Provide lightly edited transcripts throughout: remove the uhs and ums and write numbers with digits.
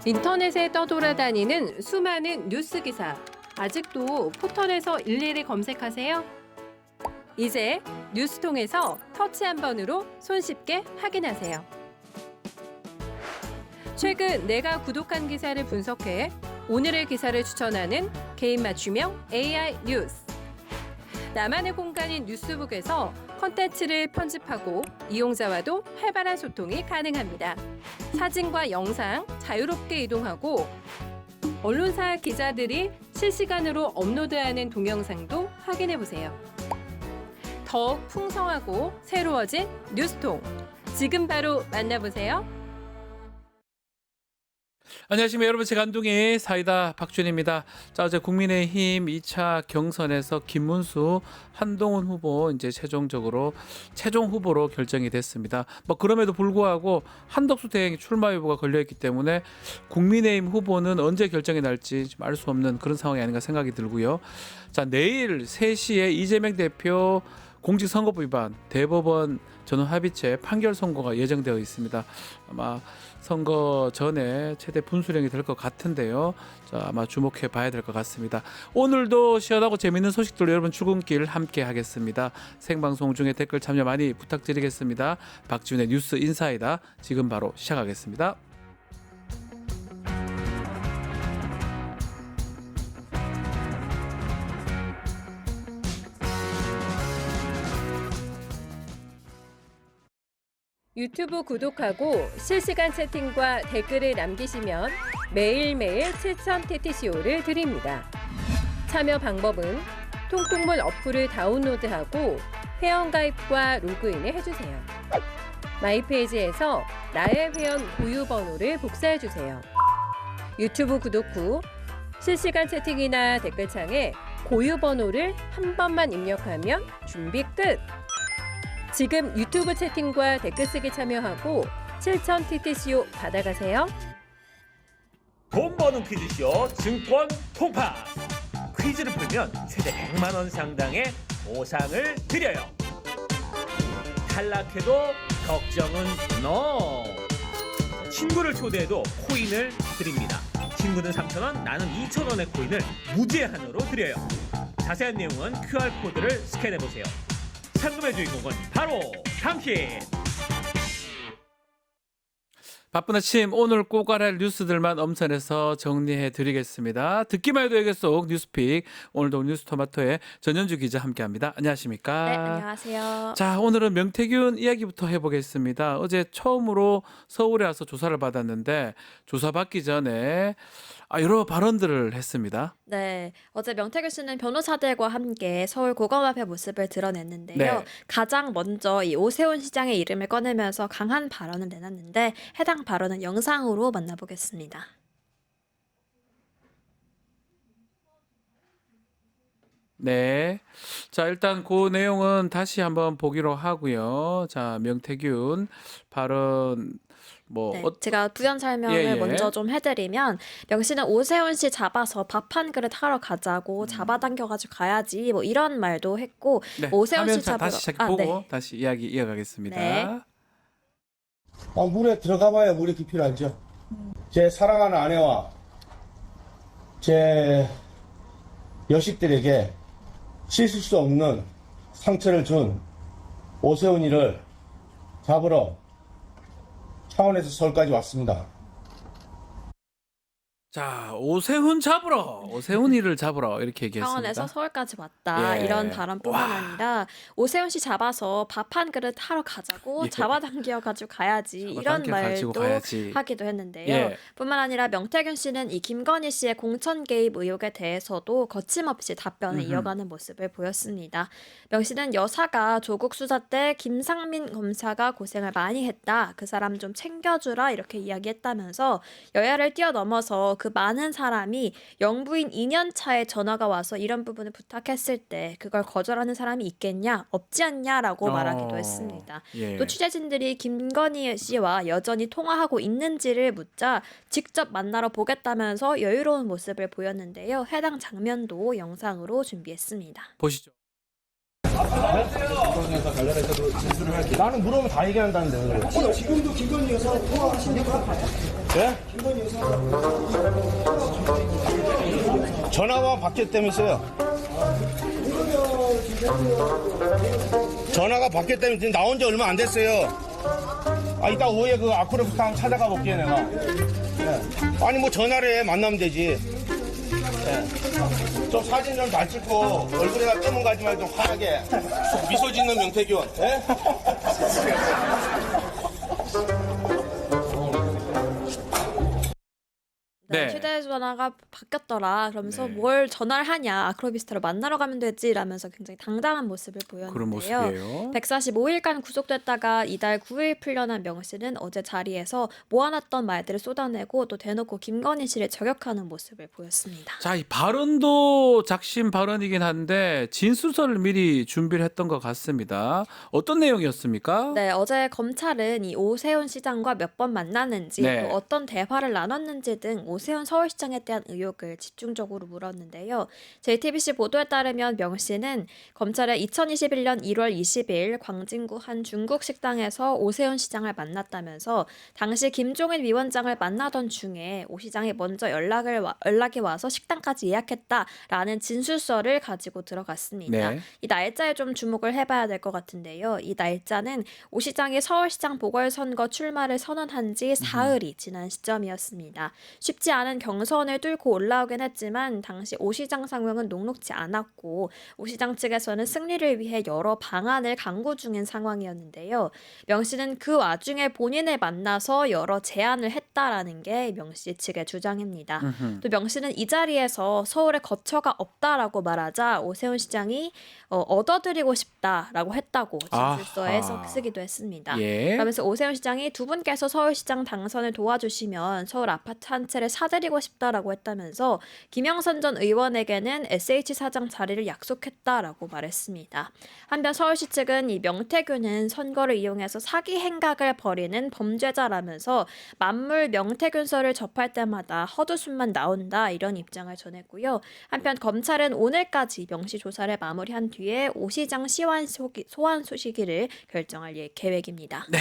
인터넷에 떠돌아다니는 수많은 뉴스 기사. 아직도 포털에서 일일이 검색하세요? 이제 뉴스통에서 터치 한 번으로 손쉽게 확인하세요. 최근 내가 구독한 기사를 분석해 오늘의 기사를 추천하는 개인 맞춤형 AI 뉴스. 나만의 공간인 뉴스북에서 컨텐츠를 편집하고 이용자와도 활발한 소통이 가능합니다. 사진과 영상 자유롭게 이동하고 언론사 기자들이 실시간으로 업로드하는 동영상도 확인해보세요. 더욱 풍성하고 새로워진 뉴스통. 지금 바로 만나보세요. 안녕하십니까 여러분, 제가 안동의 사이다 박준입니다. 자, 어제 국민의힘 2차 경선에서 김문수, 한동훈 후보 이제 최종 후보로 결정이 됐습니다. 그럼에도 불구하고 한덕수 대행 출마 여부가 걸려있기 때문에 국민의힘 후보는 언제 결정이 날지 알 수 없는 그런 상황이 아닌가 생각이 들고요. 자, 내일 3시에 이재명 대표 공직선거법 위반 대법원 전원합의체 판결 선고가 예정되어 있습니다. 아마 선거 전에 최대 분수령이 될 것 같은데요. 자, 아마 주목해 봐야 될 것 같습니다. 오늘도 시원하고 재밌는 소식들로 여러분 출근길 함께 하겠습니다. 생방송 중에 댓글 참여 많이 부탁드리겠습니다. 박지훈의 뉴스 인사이다 지금 바로 시작하겠습니다. 유튜브 구독하고 실시간 채팅과 댓글을 남기시면 매일매일 7,000TTCO를 드립니다. 참여 방법은 통통물 어플을 다운로드하고 회원가입과 로그인을 해주세요. 마이페이지에서 나의 회원 고유번호를 복사해주세요. 유튜브 구독 후 실시간 채팅이나 댓글창에 고유번호를 한 번만 입력하면 준비 끝! 지금 유튜브 채팅과 댓글 쓰기 참여하고 7,000TTCO 받아가세요. 돈 버는 퀴즈쇼 증권 통파. 퀴즈를 풀면 최대 100만 원 상당의 보상을 드려요. 탈락해도 걱정은 NO. 친구를 초대해도 코인을 드립니다. 친구는 3,000원, 나는 2,000원의 코인을 무제한으로 드려요. 자세한 내용은 QR코드를 스캔해보세요. 상금의 주인공은 바로 당신. 바쁜 아침 오늘 꼭 알아야 할 뉴스들만 엄선해서 정리해 드리겠습니다. 듣기만 해도 알겠속 뉴스픽. 오늘도 뉴스토마토의 전현주 기자 함께합니다. 안녕하십니까? 네, 안녕하세요. 자, 오늘은 명태균 이야기부터 해보겠습니다. 어제 처음으로 서울에 와서 조사를 받았는데 조사받기 전에 여러 발언들을 했습니다. 네, 어제 명태균 씨는 변호사들과 함께 서울 고검 앞의 모습을 드러냈는데요. 네. 가장 먼저 이 오세훈 시장의 이름을 꺼내면서 강한 발언을 내놨는데 해당 발언은 영상으로 만나보겠습니다. 네. 자, 일단 그 내용은 다시 한번 보기로 하고요. 자, 명태균 발언 네, 제가 부연 설명을 예. 먼저 좀 해드리면 명 씨는 오세훈 씨 잡아서 밥 한 그릇 하러 가자고 잡아당겨가지고 가야지 이런 말도 했고 네, 오세훈 씨 화면 잡으러 다시 보고 네. 다시 이야기 이어가겠습니다. 네. 물에 들어가봐야 물의 깊이를 알죠. 제 사랑하는 아내와 제 여식들에게 씻을 수 없는 상처를 준 오세훈이를 잡으러 차원에서 서울까지 왔습니다. 자, 오세훈이를 잡으러 이렇게 얘기했습니다. 창원에서 서울까지 왔다. 예. 이런 발언뿐만 와. 아니라 오세훈 씨 잡아서 밥 한 그릇 하러 가자고 예. 잡아당겨 가지고 가야지 이런 잡아당겨 가지고 말도 가야지. 하기도 했는데요. 예. 뿐만 아니라 명태균 씨는 이 김건희 씨의 공천 개입 의혹에 대해서도 거침없이 답변을 이어가는 모습을 보였습니다. 명 씨는 여사가 조국 수사 때 김상민 검사가 고생을 많이 했다. 그 사람 좀 챙겨주라 이렇게 이야기했다면서 여야를 뛰어넘어서 그 많은 사람이 영부인 2년 차에 전화가 와서 이런 부분을 부탁했을 때 그걸 거절하는 사람이 있겠냐? 없지 않냐라고 말하기도 했습니다. 예. 또 취재진들이 김건희 씨와 여전히 통화하고 있는지를 묻자 직접 만나러 보겠다면서 여유로운 모습을 보였는데요. 해당 장면도 영상으로 준비했습니다. 보시죠. 나는 물어보면 다 얘기한다는데 왜 그래? 지금도 김건희 여사 통화하십니까? 예? 김건희 여사 전화가 바뀌었다면서요? 전화가 바뀌었다면 지금 나온 지 얼마 안 됐어요. 이따 오후에 그 아쿠레부터 한번 찾아가 볼게요, 내가. 예. 아니, 뭐 전화를 해. 만나면 되지. 예. 좀 사진 좀 잘 찍고, 얼굴에다 떼문 가지 말고 좀 환하게. 미소 짓는 명태균. 예? 네, 네. 휴대전화가 바뀌었더라. 그러면서 네. 뭘 전화를 하냐. 아크로비스타로 만나러 가면 되지. 라면서 굉장히 당당한 모습을 그런 보였는데요. 모습이에요. 145일간 구속됐다가 이달 9일 풀려난 명 씨는 어제 자리에서 모아놨던 말들을 쏟아내고 또 대놓고 김건희 씨를 저격하는 모습을 보였습니다. 자, 이 발언도 작심 발언이긴 한데 진술서를 미리 준비를 했던 것 같습니다. 어떤 내용이었습니까? 네, 어제 검찰은 이 오세훈 시장과 몇 번 만났는지 네. 또 어떤 대화를 나눴는지 등 오세훈 서울시장에 대한 의혹을 집중적으로 물었는데요. JTBC 보도에 따르면 명 씨는 검찰에 2021년 1월 20일 광진구 한 중국 식당에서 오세훈 시장을 만났다면서 당시 김종인 위원장을 만나던 중에 오 시장이 먼저 연락이 와서 식당까지 예약했다라는 진술서를 가지고 들어갔습니다. 네. 이 날짜에 좀 주목을 해봐야 될 것 같은데요. 이 날짜는 오 시장이 서울시장 보궐선거 출마를 선언한 지 사흘이 지난 시점이었습니다. 쉽지 않은 경선을 뚫고 올라오긴 했지만 당시 오 시장 상황은 녹록지 않았고 오 시장 측에서는 승리를 위해 여러 방안을 강구 중인 상황이었는데요. 명 씨는 그 와중에 본인을 만나서 여러 제안을 했다라는 게 명 씨 측의 주장입니다. 또 명 씨는 이 자리에서 서울에 거처가 없다라고 말하자 오세훈 시장이 얻어드리고 싶다라고 했다고 진술서에 아하. 쓰기도 했습니다. 예. 그러면서 오세훈 시장이 두 분께서 서울시장 당선을 도와주시면 서울 아파트 한 채를 사드리고 싶다라고 했다면서 김영선 전 의원에게는 SH 사장 자리를 약속했다라고 말했습니다. 한편 서울시 측은 이 명태균은 선거를 이용해서 사기 행각을 벌이는 범죄자라면서 만물 명태균서를 접할 때마다 헛웃음만 나온다 이런 입장을 전했고요. 한편 검찰은 오늘까지 명시 조사를 마무리한 뒤에 오 시장 소환 소식을 결정할 계획입니다. 네.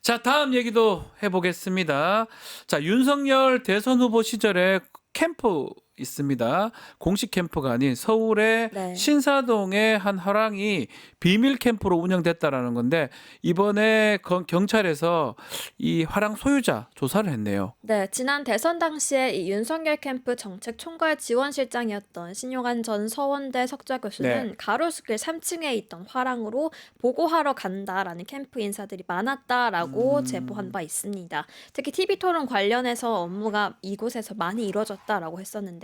자, 다음 얘기도 해보겠습니다. 자, 윤석열 대선 후보 시절에 캠프 있습니다. 공식 캠프가 아닌 서울의 네. 신사동의 한 화랑이 비밀 캠프로 운영됐다라는 건데 이번에 경찰에서 이 화랑 소유자 조사를 했네요. 네, 지난 대선 당시에 이 윤석열 캠프 정책 총괄 지원실장이었던 신용환 전 서원대 석좌 교수는 네. 가로수길 3층에 있던 화랑으로 보고하러 간다라는 캠프 인사들이 많았다라고 제보한 바 있습니다. 특히 TV토론 관련해서 업무가 이곳에서 많이 이루어졌다라고 했었는데요.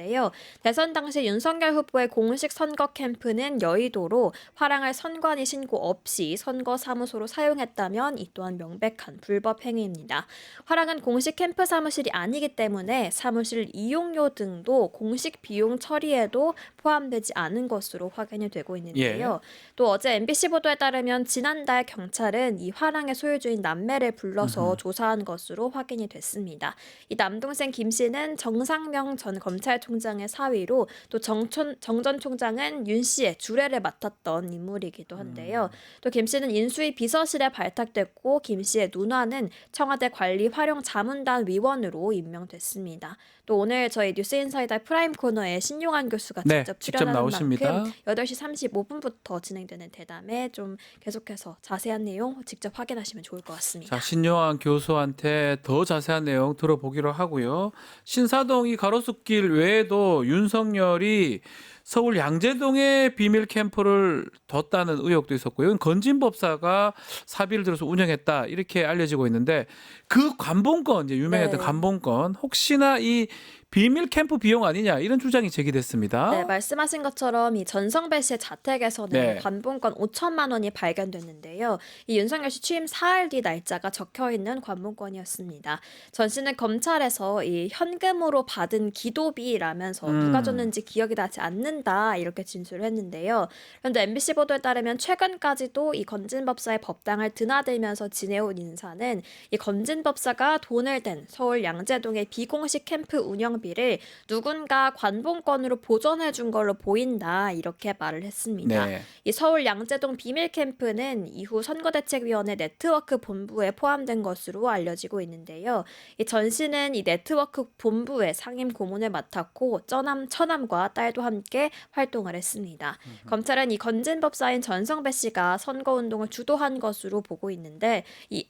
대선 당시 윤석열 후보의 공식 선거 캠프는 여의도로 화랑을 선관위 신고 없이 선거 사무소로 사용했다면 이 또한 명백한 불법 행위입니다. 화랑은 공식 캠프 사무실이 아니기 때문에 사무실 이용료 등도 공식 비용 처리에도 포함되지 않은 것으로 확인이 되고 있는데요. 또 어제 MBC 보도에 따르면 지난달 경찰은 이 화랑의 소유주인 남매를 불러서 조사한 것으로 확인이 됐습니다. 이 남동생 김 씨는 정상명 전 검찰총장의 사위로 또 정 전 총장은 윤 씨의 주례를 맡았던 인물이기도 한데요. 또 김 씨는 인수위 비서실에 발탁됐고 김 씨의 누나는 청와대 관리 활용 자문단 위원으로 임명됐습니다. 또 오늘 저희 뉴스인사이다 프라임 코너에 신용환 교수가 네, 직접 직접 출연하는 나오십니다. 만큼 8시 35분부터 진행되는 대담에 좀 계속해서 자세한 내용 직접 확인하시면 좋을 것 같습니다. 자, 신용환 교수한테 더 자세한 내용 들어보기로 하고요. 신사동 이 가로수길 외에도 윤석열이 서울 양재동에 비밀 캠프를 뒀다는 의혹도 있었고요. 건진법사가 사비를 들어서 운영했다 이렇게 알려지고 있는데 그 관본권 이제 유명했던 네. 관본권 혹시나 이 비밀 캠프 비용 아니냐 이런 주장이 제기됐습니다. 네, 말씀하신 것처럼 이 전성배 씨의 자택에서는 네. 관본권 5천만 원이 발견됐는데요. 이 윤석열 씨 취임 사흘 뒤 날짜가 적혀 있는 관본권이었습니다. 전 씨는 검찰에서 이 현금으로 받은 기도비라면서 누가 줬는지 기억이 나지 않는다 이렇게 진술을 했는데요. 그런데 MBC 보도에 따르면 최근까지도 이 건진법사의 법당을 드나들면서 지내온 인사는 이 건진법사가 돈을 댄 서울 양재동의 비공식 캠프 운영 경비를 누군가 관봉권으로 보전해 준 걸로 보인다 이렇게 말을 했습니다. 네. 이 서울 양재동 비밀 캠프는 이후 선거대책위원회 네트워크 본부에 포함된 것으로 알려지고 있는데요. 이 전 씨는 이 네트워크 본부의 상임 고문을 맡았고 처남과 딸도 함께 활동을 했습니다. 검찰은 이 건진법사인 전성배 씨가 선거운동을 주도한 것으로 보고 있는데 이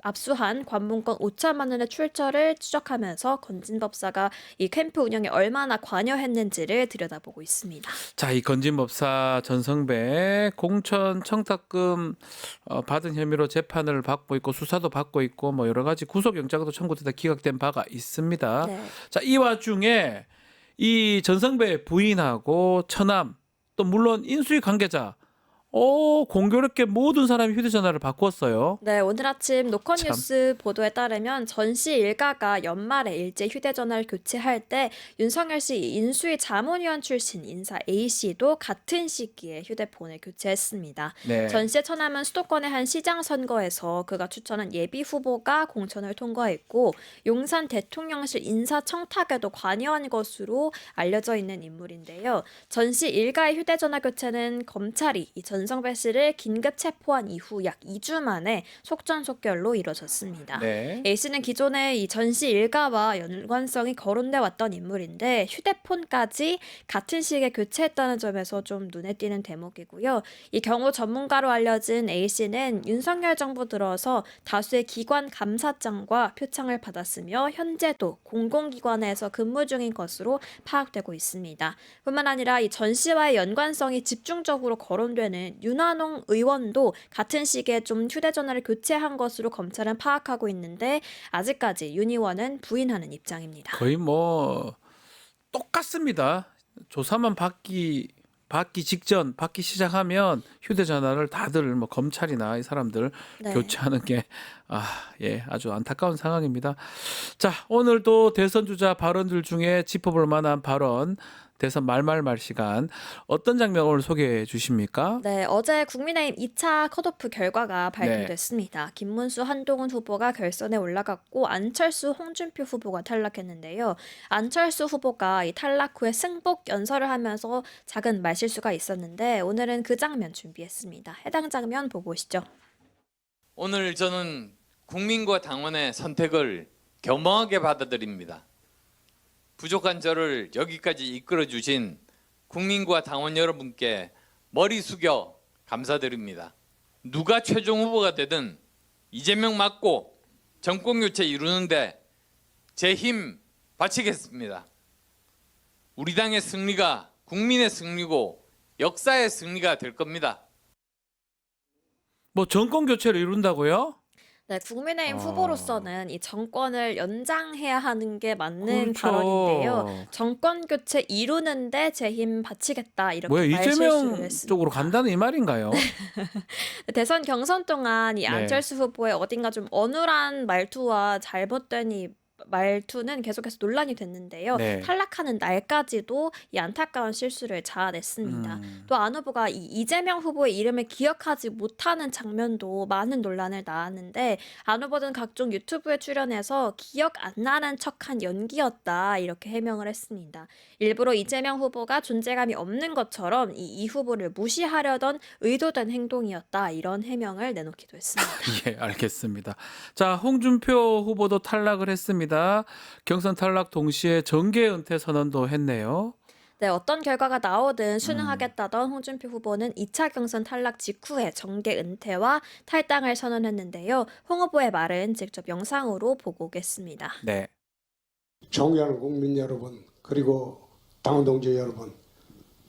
압수한 관봉권 5천만 원의 출처를 추적하면서 건진법사가 이 캠프 운영에 얼마나 관여했는지를 들여다보고 있습니다. 자, 이 건진법사 전성배 공천 청탁금 받은 혐의로 재판을 받고 있고 수사도 받고 있고 뭐 여러 가지 구속영장도 청구돼서 기각된 바가 있습니다. 네. 자, 이 와중에 이 전성배 부인하고 처남 또 물론 인수위 관계자 공교롭게 모든 사람이 휴대전화를 바꿨어요. 네, 오늘 아침 노컷 참. 뉴스 보도에 따르면 전 씨 일가가 연말에 일제 휴대전화를 교체할 때 윤석열 씨 인수위 자문위원 출신 인사 A 씨도 같은 시기에 휴대폰을 교체했습니다. 네. 전 씨의 처남은 수도권의 한 시장 선거에서 그가 추천한 예비 후보가 공천을 통과했고 용산 대통령실 인사 청탁에도 관여한 것으로 알려져 있는 인물인데요. 전 씨 일가의 휴대전화 교체는 검찰이 이 전성배 씨를 긴급 체포한 이후 약 2주 만에 속전속결로 이뤄졌습니다. 네. A 씨는 기존에 이 전 씨 일가와 연관성이 거론돼 왔던 인물인데 휴대폰까지 같은 시기에 교체했다는 점에서 좀 눈에 띄는 대목이고요. 이 경우 전문가로 알려진 A 씨는 윤석열 정부 들어서 다수의 기관 감사장과 표창을 받았으며 현재도 공공기관에서 근무 중인 것으로 파악되고 있습니다. 뿐만 아니라 이 전 씨와의 연관성이 집중적으로 거론되는 윤한홍 의원도 같은 시기에 좀 휴대전화를 교체한 것으로 검찰은 파악하고 있는데 아직까지 윤 의원은 부인하는 입장입니다. 거의 뭐 똑같습니다. 조사만 받기 직전 받기 시작하면 휴대전화를 다들 뭐 검찰이나 이 사람들 네. 교체하는 게 아주 안타까운 상황입니다. 자, 오늘도 대선 주자 발언들 중에 짚어볼 만한 발언 대선 말말말 시간 어떤 장면 오늘 소개해 주십니까? 네, 어제 국민의힘 2차 컷오프 결과가 발표됐습니다. 김문수, 한동훈 후보가 결선에 올라갔고 안철수, 홍준표 후보가 탈락했는데요. 안철수 후보가 이 탈락 후에 승복 연설을 하면서 작은 말실수가 있었는데 오늘은 그 장면 준비했습니다. 해당 장면 보고 오시죠. 오늘 저는 국민과 당원의 선택을 겸허하게 받아들입니다. 부족한 저를 여기까지 이끌어 주신 국민과 당원 여러분께 머리 숙여 감사드립니다. 누가 최종 후보가 되든 이재명 맞고 정권 교체 이루는데 제 힘 바치겠습니다. 우리 당의 승리가 국민의 승리고 역사의 승리가 될 겁니다. 뭐 정권 교체를 이룬다고요? 네, 국민의힘 아. 후보로서는 이 정권을 연장해야 하는 게 맞는 그렇죠. 발언인데요. 정권 교체 이루는데 제 힘 바치겠다 이렇게 뭐야 말실수를 이재명 했습니다. 쪽으로 간다는 이 말인가요? 대선 경선 동안 이 네. 안철수 후보의 어딘가 좀 어눌한 말투와 잘못된 이 말투는 계속해서 논란이 됐는데요. 네. 탈락하는 날까지도 이 안타까운 실수를 자아냈습니다. 또 안 후보가 이 이재명 후보의 이름을 기억하지 못하는 장면도 많은 논란을 낳았는데 안 후보는 각종 유튜브에 출연해서 기억 안 나는 척한 연기였다 이렇게 해명을 했습니다. 일부러 이재명 후보가 존재감이 없는 것처럼 이 후보를 무시하려던 의도된 행동이었다 이런 해명을 내놓기도 했습니다. 예, 알겠습니다. 자, 홍준표 후보도 탈락을 했습니다. 경선 탈락 동시에 정계 은퇴 선언도 했네요. 네, 어떤 결과가 나오든 순응하겠다던 홍준표 후보는 2차 경선 탈락 직후에 정계 은퇴와 탈당을 선언했는데요. 홍 후보의 말은 직접 영상으로 보고 오겠습니다. 네. 존경하는 국민 여러분 그리고 당원 동지 여러분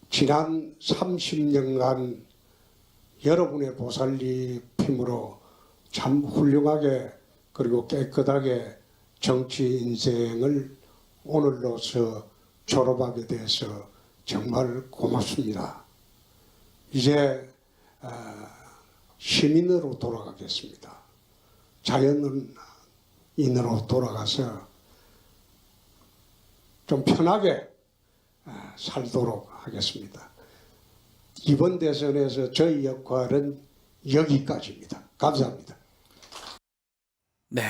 지난 30년간 여러분의 보살핌으로 참 훌륭하게 그리고 깨끗하게 정치 인생을 오늘로서 졸업하게 돼서 정말 고맙습니다. 이제 시민으로 돌아가겠습니다. 자연인으로 돌아가서 좀 편하게 살도록 하겠습니다. 이번 대선에서 저희 역할은 여기까지입니다. 감사합니다. 네.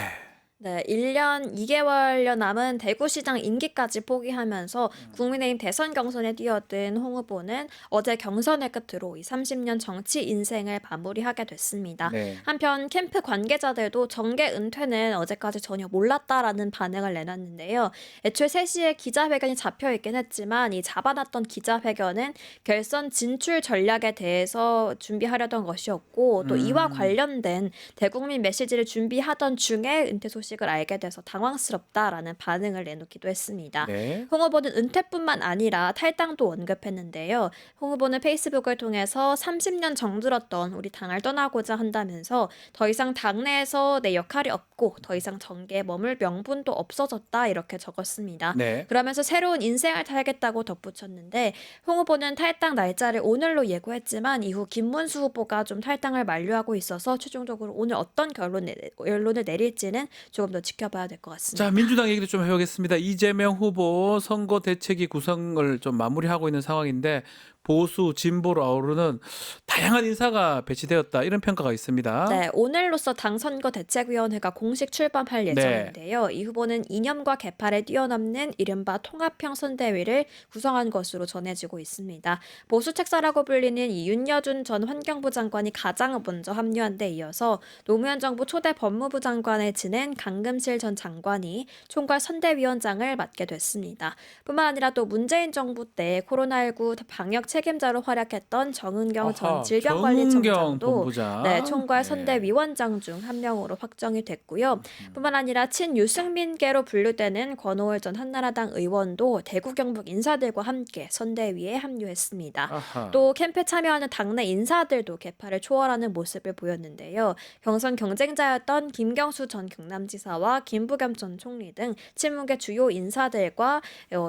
네, 1년 2개월여 남은 대구시장 임기까지 포기하면서 국민의힘 대선 경선에 뛰어든 홍 후보는 어제 경선을 끝으로 이 30년 정치 인생을 마무리하게 됐습니다. 네. 한편 캠프 관계자들도 정계 은퇴는 어제까지 전혀 몰랐다라는 반응을 내놨는데요. 애초에 3시에 기자회견이 잡혀있긴 했지만 이 잡아놨던 기자회견은 결선 진출 전략에 대해서 준비하려던 것이었고 또 이와 관련된 대국민 메시지를 준비하던 중에 은퇴 소식을 알게 돼서 당황스럽다라는 반응을 내놓기도 했습니다. 네. 홍 후보는 은퇴뿐만 아니라 탈당도 언급했는데요. 홍 후보는 페이스북을 통해서 30년 정들었던 우리 당을 떠나고자 한다면서 더 이상 당내에서 내 역할이 없고 더 이상 정계에 머물 명분도 없어졌다 이렇게 적었습니다. 네. 그러면서 새로운 인생을 살겠다고 덧붙였는데 홍 후보는 탈당 날짜를 오늘로 예고했지만 이후 김문수 후보가 좀 탈당을 만류하고 있어서 최종적으로 오늘 어떤 결론을 내릴지는 조금 더 지켜봐야 될 것 같습니다. 자, 민주당 얘기도 좀 해보겠습니다. 이재명 후보 선거 대책위 구성을 좀 마무리하고 있는 상황인데 보수, 진보로 아우르는 다양한 인사가 배치되었다 이런 평가가 있습니다. 네, 오늘로써 당 선거대책위원회가 공식 출범할 예정인데요. 이 후보는 이념과 계파를 뛰어넘는 이른바 통합형 선대위를 구성한 것으로 전해지고 있습니다. 보수 책사라고 불리는 이 윤여준 전 환경부 장관이 가장 먼저 합류한 데 이어서 노무현 정부 초대 법무부 장관을 지낸 강금실 전 장관이 총괄 선대위원장을 맡게 됐습니다. 뿐만 아니라 또 문재인 정부 때 코로나19 방역 책임자로 활약했던 정은경 전 질병관리청장도 본부장. 네, 총괄 네. 선대위원장 중 한 명으로 확정이 됐고요. 뿐만 아니라 친유승민계로 분류되는 권오월 전 한나라당 의원도 대구 경북 인사들과 함께 선대위에 합류했습니다. 아하. 또 캠프에 참여하는 당내 인사들도 계파를 초월하는 모습을 보였는데요. 경선 경쟁자였던 김경수 전 경남지사와 김부겸 전 총리 등 친문계 주요 인사들과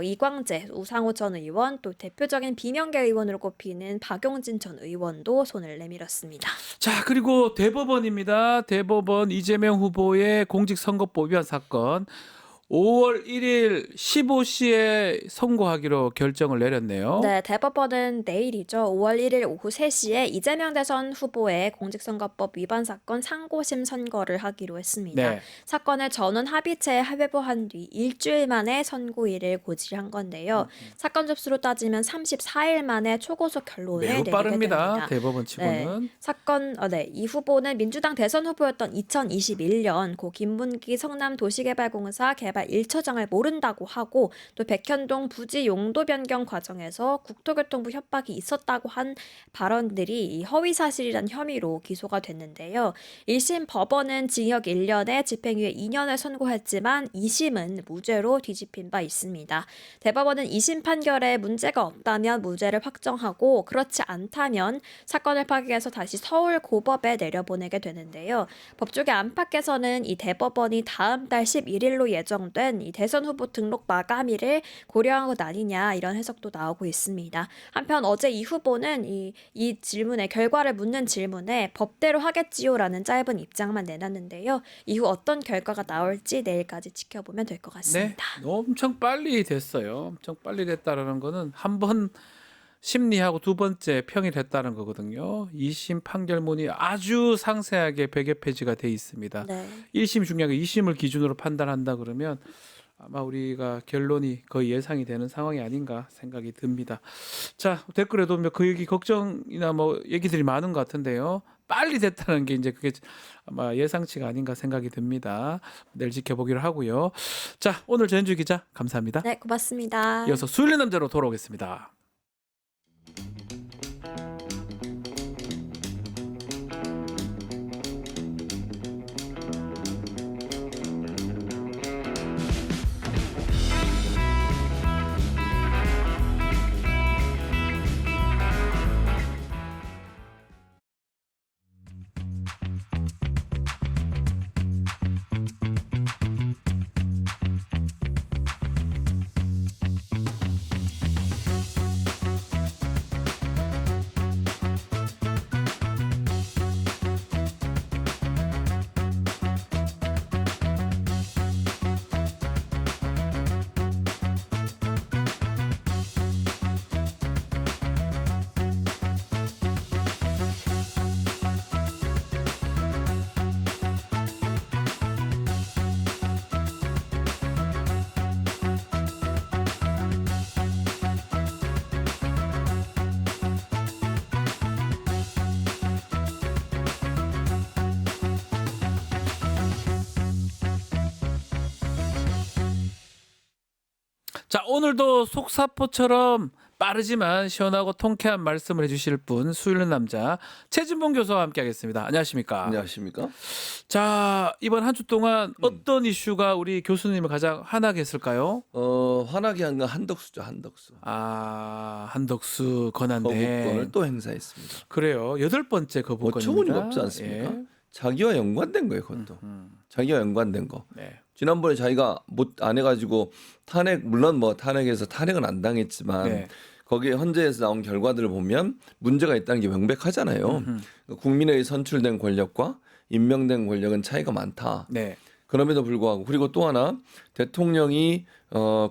이광재, 우상호 전 의원 또 대표적인 비명계 의원으로 꼽히는 박용진 전 의원도 손을 내밀었습니다. 자, 그리고 대법원입니다. 대법원 이재명 후보의 공직선거법 위반 사건 5월 1일 15시에 선고하기로 결정을 내렸네요. 네, 대법원은 내일이죠. 5월 1일 오후 3시에 이재명 대선 후보의 공직선거법 위반 사건 상고심 선고를 하기로 했습니다. 네. 사건을 전원 합의체에 회부한 뒤 일주일 만에 선고일을 고지한 건데요. 사건 접수로 따지면 34일 만에 초고속 결론을 매우 내리게 빠릅니다. 됩니다. 대법원 치고는. 이 후보는 민주당 대선 후보였던 2021년 고 김문기 성남도시개발공사 개발 1처장을 모른다고 하고 또 백현동 부지 용도 변경 과정에서 국토교통부 협박이 있었다고 한 발언들이 이 허위사실이란 혐의로 기소가 됐는데요. 1심 법원은 징역 1년에 집행유예 2년을 선고했지만 2심은 무죄로 뒤집힌 바 있습니다. 대법원은 2심 판결에 문제가 없다면 무죄를 확정하고 그렇지 않다면 사건을 파기해서 다시 서울 고법에 내려보내게 되는데요. 법조계 안팎에서는 이 대법원이 다음 달 11일로 예정된 이 대선 후보 등록 마감일을 고려한 것 아니냐 이런 해석도 나오고 있습니다. 한편 어제 이 후보는 이 질문에 결과를 묻는 질문에 법대로 하겠지요라는 짧은 입장만 내놨는데요. 이후 어떤 결과가 나올지 내일까지 지켜보면 될 것 네. 같습니다. 엄청 빨리 됐어요. 엄청 빨리 됐다라는 거는 한 번 심리하고 두 번째 평일했다는 거거든요. 2심 판결문이 아주 상세하게 100여 페이지가 돼 있습니다. 네. 1심 중요하게 2심을 기준으로 판단한다 그러면 아마 우리가 결론이 거의 예상이 되는 상황이 아닌가 생각이 듭니다. 자, 댓글에도 그 얘기 걱정이나 뭐 얘기들이 많은 것 같은데요. 빨리 됐다는 게 이제 그게 아마 예상치가 아닌가 생각이 듭니다. 내일 지켜보기로 하고요. 자, 오늘 전주 기자 감사합니다. 네, 고맙습니다. 이어서 수요일 남자로 돌아오겠습니다. 자, 오늘도 속사포처럼 빠르지만 시원하고 통쾌한 말씀을 해주실 분, 수일는 남자 최진봉 교수와 함께하겠습니다. 안녕하십니까? 안녕하십니까? 자, 이번 한 주 동안 어떤 이슈가 우리 교수님을 가장 화나게 했을까요? 화나게 한 건 한덕수죠, 한덕수. 아, 한덕수 권한대. 거부권을 또 행사했습니다. 그래요. 8번째 거부권입니다. 어처구니가 없지 않습니까? 예. 자기와 연관된 거예요, 그것도. 자기와 연관된 거. 네. 지난번에 자기가 못 안 해가지고 탄핵, 물론 뭐 탄핵에서 탄핵은 안 당했지만 네. 거기에 헌재에서 나온 결과들을 보면 문제가 있다는 게 명백하잖아요. 국민의 선출된 권력과 임명된 권력은 차이가 많다. 네. 그럼에도 불구하고 그리고 또 하나 대통령이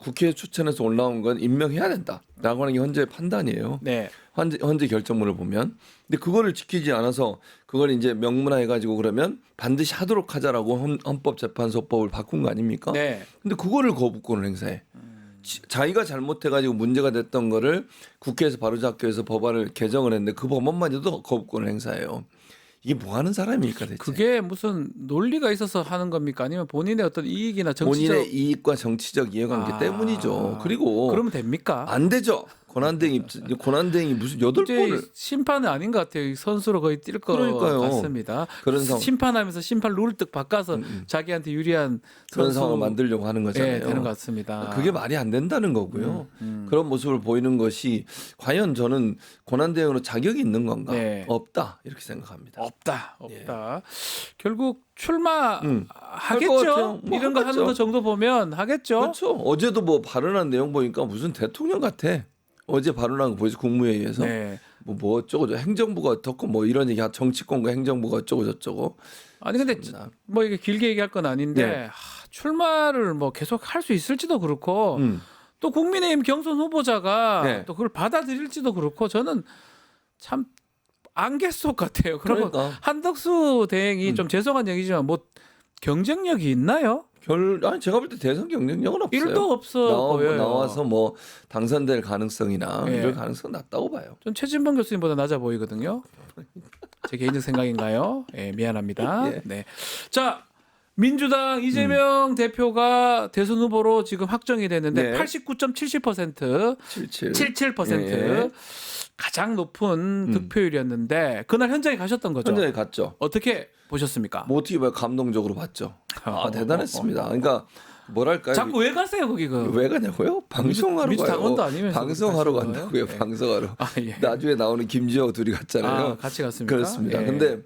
국회 추천해서 올라온 건 임명해야 된다라고 하는 게 헌재의 판단이에요. 네. 헌재 결정문을 보면. 근데 그거를 지키지 않아서 그걸 이제 명문화해가지고 그러면 반드시 하도록 하자라고 헌법재판소법을 바꾼 거 아닙니까? 네. 근데 그거를 거부권을 행사해. 자기가 잘못해가지고 문제가 됐던 거를 국회에서 바로잡기 위해서 법안을 개정을 했는데 그 법안만해도 거부권을 행사해요. 이게 뭐 하는 사람입니까 대체? 그게 무슨 논리가 있어서 하는 겁니까? 아니면 본인의 어떤 이익이나 정치적 본인의 이익과 정치적 이해관계 때문이죠. 그리고 그러면 됩니까? 안 되죠. 권한대행이 무슨 8번을 이제 심판은 아닌 것 같아요. 선수로 거의 뛸 것 그러니까요. 같습니다. 그런 상황. 심판하면서 심판 룰을 뜩 바꿔서 자기한테 유리한 그런 선수 상황을 만들려고 하는 거잖아요. 예, 되는 것 같습니다. 그게 말이 안 된다는 거고요. 그런 모습을 보이는 것이 과연 저는 권한대행으로 자격이 있는 건가? 네. 없다 이렇게 생각합니다. 없다. 예. 결국 출마 할 것 하겠죠. 같아요. 뭐 이런 거 하겠죠. 하는 거 정도 보면 하겠죠. 그렇죠. 어제도 뭐 발언한 내용 보니까 무슨 대통령 같아. 어제 발언한 거 보이죠 국무회의에서 네. 뭐 어쩌고 저 행정부가 어떻고 뭐 이런 얘기 정치권과 행정부가 어쩌고 저쩌고. 아니 근데 뭐 이게 길게 얘기할 건 아닌데 네. 출마를 뭐 계속 할 수 있을지도 그렇고 또 국민의힘 경선 후보자가 네. 또 그걸 받아들일지도 그렇고 저는 참 안개 속 같아요. 그리고 그러니까. 한덕수 대행이 좀 죄송한 얘기지만 뭐 경쟁력이 있나요? 아니 제가 볼 때 대선 경쟁력은 없어요. 1도 없어 보여요. 나와서 뭐 당선될 가능성이나 예. 이럴 가능성은 낮다고 봐요. 전 최진봉 교수님보다 낮아 보이거든요. 제 개인적 생각인가요? 예, 미안합니다. 예. 네. 자, 민주당 이재명 대표가 대선 후보로 지금 확정이 됐는데 네. 89.70%, 77% 예. 가장 높은 득표율이었는데 그날 현장에 가셨던 거죠. 현장에 갔죠. 어떻게 보셨습니까? 뭐 어떻게 봐요? 감동적으로 봤죠. 대단했습니다. 그러니까 뭐랄까요? 자꾸 왜 가세요 거기 왜 가냐고요? 방송하러 민주 가요. 당원도 아니면서 방송하러 그렇게 간다고요. 하시는 거예요? 방송하러. 아, 예. 나중에 나오는 김지호 둘이 갔잖아요. 같이 갔습니까? 그렇습니다. 예. 근데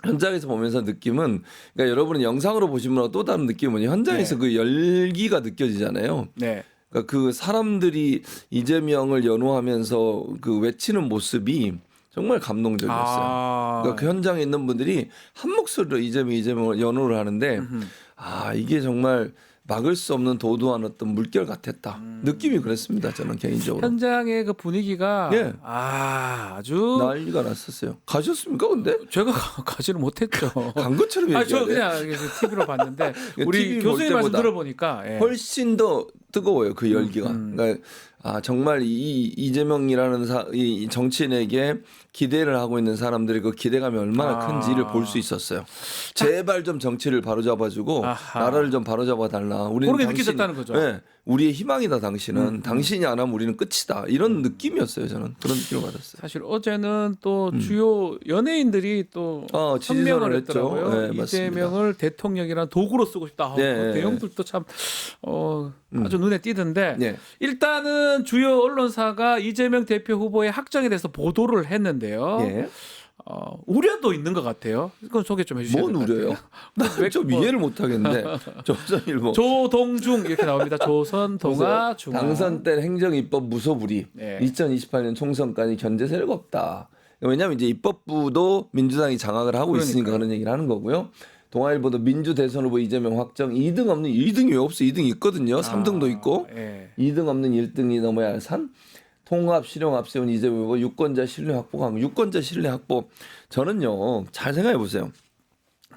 현장에서 보면서 느낌은 그러니까 여러분은 영상으로 보신 분하고 또 다른 느낌은 현장에서 네. 그 열기가 느껴지잖아요. 네. 그러니까 그 사람들이 이재명을 연호하면서 그 외치는 모습이 정말 감동적이었어요. 그러니까 그 현장에 있는 분들이 한 목소리로 이재명을 연호를 하는데 이게 정말 막을 수 없는 도도한 어떤 물결 같았다. 느낌이 그랬습니다. 저는 개인적으로. 현장의 그 분위기가 예. 아주 난리가 났었어요. 가셨습니까 근데? 제가 가지를 못했죠. 간 것처럼 얘기해야 저 돼. 그냥 TV로 봤는데 우리 TV 볼 교수님 말씀 때보다 들어보니까 예. 훨씬 더 뜨거워요. 그 열기가. 그러니까 정말 이 이재명이라는 이 정치인에게 기대를 하고 있는 사람들이 그 기대감이 얼마나 큰지를 볼 수 있었어요. 제발 좀 정치를 바로잡아주고 나라를 좀 바로잡아 달라. 우리는 그렇게 느끼셨다는 거죠. 네, 우리의 희망이다. 당신은 당신이 안 하면 우리는 끝이다. 이런 느낌이었어요. 저는 그런 느낌을 받았어요. 사실 어제는 또 주요 연예인들이 또 지지선을 성명을 했죠. 했더라고요. 네, 이재명을 대통령이란 도구로 쓰고 싶다. 네. 그 내용들도 참 아주 눈에 띄던데 네. 일단은 주요 언론사가 이재명 대표 후보의 확정에 대해서 보도를 했는데요. 예. 우려도 있는 것 같아요. 이건 소개 좀 해주셔야 될 뭔 것 같아요. 우려요? 난좀 이해를 못하겠는데 조선일보 조동중 이렇게 나옵니다. 조선 동아 중앙 당선된 행정입법 무소불위 네. 2028년 총선까지 견제 세력 없다. 왜냐하면 이제 입법부도 민주당이 장악을 하고 있으니까 그런 얘기를 하는 거고요. 동아일보도 민주 대선 후보 이재명 확정 2등 없는 2등이 왜 없어? 2등이 있거든요. 3등도 있고 예. 2등 없는 1등이 넘어야 할 산. 통합 실용 앞세운 이재명 후보 유권자 신뢰 확보가 유권자 신뢰 확보. 저는요 잘 생각해 보세요.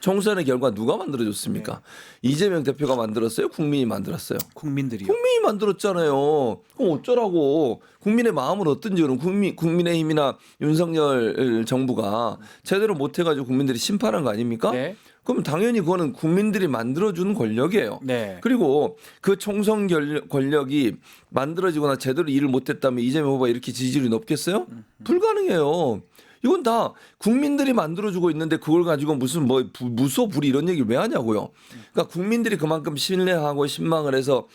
총선의 결과 누가 만들어줬습니까? 이재명 대표가 만들었어요? 국민이 만들었어요? 국민들이요. 국민이 만들었잖아요. 그럼 어쩌라고. 국민의 마음은 어떤지 그럼 국민의힘이나 윤석열 정부가 제대로 못해가지고 국민들이 심판한 거 아닙니까? 네. 그럼 당연히 그거는 국민들이 만들어준 권력이에요. 네. 그리고 그 총선 권력이 만들어지거나 제대로 일을 못했다면 이재명 후보가 이렇게 지지율이 높겠어요? 불가능해요. 이건 다 국민들이 만들어주고 있는데 그걸 가지고 무슨 뭐 무소불위 이런 얘기를 왜 하냐고요. 그러니까 국민들이 그만큼 신뢰하고 신망을 해서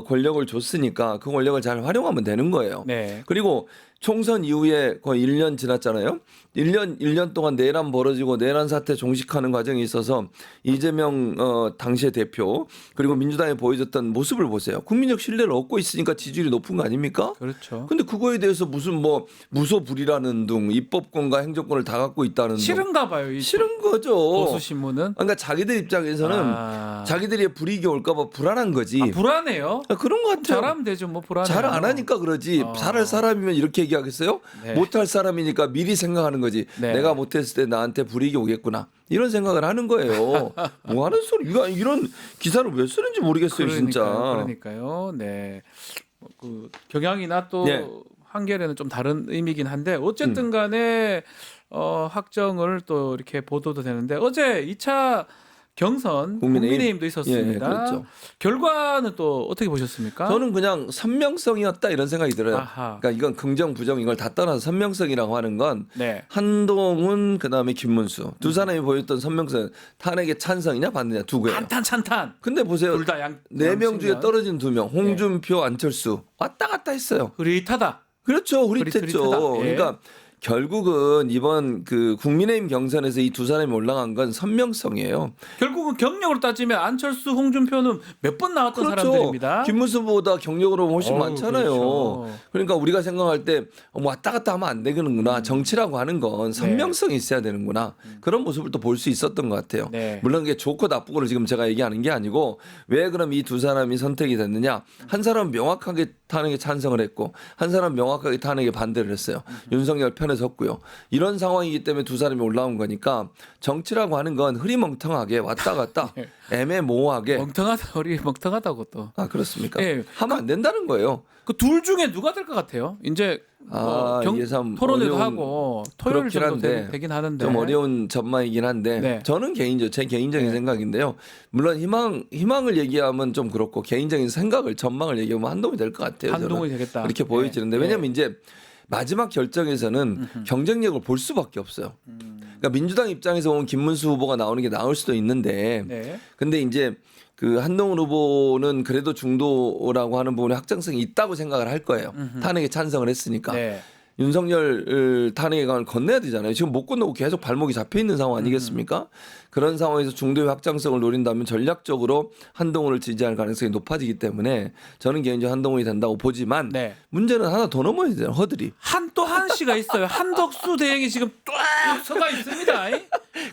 권력을 줬으니까 그 권력을 잘 활용하면 되는 거예요. 네. 그리고 총선 이후에 거의 1년 지났잖아요. 1년 동안 내란 벌어지고 내란 사태 종식하는 과정이 있어서 이재명 당시의 대표 그리고 민주당이 보여줬던 모습을 보세요. 국민적 신뢰를 얻고 있으니까 지지율이 높은 거 아닙니까? 그렇죠. 근데 그거에 대해서 무슨 뭐 무소불위라는 둥 입법권과 행정권을 다 갖고 있다는 둥. 싫은가 봐요. 이 싫은 거죠. 보수 신문은. 그러니까 자기들 입장에서는 자기들이 불이익이 올까 봐 불안한 거지. 불안해요. 그런 것 같아요. 잘하면 되죠. 뭐 불안해. 잘 안 하니까 그러지. 잘할 사람이면 이렇게 얘기하겠어요? 네. 못할 사람이니까 미리 생각하는 거지. 네. 내가 못했을 때 나한테 불이익이 오겠구나. 이런 생각을 하는 거예요. 뭐 하는 소리? 이런 기사를 왜 쓰는지 모르겠어요, 진짜. 그러니까요. 네. 그 경향이나 또 네. 한겨레는 좀 다른 의미긴 한데 어쨌든 간에 확정을 또 이렇게 보도도 되는데 어제 2차 경선 국민의힘도 있었습니다. 예, 그렇죠. 결과는 또 어떻게 보셨습니까? 저는 그냥 선명성이었다 이런 생각이 들어요. 아하. 그러니까 이건 긍정 부정 이걸 다 떠나서 선명성이라고 하는 건 네. 한동훈 그다음에 김문수 두 사람이 보였던 선명성 탄핵에 찬성이냐 반대냐 두 개예요. 한탄 찬탄. 근데 보세요. 둘 다 양. 네 명 중에 양측면. 떨어진 2명 홍준표 안철수 왔다 갔다 했어요. 흐릿하다. 그렇죠. 흐릿했죠. 흐릿하다. 예. 그러니까 결국은 이번 그 국민의힘 경선에서 이 두 사람이 올라간 건 선명성이에요. 결국은 경력으로 따지면 안철수, 홍준표는 몇 번 나왔던 그렇죠. 사람들입니다. 김문수보다 경력으로 훨씬 많잖아요. 그렇죠. 그러니까 우리가 생각할 때 왔다 갔다 하면 안 되는구나. 정치라고 하는 건 선명성이 있어야 되는구나. 그런 모습을 또 볼 수 있었던 것 같아요. 네. 물론 이게 좋고 나쁘고를 지금 제가 얘기하는 게 아니고 왜 그럼 이 두 사람이 선택이 됐느냐. 한 사람은 명확하게 탄핵에 찬성을 했고 한 사람은 명확하게 탄핵에 반대를 했어요. 윤석열 편에 섰고요. 이런 상황이기 때문에 두 사람이 올라온 거니까 정치라고 하는 건 흐리멍텅하게 왔다 갔다 애매모호하게 멍텅하다 우리 멍텅하다고 또. 아 그렇습니까? 예. 하면 안 된다는 거예요. 그 둘 중에 누가 될 것 같아요? 이제 이게 참 토론회도 어려운- 하고 토요일 그렇긴 정도 한데 되긴 하는데 좀 어려운 전망이긴 한데 네. 저는 제 개인적인 생각인데요. 물론 희망을 얘기하면 좀 그렇고 개인적인 생각을 전망을 얘기하면 한동훈이 될 것 같아요. 한동훈이 저는. 되겠다. 이렇게 보여지는데 네. 왜냐하면 이제 마지막 결정에서는 경쟁력을 볼 수밖에 없어요. 그러니까 민주당 입장에서 보면 김문수 후보가 나오는 게 나올 수도 있는데 네. 근데 이제 그 한동훈 후보는 그래도 중도라고 하는 부분에 확장성이 있다고 생각을 할 거예요. 탄핵에 찬성을 했으니까. 네. 윤석열 탄핵에 관을 건너야 되잖아요. 지금 못 건너고 계속 발목이 잡혀 있는 상황 아니겠습니까? 그런 상황에서 중도의 확장성을 노린다면 전략적으로 한동훈을 지지할 가능성이 높아지기 때문에 저는 개인적으로 한동훈이 된다고 보지만 네. 문제는 하나 더 넘어야 되잖아요. 허들이. 한 씨가 있어요. 한덕수 대행이 지금 뚝 서가 있습니다.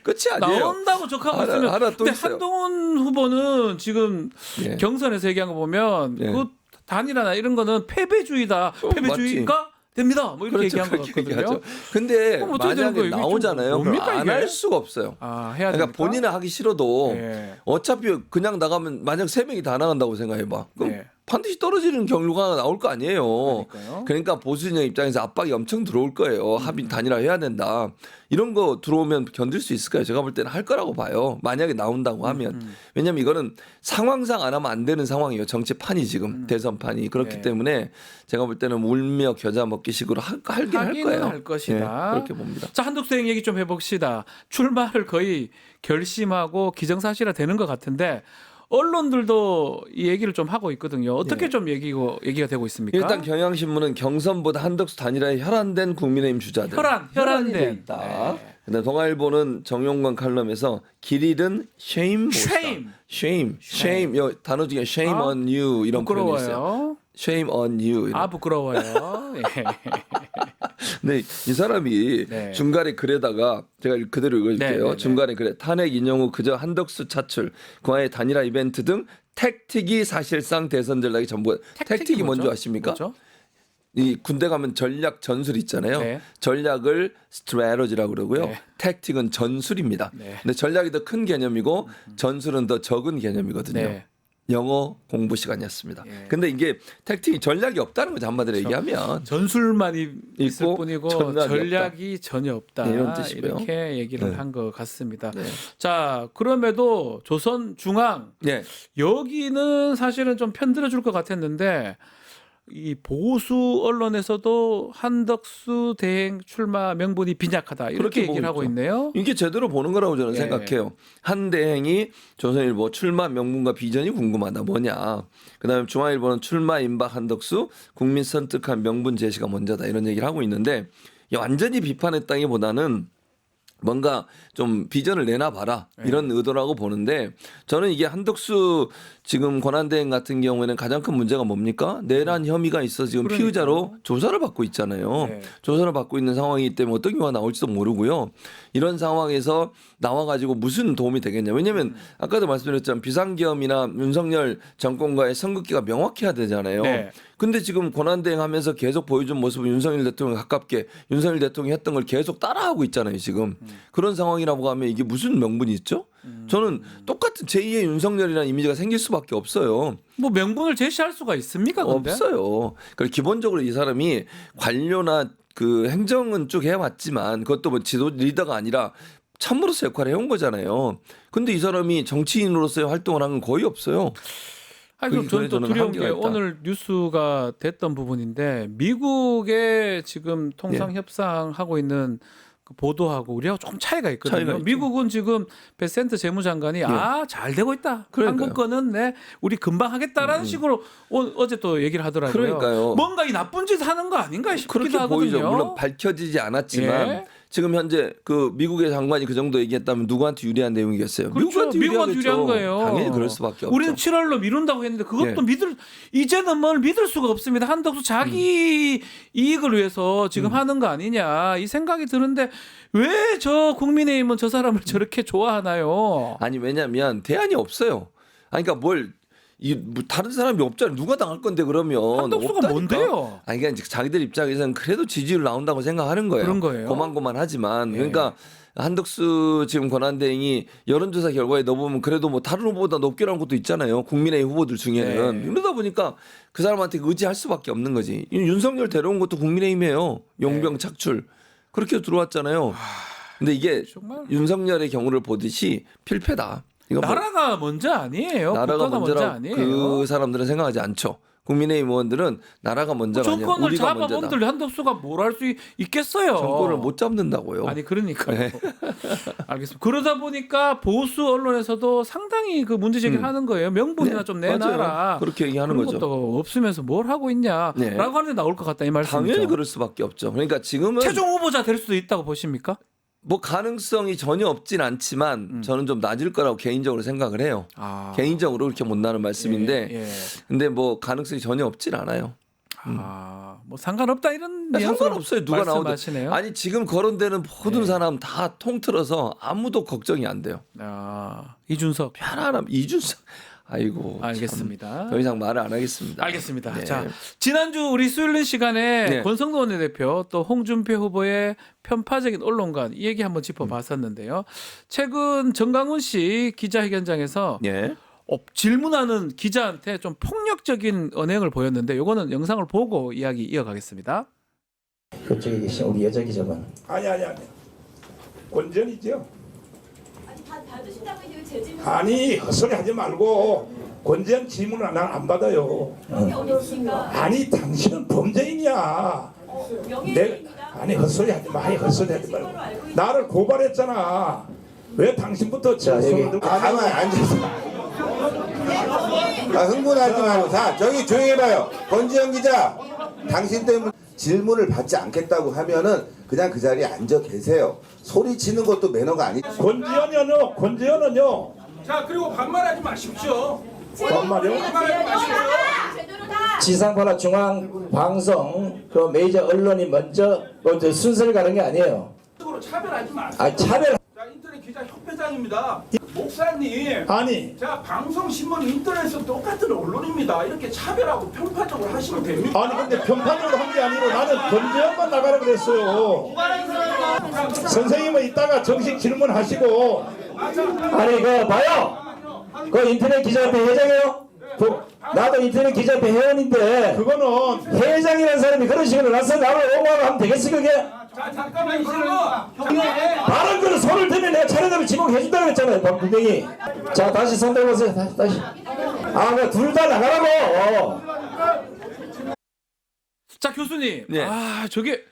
끝이 아니에요. 나온다고 적하고 하나 있으면 또 근데 있어요. 한동훈 후보는 지금 예. 경선에서 얘기한 거 보면 예. 그 단일화나 이런 거는 패배주의다. 패배주의가 됩니다. 뭐 이렇게 얘기한 것 그렇게 같거든요. 얘기하죠. 근데 그럼 어떻게 되는 만약에 거예요? 이게 좀 나오잖아요. 뭡니까, 안 이게? 할 수가 없어요. 아, 해야 그러니까 됩니까? 본인은 하기 싫어도 예. 어차피 그냥 나가면 만약 3명이 다 나간다고 생각해봐. 그럼 네. 반드시 떨어지는 경로가 나올 거 아니에요. 그러니까요. 그러니까 보수 진영 입장에서 압박이 엄청 들어올 거예요. 합의 단일화 해야 된다. 이런 거 들어오면 견딜 수 있을까요? 제가 볼 때는 할 거라고 봐요. 만약에 나온다고 하면. 왜냐하면 이거는 상황상 안 하면 안 되는 상황이에요. 정치판이 지금 대선판이. 그렇기 네. 때문에 제가 볼 때는 울며 겨자 먹기식으로 하긴 할 하기는 거예요. 할 것이다. 예, 그렇게 봅니다. 자, 한덕수 대행 얘기 좀 해봅시다. 출마를 거의 결심하고 기정사실화 되는 것 같은데 언론들도 이 얘기를 좀 하고 있거든요. 어떻게 좀 얘기가 되고 있습니까? 일단 경향신문은 경선보다 한덕수 단일화에 혈안된 국민의힘 주자들. 혈안된. 돼 있다. 네. 근데 동아일보는 정용관 칼럼에서 길 잃은 shame. shame. 이 단어 중에 shame 아, on you 이런 표현이 있어요. 부끄러워요. shame on you. 이런. 아, 부끄러워요. 예. 근데 이 사람이 네. 중간에 글에다가 제가 그대로 읽어줄게요. 네, 네. 중간에 글에 탄핵 인용 후 그저 한덕수 차출, 그와의 단일화 이벤트 등 택틱이 사실상 대선 전략의 전부. 택틱이 뭔지 아십니까? 뭐죠? 이 군대 가면 전략 전술 있잖아요. 네. 전략을 스트래터지라고 그러고요. 네. 택틱은 전술입니다. 네. 근데 전략이 더 큰 개념이고 전술은 더 적은 개념이거든요. 네. 영어 공부 시간이었습니다. 예. 근데 이게 택틱이 전략이 없다는 거죠. 한마디로 얘기하면. 전술만 있을 있고 뿐이고 전략이 전혀 없다. 네, 이런 뜻이고요. 이렇게 얘기를 네. 한 것 같습니다. 네. 자, 그럼에도 조선중앙 네. 여기는 사실은 좀 편들어 줄 것 같았는데 이 보수 언론에서도 한덕수 대행 출마 명분이 빈약하다 이렇게 그렇게 얘기를 보고 하고 있죠. 있네요. 이게 제대로 보는 거라고 저는 예. 생각해요. 한 대행이 조선일보 출마 명분과 비전이 궁금하다. 뭐냐. 그다음에 중앙일보는 출마 임박 한덕수 국민 선택한 명분 제시가 먼저다. 이런 얘기를 하고 있는데 완전히 비판했다기보다는 뭔가 좀 비전을 내놔봐라 이런 의도라고 보는데 저는 이게 한덕수 지금 권한대행 같은 경우에는 가장 큰 문제가 뭡니까? 내란 혐의가 있어 지금 그러니까요. 피의자로 조사를 받고 있잖아요. 네. 조사를 받고 있는 상황이기 때문에 어떤 경우가 나올지도 모르고요. 이런 상황에서 나와가지고 무슨 도움이 되겠냐. 왜냐하면 아까도 말씀드렸지만 비상계엄이나 윤석열 정권과의 선긋기가 명확해야 되잖아요. 네. 근데 지금 권한대행하면서 계속 보여준 모습은 윤석열 대통령 가깝게 윤석열 대통령이 했던 걸 계속 따라하고 있잖아요. 지금 그런 상황이라고 하면 이게 무슨 명분이 있죠? 저는 똑같은 제2의 윤석열이라는 이미지가 생길 수밖에 없어요. 뭐 명분을 제시할 수가 있습니까? 근데? 없어요. 그러니까 기본적으로 이 사람이 관료나 그 행정은 쭉 해왔지만 그것도 뭐 지도 리더가 아니라 참모로서 역할을 해온 거잖아요. 근데 이 사람이 정치인으로서의 활동을 한 건 거의 없어요. 아니, 그럼 저는 또 저는 두려운 게 한계가 있다. 오늘 뉴스가 됐던 부분인데 미국에 지금 통상 협상하고 있는 그 보도하고 우리하고 조금 차이가 있거든요. 차이가 있죠. 미국은 지금 베센트 재무장관이 잘 되고 있다. 그러니까요. 한국 거는 우리 금방 하겠다라는 식으로 어제 또 얘기를 하더라고요. 그러니까요. 뭔가 이 나쁜 짓 하는 거 아닌가 싶기도 그렇게 하거든요. 보이죠. 물론 밝혀지지 않았지만 예. 지금 현재 그 미국의 장관이 그 정도 얘기했다면 누구한테 유리한 내용이겠어요? 그렇죠. 미국한테 유리한 거예요. 당연히 그럴 수밖에 없죠. 우리는 7월로 미룬다고 했는데 그것도 예. 이제는 뭘 믿을 수가 없습니다. 한덕수 자기 이익을 위해서 지금 하는 거 아니냐 이 생각이 드는데 왜 저 국민의힘은 저 사람을 저렇게 좋아하나요? 아니 왜냐하면 대안이 없어요. 아니 그러니까 뭐 다른 사람이 없잖아요. 누가 당할 건데 그러면 한덕수가 없다니까. 뭔데요? 아니 그러니까 자기들 입장에서는 그래도 지지율 나온다고 생각하는 거예요. 그런 거예요? 고만고만하지만 예. 그러니까 한덕수 지금 권한대행이 여론조사 결과에 넣어보면 그래도 뭐 다른 후보보다 높게 나온 것도 있잖아요. 국민의힘 후보들 중에는. 예. 그러다 보니까 그 사람한테 의지할 수밖에 없는 거지. 윤석열 데려온 것도 국민의힘이에요. 용병 착출. 그렇게 들어왔잖아요. 근데 이게 정말 윤석열의 경우를 보듯이 필패다. 이거 뭐 나라가 먼저 아니에요. 나라가 국가가 먼저 먼저라고 아니에요. 그 사람들은 생각하지 않죠. 국민의힘 의원들은 나라가 먼저가 아니라 정권을 우리가 먼저다. 잡아본들 한덕수가 뭘 할 수 있겠어요. 정권을 못 잡는다고요. 아니 그러니까요. 네. 알겠습니다. 그러다 보니까 보수 언론에서도 상당히 그 문제 제기하는 거예요. 명분이나 네, 좀 내놔라. 맞아요. 그렇게 얘기하는 그런 거죠. 것도 없으면서 뭘 하고 있냐라고 네. 하는데 나올 것 같다 이 말씀이죠. 당연히 그럴 수밖에 없죠. 그러니까 지금은 최종 후보자 될 수도 있다고 보십니까? 뭐 가능성이 전혀 없진 않지만 저는 좀 낮을 거라고 개인적으로 생각을 해요. 아, 개인적으로 그렇게 못나는 말씀인데 예, 예. 근데 뭐 가능성이 전혀 없진 않아요. 뭐 상관없다 이런 뉘앙스로 상관없어요. 누가 나오든. 말씀하시네요. 아니 지금 거론되는 모든 네. 사람 다 통틀어서 아무도 걱정이 안 돼요. 이준석. 편안함 이준석. 아이고. 참. 알겠습니다. 더 이상 말을 안 하겠습니다. 알겠습니다. 네. 자, 지난주 우리 수요일 시간에 네. 권성동 원내대표 또 홍준표 후보의 편파적인 언론관 이 얘기 한번 짚어봤었는데요. 최근 정강훈 씨 기자회견장에서 예. 질문하는 기자한테 좀 폭력적인 언행을 보였는데 요거는 영상을 보고 이야기 이어가겠습니다. 그쪽에 계신 우리 여자 기자분. 아니 권전이죠. 아니 헛소리 하지 말고 권전 질문을 난 안 받아요. 아니 당신은 범죄인이야. 아니 헛소리 하지 마. 헛소리 하지 말고 나를 고발했잖아. 왜 당신부터 손을 들고 가만히 앉아서. 흥분하지 말고 자 저기 조용히 해봐요. 권지영 기자 당신 때문에 질문을 받지 않겠다고 하면은 그냥 그 자리에 앉아 계세요. 소리치는 것도 매너가 아니. 권지현은요. 자 그리고 반말하지 마십시오. 반말이요? 반말하지 마십시오. 지상파나 중앙방송 그 메이저 언론이 먼저 순서를 가는 게 아니에요. 으로 차별하지 마세요. 아 차별. 자 인터넷 기자 협회장입니다. 목사님. 아니 자 방송 신문 인터넷은 똑같은 언론입니다. 이렇게 차별하고 편파적으로 하시면 됩니다. 아니 근데 편파적으로 한 게 아니고 나는 권지현만 나가라 그랬어요. 선생님은 이따가 정식 질문하시고. 아니 그 봐요. 그 인터넷 기자협회 회장이에요? 나도 인터넷 기자협회 회원인데 그거는 회장이라는 사람이 그런 식으로 나서 나를 옹호하고 하면 되겠어 그게? 잠깐만 바른 거는 손을 대면 내가 차례대로 지목해준다고 했잖아요 박부경이. 자 다시 손 들어보세요. 다시. 둘 다 나가라고. 자 교수님, 네. 저게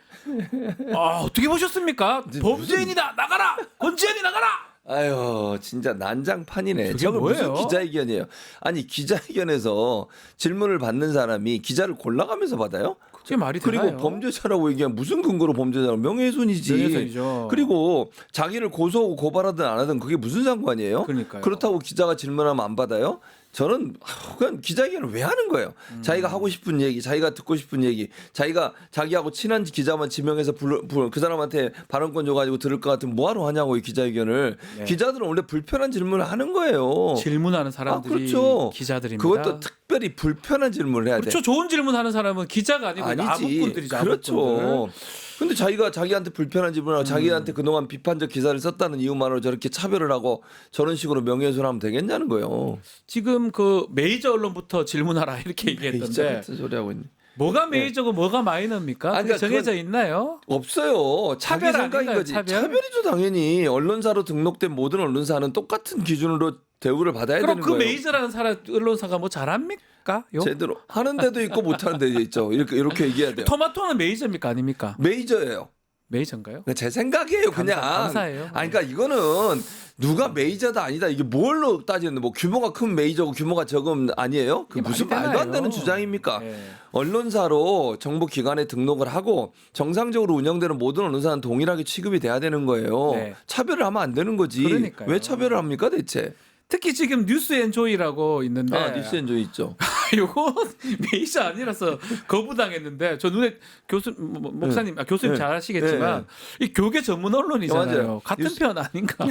어떻게 보셨습니까? 범죄인이다 나가라, 권지현이 나가라. 아유 진짜 난장판이네. 저게 저거 뭐예요? 무슨 기자회견이에요? 아니 기자회견에서 질문을 받는 사람이 기자를 골라가면서 받아요? 그게 말이 그리고 되나요? 범죄자라고 얘기하면 무슨 근거로 범죄자라고? 명예훼손이지. 명예훼손이죠. 그리고 자기를 고소하고 고발하든 안 하든 그게 무슨 상관이에요? 그러니까요. 그렇다고 기자가 질문하면 안 받아요? 저는 그냥 기자회견을 왜 하는 거예요? 자기가 하고 싶은 얘기, 자기가 듣고 싶은 얘기, 자기가 자기하고 친한 기자만 지명해서 그 사람한테 발언권 줘가지고 들을 것 같으면 뭐하러 하냐고 이 기자회견을. 네. 기자들은 원래 불편한 질문을 하는 거예요. 질문하는 사람들이 그렇죠. 기자들입니다. 그것도 특별히 불편한 질문을 해야 돼. 그렇죠. 좋은 질문하는 사람은 기자가 아니고 아부꾼들이죠. 그렇죠. 아부꾼들. 근데 자기가 자기한테 불편한 질문하고 자기한테 그동안 비판적 기사를 썼다는 이유만으로 저렇게 차별을 하고 저런 식으로 명예훼손하면 되겠냐는 거예요. 지금 그 메이저 언론부터 질문하라 이렇게 진짜 얘기했던데 같은 소리 하고 있네. 뭐가 메이저고 뭐가 마이너입니까? 아니, 그게 그러니까 정해져 있나요? 없어요. 자기 차별 생각인 아닌가요, 거지. 차별? 차별이죠 당연히. 언론사로 등록된 모든 언론사는 똑같은 기준으로 대우를 받아야 그럼 되는 그 거예요. 메이저라는 사람 언론사가 뭐 잘합니까? 제대로 하는 데도 있고 못하는 데도 있죠. 이렇게 얘기해야 돼요. 토마토는 메이저입니까 아닙니까? 메이저예요. 메이저인가요? 제 생각이에요, 그냥. 감사해요. 아니, 그러니까 이거는 누가 메이저다 아니다 이게 뭘로 따지는데 뭐 규모가 큰 메이저고 규모가 적은 아니에요? 그 이게 무슨 말이 말도 안 되나요? 되는 주장입니까? 네. 언론사로 정보기관에 등록을 하고 정상적으로 운영되는 모든 언론사는 동일하게 취급이 돼야 되는 거예요. 네. 차별을 하면 안 되는 거지. 그러니까요. 왜 차별을 합니까 대체? 특히 지금 뉴스앤조이라고 있는데 뉴스엔조이 있죠. 요거 메이저 아니라서 거부당했는데 저 눈에 목사님 교수님 네. 잘 아시겠지만 이 교계 전문 언론이잖아요. 맞아요. 같은 뉴스- 편 아닌가?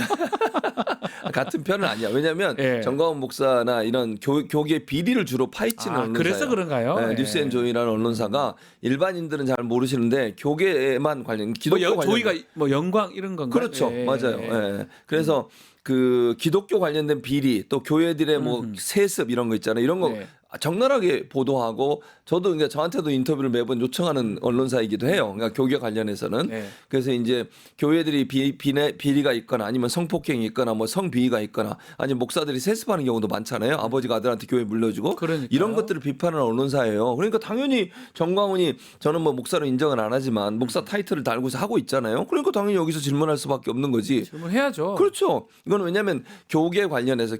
같은 편은 아니야. 왜냐하면 예. 정가원 목사나 이런 교계 비리를 주로 파헤치는 언론사예요. 그래서 그런가요? 네, 예. 뉴스앤조이라는 언론사가 일반인들은 잘 모르시는데 교계에만 관련 기독교 뭐 관련 조이가 뭐 영광 이런 건가요? 그렇죠. 예. 맞아요. 예. 그래서 그 기독교 관련된 비리 또 교회들의 뭐 세습 이런 거 있잖아요. 이런 거 네. 적나라하게 보도하고 저도 그러니까 저한테도 인터뷰를 매번 요청하는 언론사이기도 해요. 그러니까 교계 관련해서는. 네. 그래서 이제 교회들이 비리가 있거나 아니면 성폭행이 있거나 뭐 성비위가 있거나 아니면 목사들이 세습하는 경우도 많잖아요. 아버지가 아들한테 교회 물려주고 그러니까요. 이런 것들을 비판하는 언론사예요. 그러니까 당연히 정광훈이 저는 뭐 목사로 인정은 안 하지만 목사 타이틀을 달고서 하고 있잖아요. 그러니까 당연히 여기서 질문할 수밖에 없는 거지. 질문해야죠. 그렇죠. 이건 왜냐하면 교계 관련해서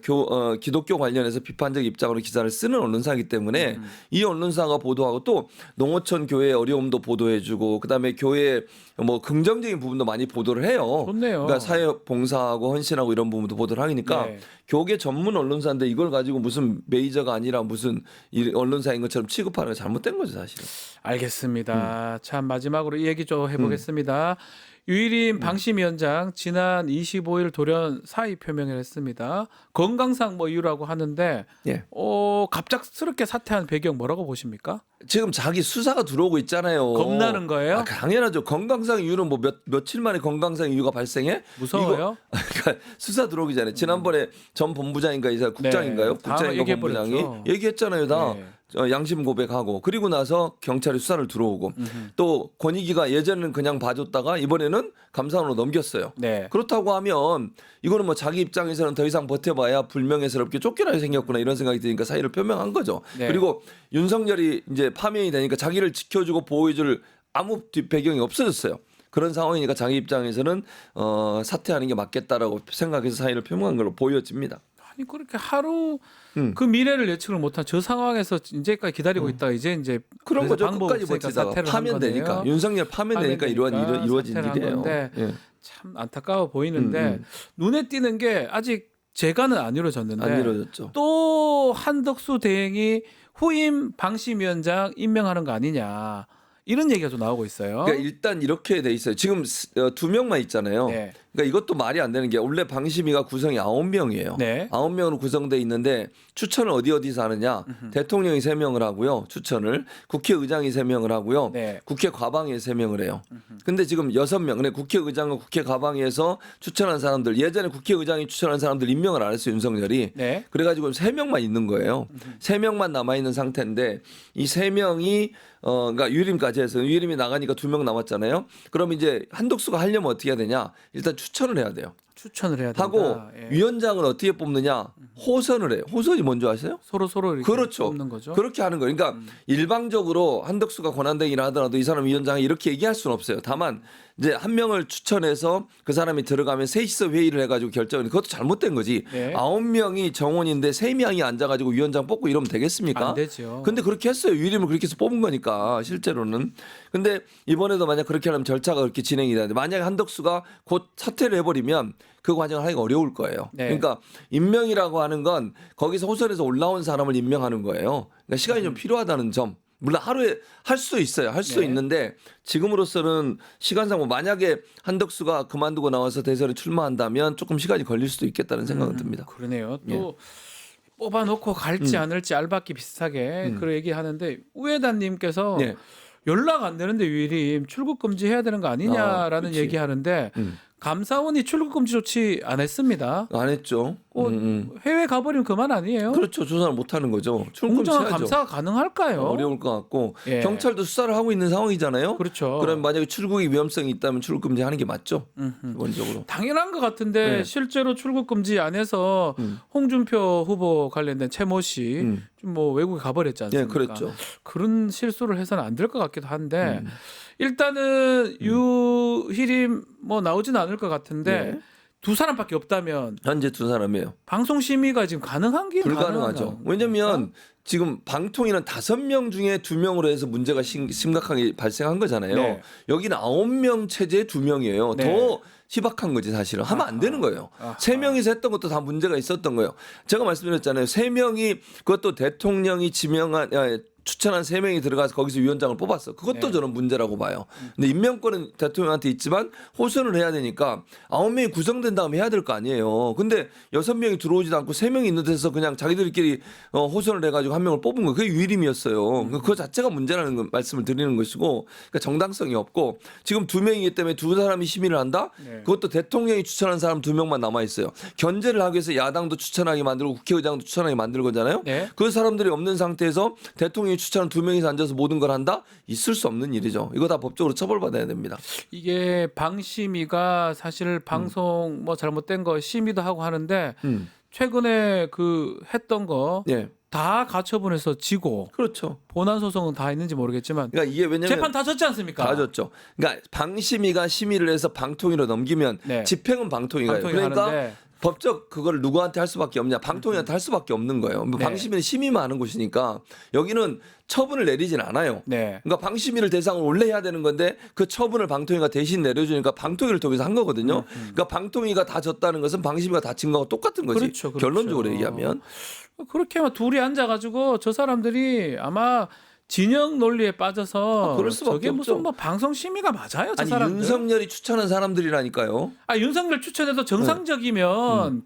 기독교 관련해서 비판적 입장으로 기사를 쓰는 언론사이기 때문에 이 언론사가 보도하고 또 농어촌 교회의 어려움도 보도해주고 그다음에 교회 뭐 긍정적인 부분도 많이 보도를 해요. 좋네요. 그러니까 사회 봉사하고 헌신하고 이런 부분도 보도를 하니까 네. 교계 전문 언론사인데 이걸 가지고 무슨 메이저가 아니라 무슨 이 언론사인 것처럼 취급하는 게 잘못된 거죠 사실은. 알겠습니다. 참 마지막으로 이 얘기 좀 해보겠습니다. 유일인 방심위원장 지난 25일 돌연 사의 표명을 했습니다. 건강상 뭐 이유라고 하는데 예. 갑작스럽게 사퇴한 배경 뭐라고 보십니까? 지금 자기 수사가 들어오고 있잖아요. 겁나는 거예요? 아, 당연하죠. 건강상 이유는 뭐 며칠 만에 건강상 이유가 발생해? 무서워요? 그러니까 수사 들어오기 전에 지난번에 전 본부장인가 이사 국장인가요? 네, 다 국장인가 얘기해버렸죠. 본부장이 얘기했잖아요. 다 네. 양심 고백하고 그리고 나서 경찰이 수사를 들어오고 또 권익위가 예전에는 그냥 봐줬다가 이번에는 감사원으로 넘겼어요. 네. 그렇다고 하면 이거는 뭐 자기 입장에서는 더 이상 버텨봐야 불명예스럽게 쫓겨나게 생겼구나 이런 생각이 드니까 사의를 표명한 거죠. 네. 그리고 윤석열이 이제 파면이 되니까 자기를 지켜주고 보호해줄 아무 배경이 없어졌어요. 그런 상황이니까 자기 입장에서는 사퇴하는 게 맞겠다라고 생각해서 사의를 표명한 걸로 보여집니다. 아니 그렇게 하루 그 미래를 예측을 못한 저 상황에서 이제까지 기다리고 있다가 이제 그런 그래서 거죠. 방법이 끝까지 없으니까 버티다가 사퇴를 한 파면되니까 거네요. 윤석열 파면되니까 이루어진 사퇴를 한 일이에요. 건데 예. 참 안타까워 보이는데 눈에 띄는 게 아직 재가는 안 이루어졌는데 안 이루어졌죠. 또 한덕수 대행이 후임 방심위원장 임명하는 거 아니냐 이런 얘기가 좀 나오고 있어요. 그러니까 일단 이렇게 돼 있어요. 지금 두 명만 있잖아요. 네. 그러니까 이것도 말이 안 되는 게 원래 방심위가 구성이 9명이에요. 네. 9명으로 구성돼 있는데 추천을 어디서 하느냐? 대통령이 3명을 하고요. 추천을 국회의장이 3명을 하고요. 네. 국회 과방위에 3명을 해요. 근데 지금 6명. 근데 국회의장과 국회 과방위에서 추천한 사람들 예전에 국회의장이 추천한 사람들 임명을 안 했어요. 윤석열이. 네. 그래가지고 3명만 있는 거예요. 3명만 남아 있는 상태인데 이 3명이 그러니까 유림까지 해서 유림이 나가니까 2명 남았잖아요. 그럼 이제 한덕수가 하려면 어떻게 해야 되냐? 일단 추천을 해야 돼요. 추천을 해야 된다. 하고 예. 위원장을 어떻게 뽑느냐? 호선을 해요. 호선이 뭔지 아세요? 서로 이렇게 그렇죠. 뽑는 거죠. 그렇게 하는 거예요. 그러니까 일방적으로 한덕수가 권한대행이라 하더라도 이 사람 위원장이 이렇게 얘기할 수는 없어요. 다만 이제 한 명을 추천해서 그 사람이 들어가면 셋이서 회의를 해가지고 결정을 그것도 잘못된 거지. 네. 9명이 정원인데 3명이 앉아가지고 위원장 뽑고 이러면 되겠습니까? 안 되죠. 근데 그렇게 했어요. 유림을 그렇게 해서 뽑은 거니까 실제로는. 근데 이번에도 만약 그렇게 하면 절차가 그렇게 진행이 되는데 만약에 한덕수가 곧 사퇴를 해버리면 그 과정을 하기가 어려울 거예요. 네. 그러니까 임명이라고 하는 건 거기서 호선에서 올라온 사람을 임명하는 거예요. 그러니까 시간이 좀 필요하다는 점. 물론 하루에 할 수도 있어요. 할 수도 네. 있는데 지금으로서는 시간상 뭐 만약에 한덕수가 그만두고 나와서 대선에 출마한다면 조금 시간이 걸릴 수도 있겠다는 생각은 듭니다. 그러네요. 예. 또 뽑아놓고 갈지 않을지 알받기 비슷하게 그런 얘기하는데 우회단님께서 예. 연락 안 되는데 유일임 출국 금지해야 되는 거 아니냐라는 그치. 얘기하는데 감사원이 출국 금지 조치 안 했습니다. 안 했죠. 해외 가버리면 그만 아니에요? 그렇죠. 조사를 못 하는 거죠. 출국 공정한 금지해야죠. 감사가 가능할까요? 어려울 것 같고 예. 경찰도 수사를 하고 있는 상황이잖아요. 그렇죠. 그럼 만약에 출국의 위험성이 있다면 출국 금지하는 게 맞죠. 기본적으로. 당연한 것 같은데 네. 실제로 출국 금지 안 해서 홍준표 후보 관련된 최모 씨 좀 뭐 외국에 가버렸지 않습니까? 예, 그랬죠. 그런 실수를 해서는 안 될 것 같기도 한데 일단은 유희림 뭐 나오지는 않을 것 같은데 네. 두 사람밖에 없다면 현재 2사람이에요. 방송 심의가 지금 가능한 게 불가능하죠. 왜냐하면 지금 방통위는 5명 중에 2명으로 해서 문제가 심각하게 발생한 거잖아요. 네. 여기는 9명 체제에 2명이에요. 네. 더 희박한 거지 사실은. 하면 안 되는 거예요. 3명이서 했던 것도 다 문제가 있었던 거예요. 제가 말씀드렸잖아요. 3명이 그것도 대통령이 추천한 3명이 들어가서 거기서 위원장을 뽑았어. 그것도 네. 저는 문제라고 봐요. 근데 임명권은 대통령한테 있지만 호선을 해야 되니까 9명이 구성된 다음에 해야 될 거 아니에요. 근데 6명이 들어오지도 않고 3명이 있는 데서 그냥 자기들끼리 호선을 해가지고 한 명을 뽑은 거예요. 그게 유일임이었어요. 그거 자체가 문제라는 말씀을 드리는 것이고 그러니까 정당성이 없고 지금 2명이기 때문에 2사람이 심의를 한다? 네. 그것도 대통령이 추천한 사람 2명만 남아있어요. 견제를 하기 위해서 야당도 추천하게 만들고 국회의장도 추천하게 만들 거잖아요. 네. 그 사람들이 없는 상태에서 대통령이 추천한 2명이서 앉아서 모든 걸 한다? 있을 수 없는 일이죠. 이거 다 법적으로 처벌받아야 됩니다. 이게 방심위가 사실 방송 뭐 잘못된 거 심의도 하고 하는데 최근에 그 했던 거 예. 다 가처분해서 지고 그렇죠. 본안 소송은 다 있는지 모르겠지만 그러니까 이게 왜냐면 재판 다 졌지 않습니까? 다 졌죠. 그러니까 방심위가 심의를 해서 방통위로 넘기면 네. 집행은 방통위가 해요. 방통위가 그러니까 하는데. 법적 그걸 누구한테 할 수밖에 없냐? 방통위한테 할 수밖에 없는 거예요. 뭐 네. 방심위는 심의만 하는 곳이니까 여기는 처분을 내리진 않아요. 네. 그러니까 방심위를 대상으로 원래 해야 되는 건데 그 처분을 방통위가 대신 내려주니까 방통위를 통해서 한 거거든요. 그러니까 방통위가 다 졌다는 것은 방심위가 다 진 거하고 똑같은 거지. 그렇죠, 그렇죠. 결론적으로 얘기하면. 그렇게 하면 둘이 앉아가지고 저 사람들이 아마 진영 논리에 빠져서 그럴 수밖에 저게 무슨 없죠. 뭐 방송 심의가 맞아요, 저 아니 사람들. 윤석열이 추천한 사람들이라니까요. 윤석열 추천해도 정상적이면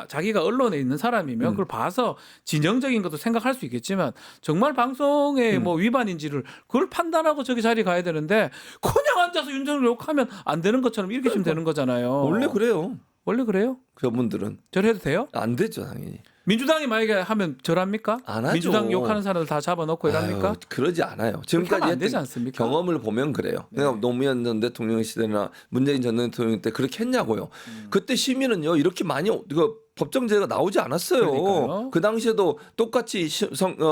자기가 언론에 있는 사람이면 그걸 봐서 진영적인 것도 생각할 수 있겠지만 정말 방송에 뭐 위반인지를 그걸 판단하고 저기 자리 가야 되는데 그냥 앉아서 윤석열 욕하면 안 되는 것처럼 이렇게 좀 되는 거잖아요. 원래 그래요. 원래 그래요? 저분들은 저래도 돼요? 안 되죠 당연히. 민주당이 만약에 하면 절합니까? 안 하죠. 민주당 욕하는 사람들 다 잡아놓고 이랍니까? 아유, 그러지 않아요. 그렇게 지금까지 하면 안 되지 했던 않습니까? 경험을 보면 그래요. 그러니까 노무현 전 대통령 시대나 문재인 전 대통령 때 그렇게 했냐고요. 그때 시민은요 이렇게 많이 법정제가 나오지 않았어요. 그러니까요. 그 당시에도 똑같이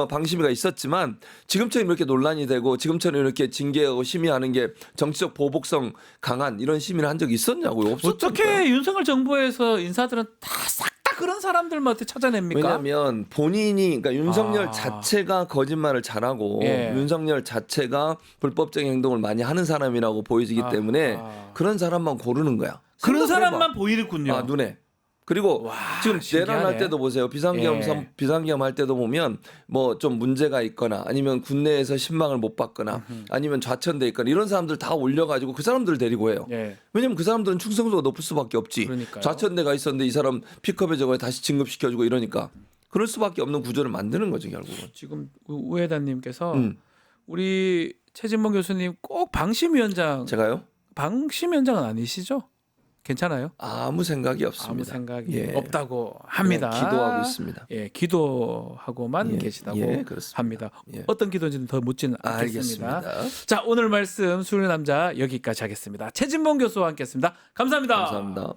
방심위가 있었지만 지금처럼 이렇게 논란이 되고 지금처럼 이렇게 징계하고 심의하는 게 정치적 보복성 강한 이런 심의를 한 적이 있었냐고요. 어떻게 윤석열 정부에서 인사들은 다 싹 다 그런 사람들만 어떻게 찾아냅니까? 왜냐하면 본인이 그러니까 윤석열 자체가 거짓말을 잘하고 예. 윤석열 자체가 불법적인 행동을 많이 하는 사람이라고 보여지기 때문에 그런 사람만 고르는 거야. 그런 생각해봐. 사람만 보이는군요. 눈에. 그리고 와, 지금 신기하네. 내란할 때도 보세요. 비상계엄 예. 비상계엄 할 때도 보면 뭐 좀 문제가 있거나 아니면 군내에서 신망을 못 받거나 아니면 좌천돼 있거나 이런 사람들 다 올려가지고 그 사람들 데리고 해요. 예. 왜냐면 그 사람들은 충성도가 높을 수밖에 없지. 그러니까요. 좌천돼가 있었는데 이 사람 픽업에 저거 다시 진급시켜주고 이러니까 그럴 수밖에 없는 구조를 만드는 거죠 결국은. 지금 우회단님께서 우리 최진봉 교수님 꼭 방심위원장 제가요? 방심위원장은 아니시죠? 괜찮아요? 아무 생각이 없습니다. 아무 생각이 예. 없다고 합니다. 네, 기도하고 있습니다. 예, 기도하고만 예, 계시다고 예, 그렇습니다. 합니다. 예. 어떤 기도인지는 더 묻지는 않겠습니다. 알겠습니다. 자, 오늘 말씀 수련의 남자 여기까지 하겠습니다. 최진봉 교수와 함께했습니다. 감사합니다. 감사합니다.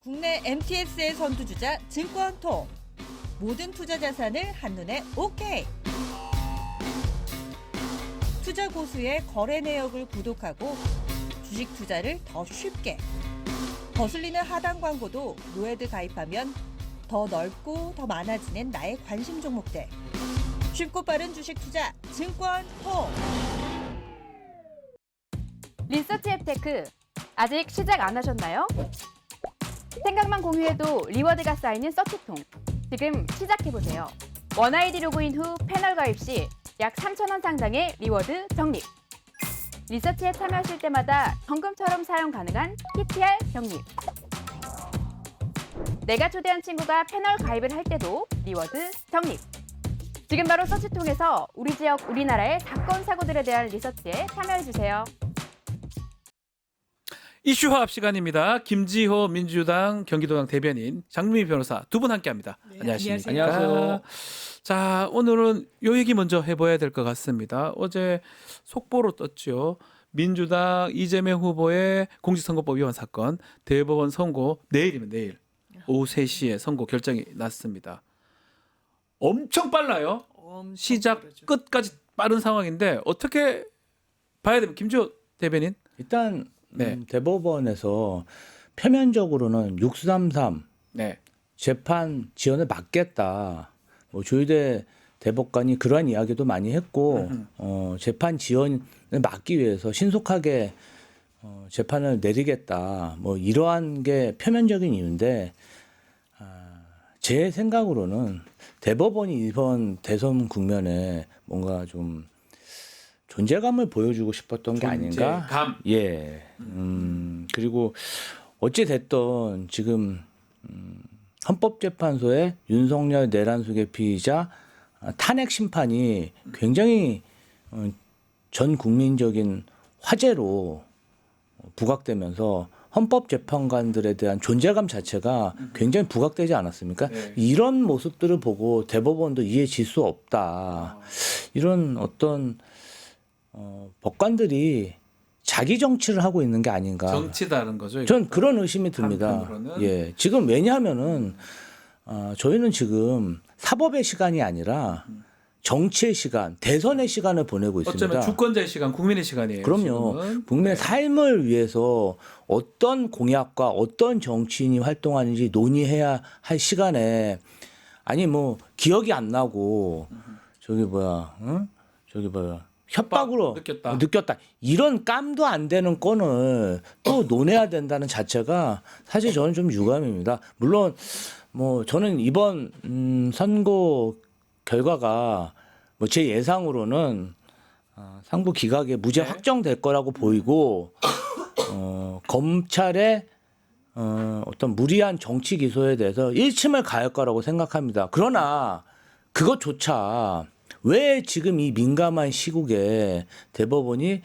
국내 MTS의 선두주자 증권통. 모든 투자 자산을 한눈에 오케이. 투자 고수의 거래 내역을 구독하고 주식 투자를 더 쉽게. 거슬리는 하단 광고도 노에드 가입하면 더 넓고 더 많아지는 나의 관심 종목들. 쉽고 빠른 주식 투자 증권통. 리서치 앱테크 아직 시작 안 하셨나요? 생각만 공유해도 리워드가 쌓이는 서치통. 지금 시작해보세요. 원아이디 로그인 후 패널 가입 시 약 3,000원 상당의 리워드 적립. 리서치에 참여하실 때마다 현금처럼 사용 가능한 PTR 적립. 내가 초대한 친구가 패널 가입을 할 때도 리워드 적립. 지금 바로 서치통에서 우리 지역, 우리나라의 사건, 사고들에 대한 리서치에 참여해주세요. 이슈화합 시간입니다. 김지호 민주당 경기도당 대변인, 장미 변호사 두 분 함께합니다. 네, 안녕하십니까? 안녕하세요. 자, 오늘은 요 얘기 먼저 해봐야 될 것 같습니다. 어제 속보로 떴죠. 민주당 이재명 후보의 공직선거법 위반 사건 대법원 선고 내일이면 내일 오후 3시에 선고 결정이 났습니다. 엄청 빨라요. 시작 끝까지 빠른 상황인데 어떻게 봐야 됩니까? 김지호 대변인. 일단 네. 대법원에서 표면적으로는 633 네. 재판 지연을 막겠다. 뭐 조희대 대법관이 그러한 이야기도 많이 했고 재판 지연을 막기 위해서 신속하게 재판을 내리겠다. 뭐 이러한 게 표면적인 이유인데 제 생각으로는 대법원이 이번 대선 국면에 뭔가 좀 존재감을 보여주고 싶었던 게 아닌가? 존재감. 예. 그리고 어찌 됐든 지금 헌법재판소의 윤석열 내란 수계 피의자 탄핵 심판이 굉장히 전 국민적인 화제로 부각되면서 헌법재판관들에 대한 존재감 자체가 굉장히 부각되지 않았습니까? 네. 이런 모습들을 보고 대법원도 이해질 수 없다. 이런 어떤 법관들이 자기 정치를 하고 있는 게 아닌가. 정치다는 거죠. 전 그런 의심이 듭니다. 한편으로는? 예, 지금 왜냐하면은 저희는 지금 사법의 시간이 아니라 정치의 시간, 대선의 시간을 보내고 있습니다. 어쩌면 주권자의 시간, 국민의 시간이에요. 그럼요. 지금은. 국민의 삶을 위해서 어떤 공약과 어떤 정치인이 활동하는지 논의해야 할 시간에 아니 뭐 기억이 안 나고 저기 뭐야, 응? 저기 뭐야. 협박으로 느꼈다. 이런 깜도 안 되는 건을 또 논해야 된다는 자체가 사실 저는 좀 유감입니다. 물론 뭐 저는 이번 선고 결과가 뭐 제 예상으로는 상부 기각에 무죄 확정될 거라고 보이고 검찰의 어떤 무리한 정치 기소에 대해서 일침을 가할 거라고 생각합니다. 그러나 그것조차 왜 지금 이 민감한 시국에 대법원이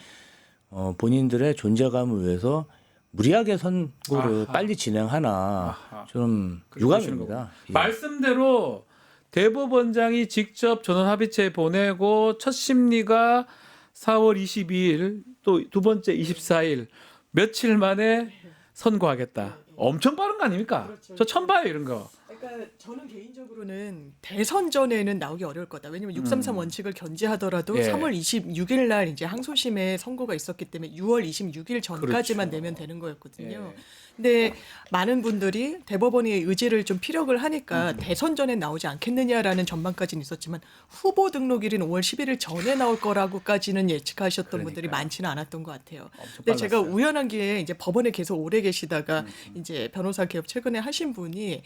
본인들의 존재감을 위해서 무리하게 선고를 빨리 진행하나 좀 유감입니다. 예. 말씀대로 대법원장이 직접 전원 합의체 보내고 첫 심리가 4월 22일 또 두 번째 24일 며칠 만에 선고하겠다. 엄청 빠른 거 아닙니까? 저 처음 봐요 이런 거. 그러니까 저는 개인적으로는 대선 전에는 나오기 어려울 거다. 왜냐면 633 원칙을 견지하더라도 예. 3월 26일 날 이제 항소심에 선고가 있었기 때문에 6월 26일 전까지만 그렇죠. 내면 되는 거였거든요. 예. 근데 많은 분들이 대법원의 의지를 좀 피력을 하니까 대선 전에 나오지 않겠느냐라는 전망까지는 있었지만 후보 등록일인 5월 11일 전에 나올 거라고까지는 예측하셨던 분들이 많지는 않았던 것 같아요. 근데 제가 우연한 기회에 이제 법원에 계속 오래 계시다가 이제 변호사 개업 최근에 하신 분이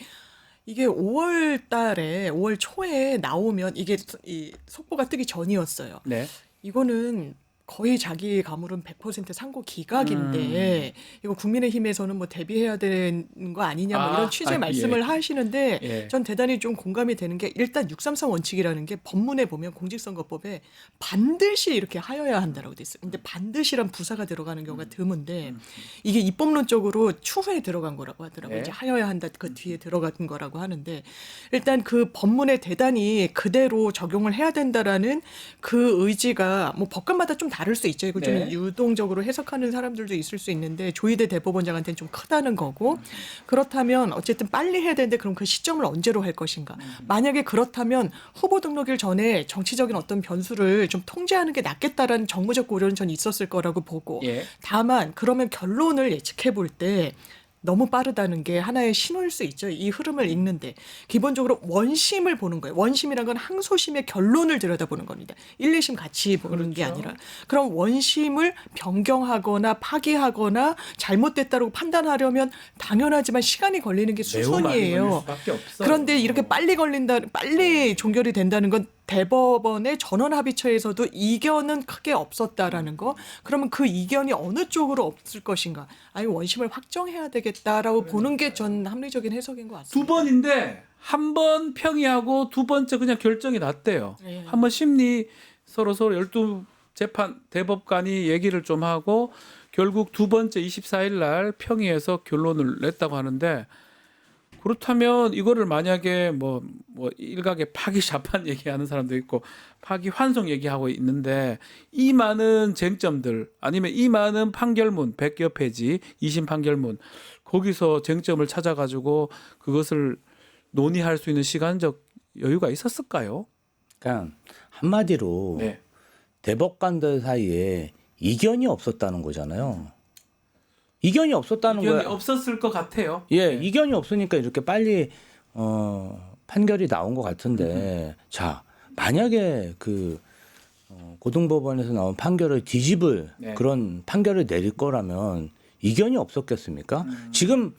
이게 5월 달에 5월 초에 나오면 이게 이 속보가 뜨기 전이었어요. 네. 이거는 거의 자기 가물은 100% 상고 기각인데 이거 국민의힘에서는 뭐 대비해야 되는 거 아니냐 뭐 이런 취지의 말씀을 하시는데 예. 전 대단히 좀 공감이 되는 게 일단 633 원칙이라는 게 법문에 보면 공직선거법에 반드시 이렇게 하여야 한다라고 돼 있어요. 근데 반드시란 부사가 들어가는 경우가 드문데 이게 입법론적으로 추후에 들어간 거라고 하더라고요. 예. 이제 하여야 한다 그 뒤에 들어간 거라고 하는데 일단 그 법문에 대단히 그대로 적용을 해야 된다라는 그 의지가 뭐 법관마다 좀 다를 수 있죠. 이거 좀 네. 유동적으로 해석하는 사람들도 있을 수 있는데 조희대 대법원장한테는 좀 크다는 거고 그렇다면 어쨌든 빨리 해야 되는데 그럼 그 시점을 언제로 할 것인가. 만약에 그렇다면 후보 등록일 전에 정치적인 어떤 변수를 좀 통제하는 게 낫겠다라는 정무적 고려는 전 있었을 거라고 보고 예. 다만 그러면 결론을 예측해 볼 때 너무 빠르다는 게 하나의 신호일 수 있죠. 이 흐름을 읽는데 기본적으로 원심을 보는 거예요. 원심이란 건 항소심의 결론을 들여다보는 겁니다. 1, 2심 같이 보는 게 아니라. 그럼 원심을 변경하거나 파기하거나 잘못됐다고 판단하려면 당연하지만 시간이 걸리는 게 매우 많이 걸릴 수순이에요. 수밖에 없어요. 그런데 이렇게 빨리 종결이 된다는 건 대법원의 전원합의처에서도 이견은 크게 없었다라는 거. 그러면 그 이견이 어느 쪽으로 없을 것인가. 아니 원심을 확정해야 되겠다라고 보는 게 전 합리적인 해석인 것 같습니다. 두 번인데 한 번 평의하고 두 번째 그냥 결정이 났대요. 네. 한 번 심리 서로 12재판 대법관이 얘기를 좀 하고 결국 두 번째 24일 날 평의해서 결론을 냈다고 하는데 그렇다면 이거를 만약에 뭐 일각의 파기 자판 얘기하는 사람도 있고 파기 환송 얘기하고 있는데 이 많은 쟁점들 아니면 이 많은 판결문 100여 페이지 2심 판결문 거기서 쟁점을 찾아가지고 그것을 논의할 수 있는 시간적 여유가 있었을까요? 그러니까 한마디로 네. 대법관들 사이에 이견이 없었다는 거잖아요. 이견이 없었다는 이견이 거야. 없었을 것 같아요. 예, 이견이 없으니까 이렇게 빨리 판결이 나온 것 같은데, 자 만약에 그 고등법원에서 나온 판결을 뒤집을 네. 그런 판결을 내릴 거라면 이견이 없었겠습니까? 지금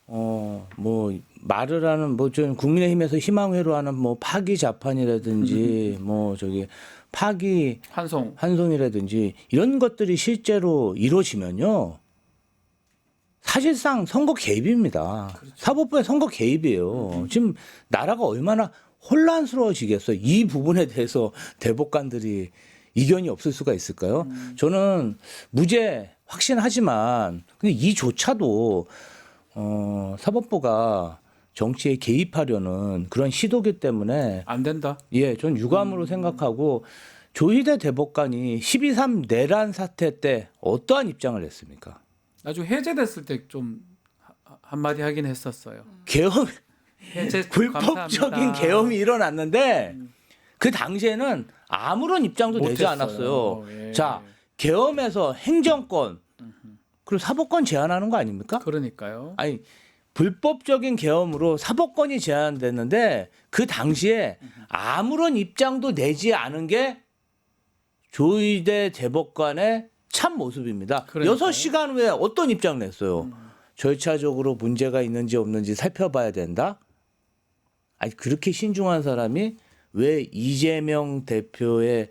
뭐 말을 하는 뭐 좀 국민의힘에서 희망회로 하는 뭐 파기 자판이라든지 뭐 저기 파기 환송이라든지 이런 것들이 실제로 이루어지면요. 사실상 선거 개입입니다. 그렇죠. 사법부의 선거 개입이에요. 지금 나라가 얼마나 혼란스러워지겠어요. 이 부분에 대해서 대법관들이 이견이 없을 수가 있을까요? 저는 무죄 확신하지만 근데 이조차도 사법부가 정치에 개입하려는 그런 시도기 때문에 안 된다. 예, 전 유감으로 생각하고 조희대 대법관이 12.3 내란 사태 때 어떠한 입장을 냈습니까? 나중에 해제됐을 때 좀 한마디 하긴 했었어요. 계엄 해제 불법적인 감사합니다. 계엄이 일어났는데 그 당시에는 아무런 입장도 내지 못했어요. 않았어요. 예. 자, 계엄에서 행정권 그리고 사법권 제한하는 거 아닙니까? 그러니까요. 아니 불법적인 계엄으로 사법권이 제한됐는데 그 당시에 아무런 입장도 내지 않은 게 조희대 대법관의 참 모습입니다. 그러니까요. 6시간 후에 어떤 입장을 냈어요? 절차적으로 문제가 있는지 없는지 살펴봐야 된다? 아니 그렇게 신중한 사람이 왜 이재명 대표의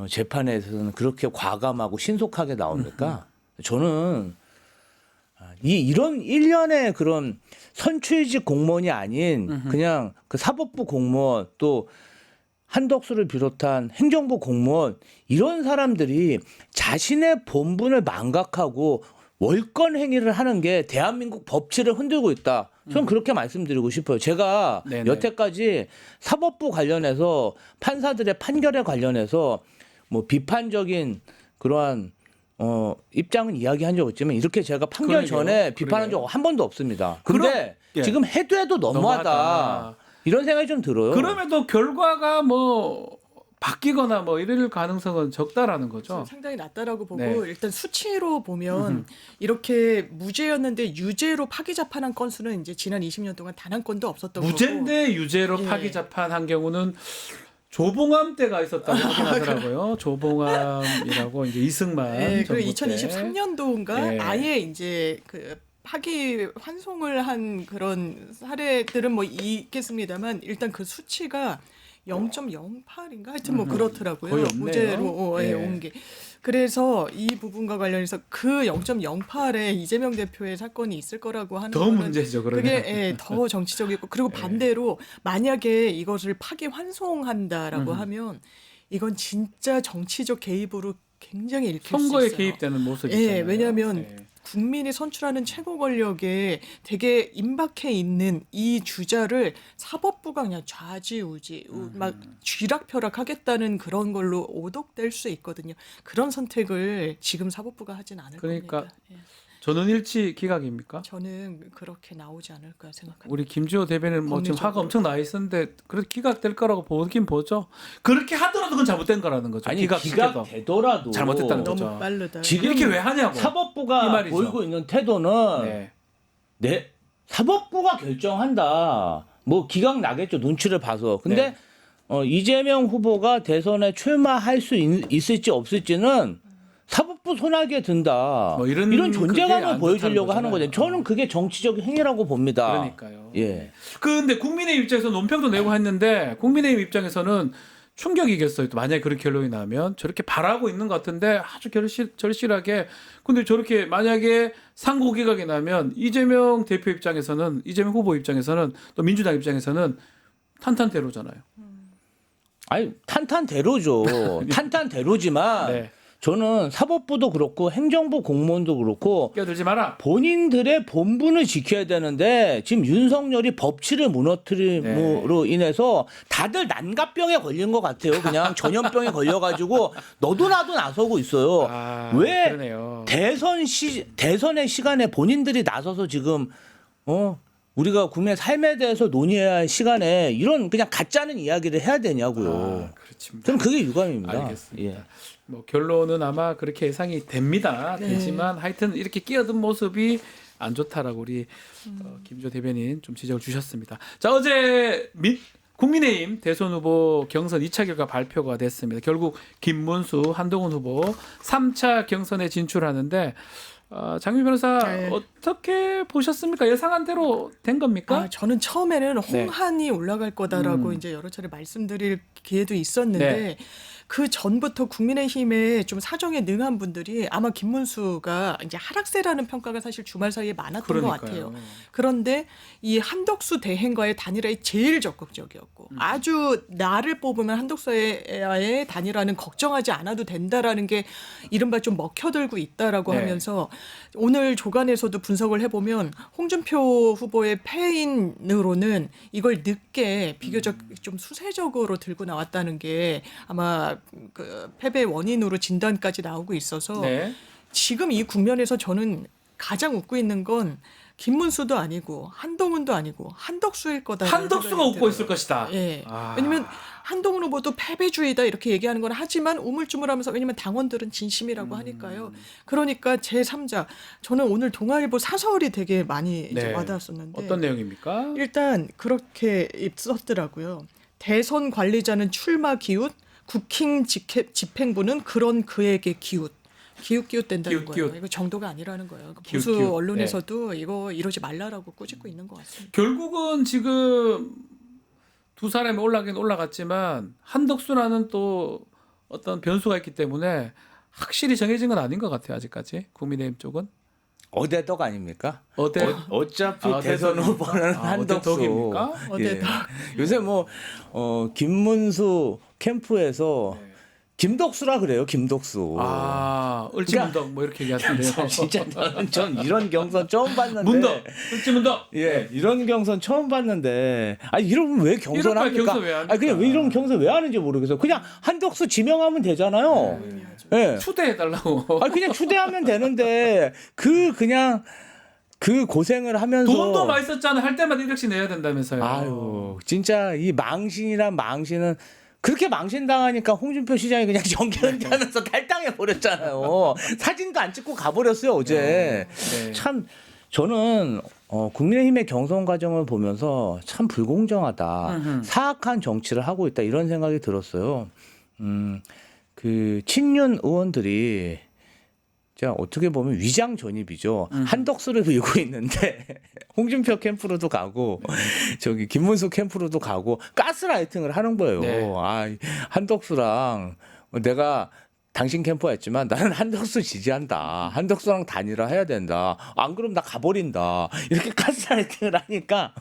재판에서는 그렇게 과감하고 신속하게 나옵니까? 저는 이런 일련의 그런 선출직 공무원이 아닌 그냥 그 사법부 공무원 또 한덕수를 비롯한 행정부 공무원 이런 사람들이 자신의 본분을 망각하고 월권 행위를 하는 게 대한민국 법치를 흔들고 있다. 저는 그렇게 말씀드리고 싶어요. 제가 네네. 여태까지 사법부 관련해서 판사들의 판결에 관련해서 뭐 비판적인 그러한 입장은 이야기한 적 없지만 이렇게 제가 판결 그러게요. 전에 비판한 적 한 번도 없습니다. 근데 예. 지금 해도 너무하다. 이런 생각이 좀 들어요. 그럼에도 결과가 뭐 바뀌거나 뭐 이럴 가능성은 적다라는 거죠. 상당히 낮다라고 보고 네. 일단 수치로 보면 이렇게 무죄였는데 유죄로 파기 재판한 건수는 이제 지난 20년 동안 단 한 건도 없었던 거고. 무죄인데 유죄로 예. 파기 재판한 경우는 조봉암 때가 있었다고 확인하더라고요. 조봉암이라고 이제 이승만 네, 그리고 정부 때. 2023년도인가 예. 아예 이제 그 파기 환송을 한 그런 사례들은 뭐 있겠습니다만 일단 그 수치가 0.08인가 하여튼 뭐 그렇더라고요. 거의 없네요. 무죄로 예. 온 게. 그래서 이 부분과 관련해서 그 0.08에 이재명 대표의 사건이 있을 거라고 하는 더 거는 문제죠, 그러면. 그게 더 정치적이고 그리고 반대로 만약에 이것을 파기 환송한다라고 하면 이건 진짜 정치적 개입으로 굉장히 읽힐 수 있어요. 선거에 개입되는 모습이잖아요. 예, 왜냐하면 네. 국민이 선출하는 최고 권력에 되게 임박해 있는 이 주자를 사법부가 그냥 좌지우지 막 쥐락펴락하겠다는 그런 걸로 오독될 수 있거든요. 그런 선택을 지금 사법부가 하진 않을 그러니까 겁니다. 예. 전원일치 기각입니까? 저는 그렇게 나오지 않을까 생각합니다. 우리 김지호 대변인 뭐 지금 화가 법리적으로. 엄청 나 있었는데 그래도 기각될 거라고 보긴 보죠. 그렇게 하더라도 그건 잘못된 거라는 거죠. 아니 기각시켜도 기각되더라도 잘못됐다는 너무 거죠. 빠르다. 지금 이렇게 왜 하냐고. 이 사법부가 말이죠. 보이고 있는 태도는 네. 사법부가 결정한다. 뭐 기각 나겠죠. 눈치를 봐서. 근데 이재명 후보가 대선에 출마할 수 있을지 없을지는 사법부 손아귀에 든다. 뭐 이런 이런 그게 존재감을 안 보여주려고 좋다는 하는 거죠. 거잖아요. 저는 그게 정치적 행위라고 봅니다. 그러니까요. 예. 근데 국민의힘 입장에서 논평도 내고 했는데 국민의힘 입장에서는 충격이겠어요. 또 만약에 그런 결론이 나면 저렇게 바라고 있는 것 같은데 아주 절실하게. 근데 저렇게 만약에 상고 기각이 나면 이재명 대표 입장에서는 이재명 후보 입장에서는 또 민주당 입장에서는 탄탄대로잖아요. 아니 탄탄대로죠. 탄탄대로지만 네. 저는 사법부도 그렇고 행정부 공무원도 그렇고 끼어들지 마라. 본인들의 본분을 지켜야 되는데 지금 윤석열이 법치를 무너뜨림으로 인해서 다들 난각병에 걸린 것 같아요. 그냥 전염병에 걸려가지고 너도 나도 나서고 있어요. 왜 그러네요. 대선의 시간에 본인들이 나서서 지금 우리가 국민의 삶에 대해서 논의해야 할 시간에 이런 그냥 가짜는 이야기를 해야 되냐고요. 그렇습니다. 저는 그게 유감입니다. 알겠습니다. 예. 뭐 결론은 아마 그렇게 예상이 됩니다. 네. 되지만 하여튼 이렇게 끼어든 모습이 안 좋다라고 우리 김조 대변인 좀 지적을 주셨습니다. 자, 어제 국민의힘 대선 후보 경선 2차 결과 발표가 됐습니다. 결국 김문수, 한동훈 후보 3차 경선에 진출하는데 장미 변호사 네. 어떻게 보셨습니까? 예상한 대로 된 겁니까? 저는 처음에는 네. 홍한이 올라갈 거다라고 이제 여러 차례 말씀드릴 기회도 있었는데 네. 그 전부터 국민의힘에 좀 사정에 능한 분들이 아마 김문수가 이제 하락세라는 평가가 사실 주말 사이에 많았던 것 같아요. 그런데 이 한덕수 대행과의 단일화에 제일 적극적이었고 아주 나를 뽑으면 한덕수의 단일화는 걱정하지 않아도 된다라는 게 이른바 좀 먹혀들고 있다라고 네. 하면서 오늘 조간에서도 분석을 해보면 홍준표 후보의 패인으로는 이걸 늦게 비교적 좀 수세적으로 들고 나왔다는 게 아마 그 패배 원인으로 진단까지 나오고 있어서 네. 지금 이 국면에서 저는 가장 웃고 있는 건 김문수도 아니고 한동훈도 아니고 한덕수일 거다. 한덕수가 웃고 있을 것이다. 예. 왜냐면 한동훈 후보도 패배주의다 이렇게 얘기하는 건 하지만 우물쭈물하면서 왜냐면 당원들은 진심이라고 하니까요. 그러니까 제3자 저는 오늘 동아일보 사설이 되게 많이 이제 네. 와닿았었는데 어떤 내용입니까? 일단 그렇게 썼더라고요. 대선 관리자는 출마 기웃, 국힘 집행부는 그런 그에게 기웃. 기웃된다는 거예요. 이거 정도가 아니라는 거예요. 보수 기웃. 언론에서도 이거 이러지 말라라고 꾸짖고 있는 것 같습니다. 결국은 지금 두 사람이 올라가긴 올라갔지만 한덕수라는 또 어떤 변수가 있기 때문에 확실히 정해진 건 아닌 것 같아요. 아직까지 국민의힘 쪽은. 어대덕 아닙니까? 어차피 대선 후보는 한덕수. 어대덕입니까? 어대덕. 요새 뭐 김문수 캠프에서 김덕수라 그래요. 김덕수. 아, 을지문덕 뭐 이렇게 얘기하던데요. 진짜 전 이런 경선 처음 봤는데. 문덕, 을지문덕. 예, 이런 경선 처음 봤는데. 아니 이러면 왜 경선합니까? 경선 왜 합니까? 아니 그냥 왜 이런 경선 왜 하는지 모르겠어요. 그냥 한덕수 지명하면 되잖아요. 예. 추대해달라고. 아니 그냥 추대하면 되는데 그냥 그 고생을 하면서 돈도 많이 썼잖아. 할 때마다 1억씩 내야 된다면서요. 아유, 진짜 이 망신이란 망신은 그렇게 망신당하니까 홍준표 시장이 그냥 정계은퇴하면서 탈당해 버렸잖아요. 사진도 안 찍고 가버렸어요 어제. 네. 참 저는 국민의힘의 경선 과정을 보면서 참 불공정하다, 사악한 정치를 하고 있다 이런 생각이 들었어요. 그 친윤 의원들이 자 어떻게 보면 위장 전입이죠. 한덕수를 밀고 있는데 홍준표 캠프로도 가고 저기 김문수 캠프로도 가고 가스라이팅을 하는 거예요. 네. 아 한덕수랑 내가 당신 캠프였지만 나는 한덕수 지지한다. 한덕수랑 단일화 해야 된다. 안 그럼 나 가버린다. 이렇게 가스라이팅을 하니까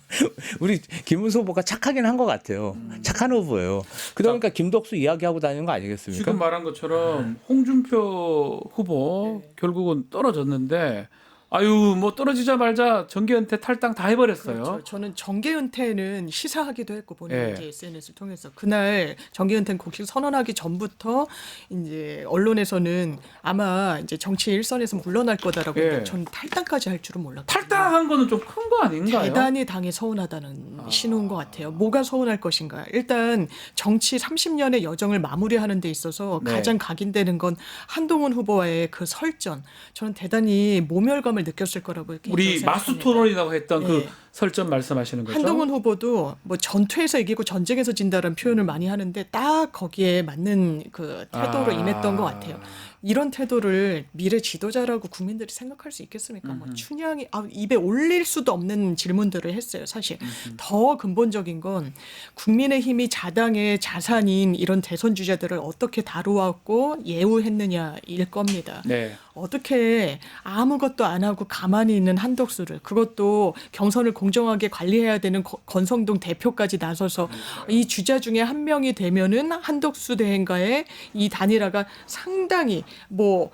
우리 김문수 후보가 착하긴 한 것 같아요. 착한 후보예요. 그러다 보니까 김덕수 이야기하고 다니는 거 아니겠습니까? 지금 말한 것처럼 홍준표 후보 결국은 떨어졌는데 아유 뭐 떨어지자 말자 정계은퇴 탈당 다 해버렸어요. 그렇죠. 저는 정계은퇴는 시사하기도 했고 본인이 예. 이제 SNS를 통해서 그날 정계은퇴 공식 선언하기 전부터 이제 언론에서는 아마 이제 정치 일선에서 물러날 거다라고 예. 했는데 저는 탈당까지 할 줄은 몰랐거든요. 탈당한 거는 좀 큰 거 아닌가요? 대단히 당에 서운하다는 신호인 것 같아요. 뭐가 서운할 것인가? 일단 정치 30년의 여정을 마무리하는 데 있어서 네. 가장 각인되는 건 한동훈 후보와의 그 설전. 저는 대단히 모멸감을 느꼈을 거라고 우리 마수 토론이라고 했던 네. 그 설전 말씀하시는 거죠? 한동훈 후보도 뭐 전투에서 이기고 전쟁에서 진다라는 표현을 많이 하는데 딱 거기에 맞는 그 태도로 임했던 것 같아요. 이런 태도를 미래 지도자라고 국민들이 생각할 수 있겠습니까? 뭐 춘향이 입에 올릴 수도 없는 질문들을 했어요. 사실 더 근본적인 건 국민의힘이 자당의 자산인 이런 대선 주자들을 어떻게 다루었고 예우했느냐일 겁니다. 네. 어떻게 아무것도 안 하고 가만히 있는 한덕수를 그것도 경선을 공정하게 관리해야 되는 권성동 대표까지 나서서 이 주자 중에 한 명이 되면은 한덕수 대행과의 이 단일화가 상당히 뭐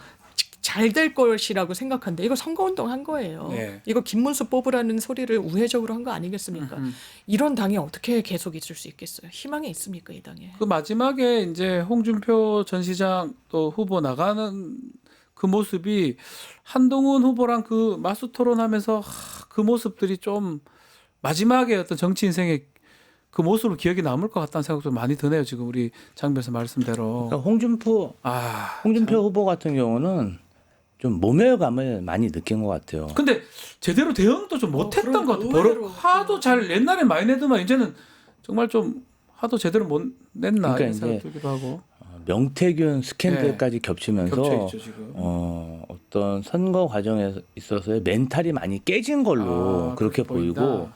잘 될 것이라고 생각하는데 이거 선거운동 한 거예요. 네. 이거 김문수 뽑으라는 소리를 우회적으로 한 거 아니겠습니까? 이런 당이 어떻게 계속 있을 수 있겠어요? 희망이 있습니까 이 당에? 그 마지막에 이제 홍준표 전 시장 또 후보 나가는 그 모습이 한동훈 후보랑 그 마수 토론하면서 그 모습들이 좀 마지막에 어떤 정치 인생의 그 모습으로 기억이 남을 것 같다는 생각도 많이 드네요. 지금 우리 장 변호사 말씀대로. 그러니까 홍준표 후보 같은 경우는 좀 모멸감을 많이 느낀 것 같아요. 근데 제대로 대응도 좀 못했던 것 같아요. 의외로. 화도 잘 옛날에 많이 내더만 이제는 정말 좀 화도 제대로 못 냈나 그러니까 이런 생각 이제 들기도 하고. 명태균 스캔들까지 겹치면서 겹쳐있죠, 지금. 어떤 선거 과정에 있어서의 멘탈이 많이 깨진 걸로 그렇게 보인다. 보이고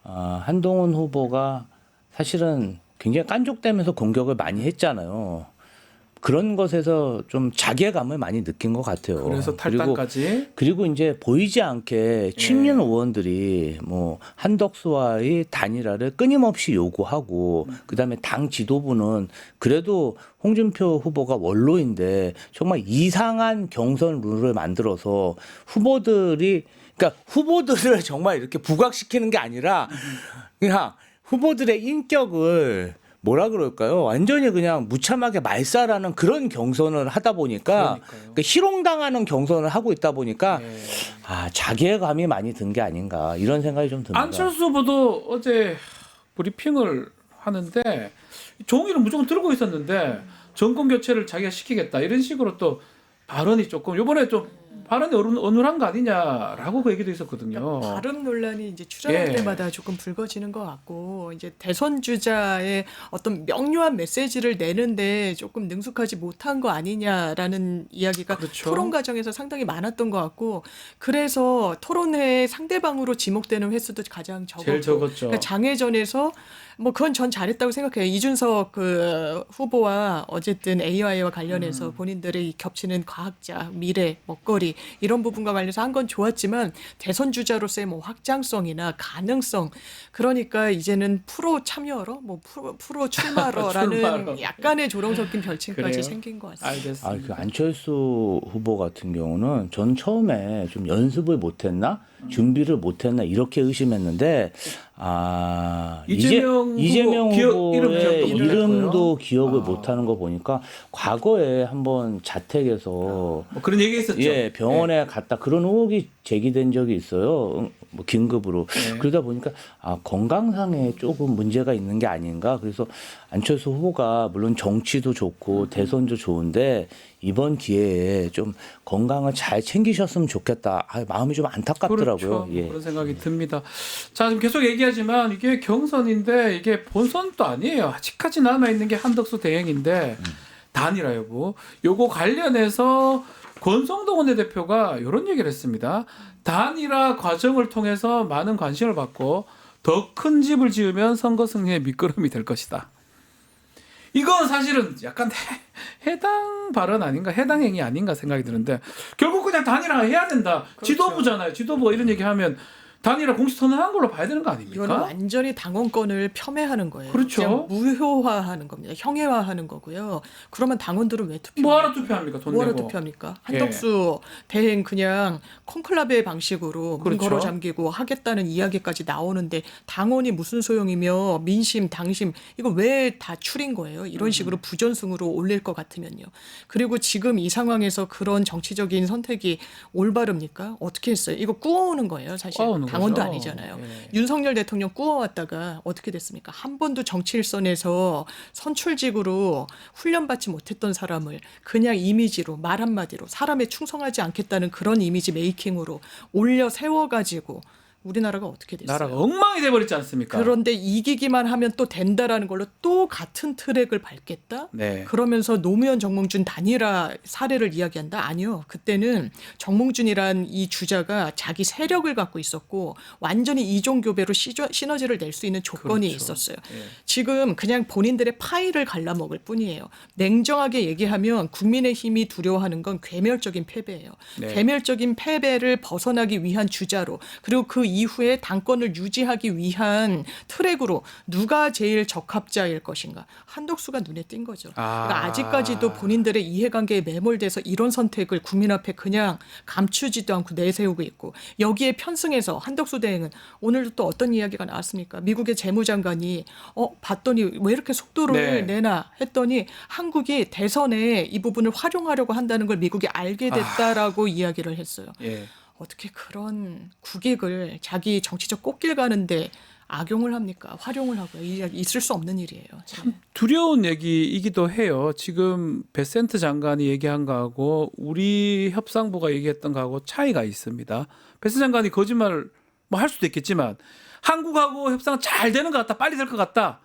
한동훈 후보가 사실은 굉장히 깐족되면서 공격을 많이 했잖아요. 그런 것에서 좀 자괴감을 많이 느낀 것 같아요. 그래서 탈당까지. 그리고 이제 보이지 않게 친윤 의원들이 뭐 한덕수와의 단일화를 끊임없이 요구하고 그다음에 당 지도부는 그래도 홍준표 후보가 원로인데 정말 이상한 경선 룰을 만들어서 후보들을 정말 이렇게 부각시키는 게 아니라 그냥 후보들의 인격을 뭐라 그럴까요? 완전히 그냥 무참하게 말살하는 그런 경선을 하다 보니까 그러니까 희롱당하는 경선을 하고 있다 보니까 자괴감이 많이 든 게 아닌가 이런 생각이 좀 듭니다. 안철수 후보도 어제 브리핑을 하는데 종이를 무조건 들고 있었는데 정권 교체를 자기가 시키겠다 이런 식으로 또 발언이 조금 이번에 좀 발언이 어눌한 거 아니냐라고 그 얘기도 있었거든요. 발언 논란이 이제 출연할 때마다 조금 불거지는 것 같고 이제 대선 주자의 어떤 명료한 메시지를 내는데 조금 능숙하지 못한 거 아니냐라는 이야기가 토론 과정에서 상당히 많았던 것 같고 그래서 토론회에 상대방으로 지목되는 횟수도 가장 적었고 제일 적었죠. 그러니까 장외전에서 뭐 그건 전 잘했다고 생각해요. 이준석 그 후보와 어쨌든 AI와 관련해서 본인들의 겹치는 과학자, 미래, 먹거리 이런 부분과 관련해서 한 건 좋았지만 대선 주자로서의 뭐 확장성이나 가능성 그러니까 이제는 프로 참여러 뭐 프로 출마러라는 출마러. 약간의 조롱 섞인 별칭까지 그래요? 생긴 것 같습니다. 알겠습니다. 그 안철수 후보 같은 경우는 전 처음에 좀 연습을 못했나 준비를 못했나 이렇게 의심했는데 이재명 이재명 후보 후보의 기억도 이름도 기억을 못하는 거 보니까 과거에 한번 자택에서 뭐 그런 얘기 있었죠. 예, 병원에 갔다 그런 의혹이 제기된 적이 있어요. 뭐 긴급으로. 그러다 보니까 건강상에 조금 문제가 있는 게 아닌가. 그래서 안철수 후보가 물론 정치도 좋고 대선도 좋은데 이번 기회에 좀 건강을 잘 챙기셨으면 좋겠다. 마음이 좀 안타깝더라고요. 그렇죠. 예. 그런 생각이 듭니다. 자, 지금 계속 얘기하지만 이게 경선인데 이게 본선도 아니에요. 아직까지 남아 있는 게 한덕수 대행인데 단일화 여부. 요거 관련해서 권성동 원내대표가 이런 얘기를 했습니다. 단일화 과정을 통해서 많은 관심을 받고 더 큰 집을 지으면 선거 승리의 밑거름이 될 것이다. 이건 사실은 약간 해당 발언 아닌가, 해당 행위 아닌가 생각이 드는데 결국 그냥 단일화 해야 된다. 그렇죠. 지도부잖아요. 지도부가 이런 얘기하면 단일화 공식 선언한 걸로 봐야 되는 거 아닙니까? 이거는 완전히 당원권을 폄훼하는 거예요. 그렇죠. 그냥 무효화하는 겁니다. 형해화하는 거고요. 그러면 당원들은 왜 투표? 뭐하러 투표합니까? 돈 뭐하러 내고. 투표합니까? 한덕수 대행 그냥 콘클라베 방식으로 문 그렇죠. 걸어 잠기고 하겠다는 이야기까지 나오는데 당원이 무슨 소용이며 민심, 당심 이거 왜 다 추린 거예요? 이런 식으로 부전승으로 올릴 것 같으면요. 그리고 지금 이 상황에서 그런 정치적인 선택이 올바릅니까? 어떻게 했어요? 이거 꾸어오는 거예요, 사실. 꾸어오는 당원도 거죠. 아니잖아요. 예. 윤석열 대통령 꾸어왔다가 어떻게 됐습니까? 한 번도 정치 일선에서 선출직으로 훈련받지 못했던 사람을 그냥 이미지로 말 한마디로 사람에 충성하지 않겠다는 그런 이미지 메이킹으로 올려 세워가지고 우리나라가 어떻게 됐어요? 나라가 엉망이 돼버렸지 않습니까? 그런데 이기기만 하면 또 된다라는 걸로 또 같은 트랙을 밟겠다? 네. 그러면서 노무현 정몽준 단일화 사례를 이야기한다? 아니요. 그때는 정몽준이란 이 주자가 자기 세력을 갖고 있었고 완전히 이종교배로 시너지를 낼 수 있는 조건이 그렇죠. 있었어요. 예. 지금 그냥 본인들의 파이를 갈라먹을 뿐이에요. 냉정하게 얘기하면 국민의힘이 두려워하는 건 괴멸적인 패배예요. 네. 괴멸적인 패배를 벗어나기 위한 주자로 그리고 그 이후에 당권을 유지하기 위한 트랙으로 누가 제일 적합자일 것인가. 한덕수가 눈에 띈 거죠. 그러니까 아직까지도 본인들의 이해관계에 매몰돼서 이런 선택을 국민 앞에 그냥 감추지도 않고 내세우고 있고 여기에 편승해서 한덕수 대행은 오늘도 또 어떤 이야기가 나왔습니까? 미국의 재무장관이 봤더니 왜 이렇게 속도를 내나 했더니 한국이 대선에 이 부분을 활용하려고 한다는 걸 미국이 알게 됐다라고 이야기를 했어요. 예. 어떻게 그런 국익을 자기 정치적 꽃길 가는데 악용을 합니까? 활용을 하고요. 있을 수 없는 일이에요. 참 두려운 얘기이기도 해요. 지금 베센트 장관이 얘기한 거하고 우리 협상부가 얘기했던 거하고 차이가 있습니다. 베센트 장관이 거짓말을 뭐 할 수도 있겠지만 한국하고 협상 잘 되는 것 같다. 빨리 될 것 같다.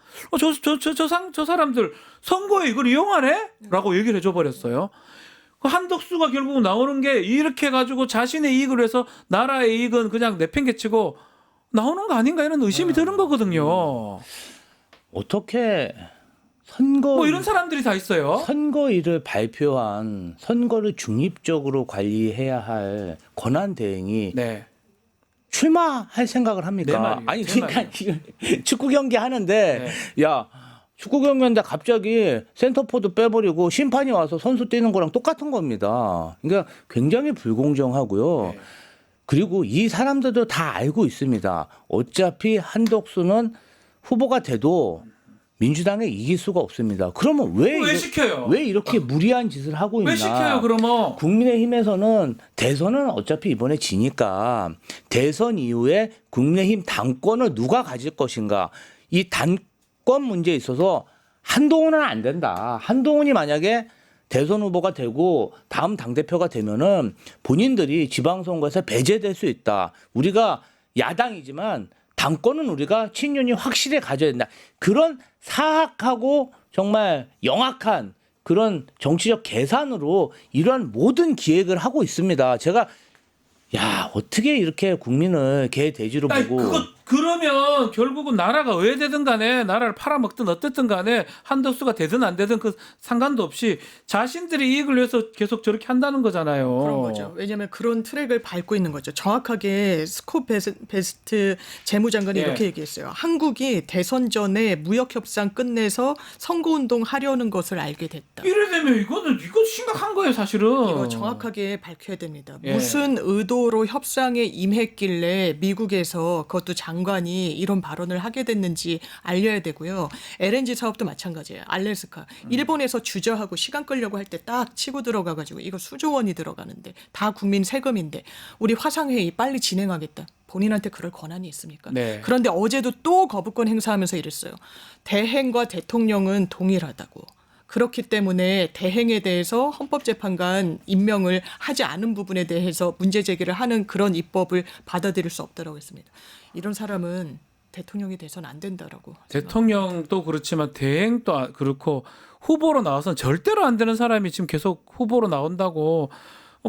저 사람들 선거에 이걸 이용하네? 라고 얘기를 해줘 버렸어요. 한덕수가 결국 나오는 게 이렇게 해가지고 자신의 이익을 위해서 나라의 이익은 그냥 내팽개치고 나오는 거 아닌가 이런 의심이 드는 거거든요. 어떻게 선거 뭐 이런 사람들이 다 있어요. 선거일을 발표한 선거를 중립적으로 관리해야 할 권한 대행이 출마할 생각을 합니까? 아니 그러니까 축구 경기 하는데 야 축구 경기인데 갑자기 센터포드 빼버리고 심판이 와서 선수 뛰는 거랑 똑같은 겁니다. 그러니까 굉장히 불공정하고요. 그리고 이 사람들도 다 알고 있습니다. 어차피 한덕수는 후보가 돼도 민주당에 이길 수가 없습니다. 그러면 왜 시켜요? 왜 이렇게 무리한 짓을 하고 있나? 왜 시켜요? 그러면 국민의힘에서는 대선은 어차피 이번에 지니까 대선 이후에 국민의힘 당권을 누가 가질 것인가? 이 당권 문제에 있어서 한동훈은 안 된다. 한동훈이 만약에 대선 후보가 되고 다음 당대표가 되면은 본인들이 지방선거에서 배제될 수 있다. 우리가 야당이지만 당권은 우리가 친윤이 확실히 가져야 된다. 그런 사악하고 정말 영악한 그런 정치적 계산으로 이러한 모든 기획을 하고 있습니다. 제가 야 어떻게 이렇게 국민을 개 돼지로 보고 그러면 결국은 나라가 왜 되든 간에 나라를 팔아먹든 어쨌든 간에 한덕수가 되든 안 되든 그 상관도 없이 자신들의 이익을 위해서 계속 저렇게 한다는 거잖아요. 그런 거죠. 왜냐하면 그런 트랙을 밟고 있는 거죠. 정확하게 스콧 베스트 재무장관이 예. 이렇게 얘기했어요. 한국이 대선 전에 무역협상 끝내서 선거운동 하려는 것을 알게 됐다. 이래 되면 이거 심각한 거예요, 사실은. 이거 정확하게 밝혀야 됩니다. 예. 무슨 의도로 협상에 임했길래 미국에서 그것도 장관이 이런 발언을 하게 됐는지 알려야 되고요. LNG 사업도 마찬가지예요. 알래스카. 일본에서 주저하고 시간 끌려고 할 때 딱 치고 들어가가지고 이거 수조 원이 들어가는데 다 국민 세금인데 우리 화상회의 빨리 진행하겠다. 본인한테 그럴 권한이 있습니까? 네. 그런데 어제도 또 거부권 행사하면서 이랬어요. 대행과 대통령은 동일하다고. 그렇기 때문에 대행에 대해서 헌법재판관 임명을 하지 않은 부분에 대해서 문제 제기를 하는 그런 입법을 받아들일 수 없다고 했습니다. 이런 사람은 대통령이 돼서는 안 된다라고. 대통령도 그렇지만 대행도 그렇고 후보로 나와서는 절대로 안 되는 사람이 지금 계속 후보로 나온다고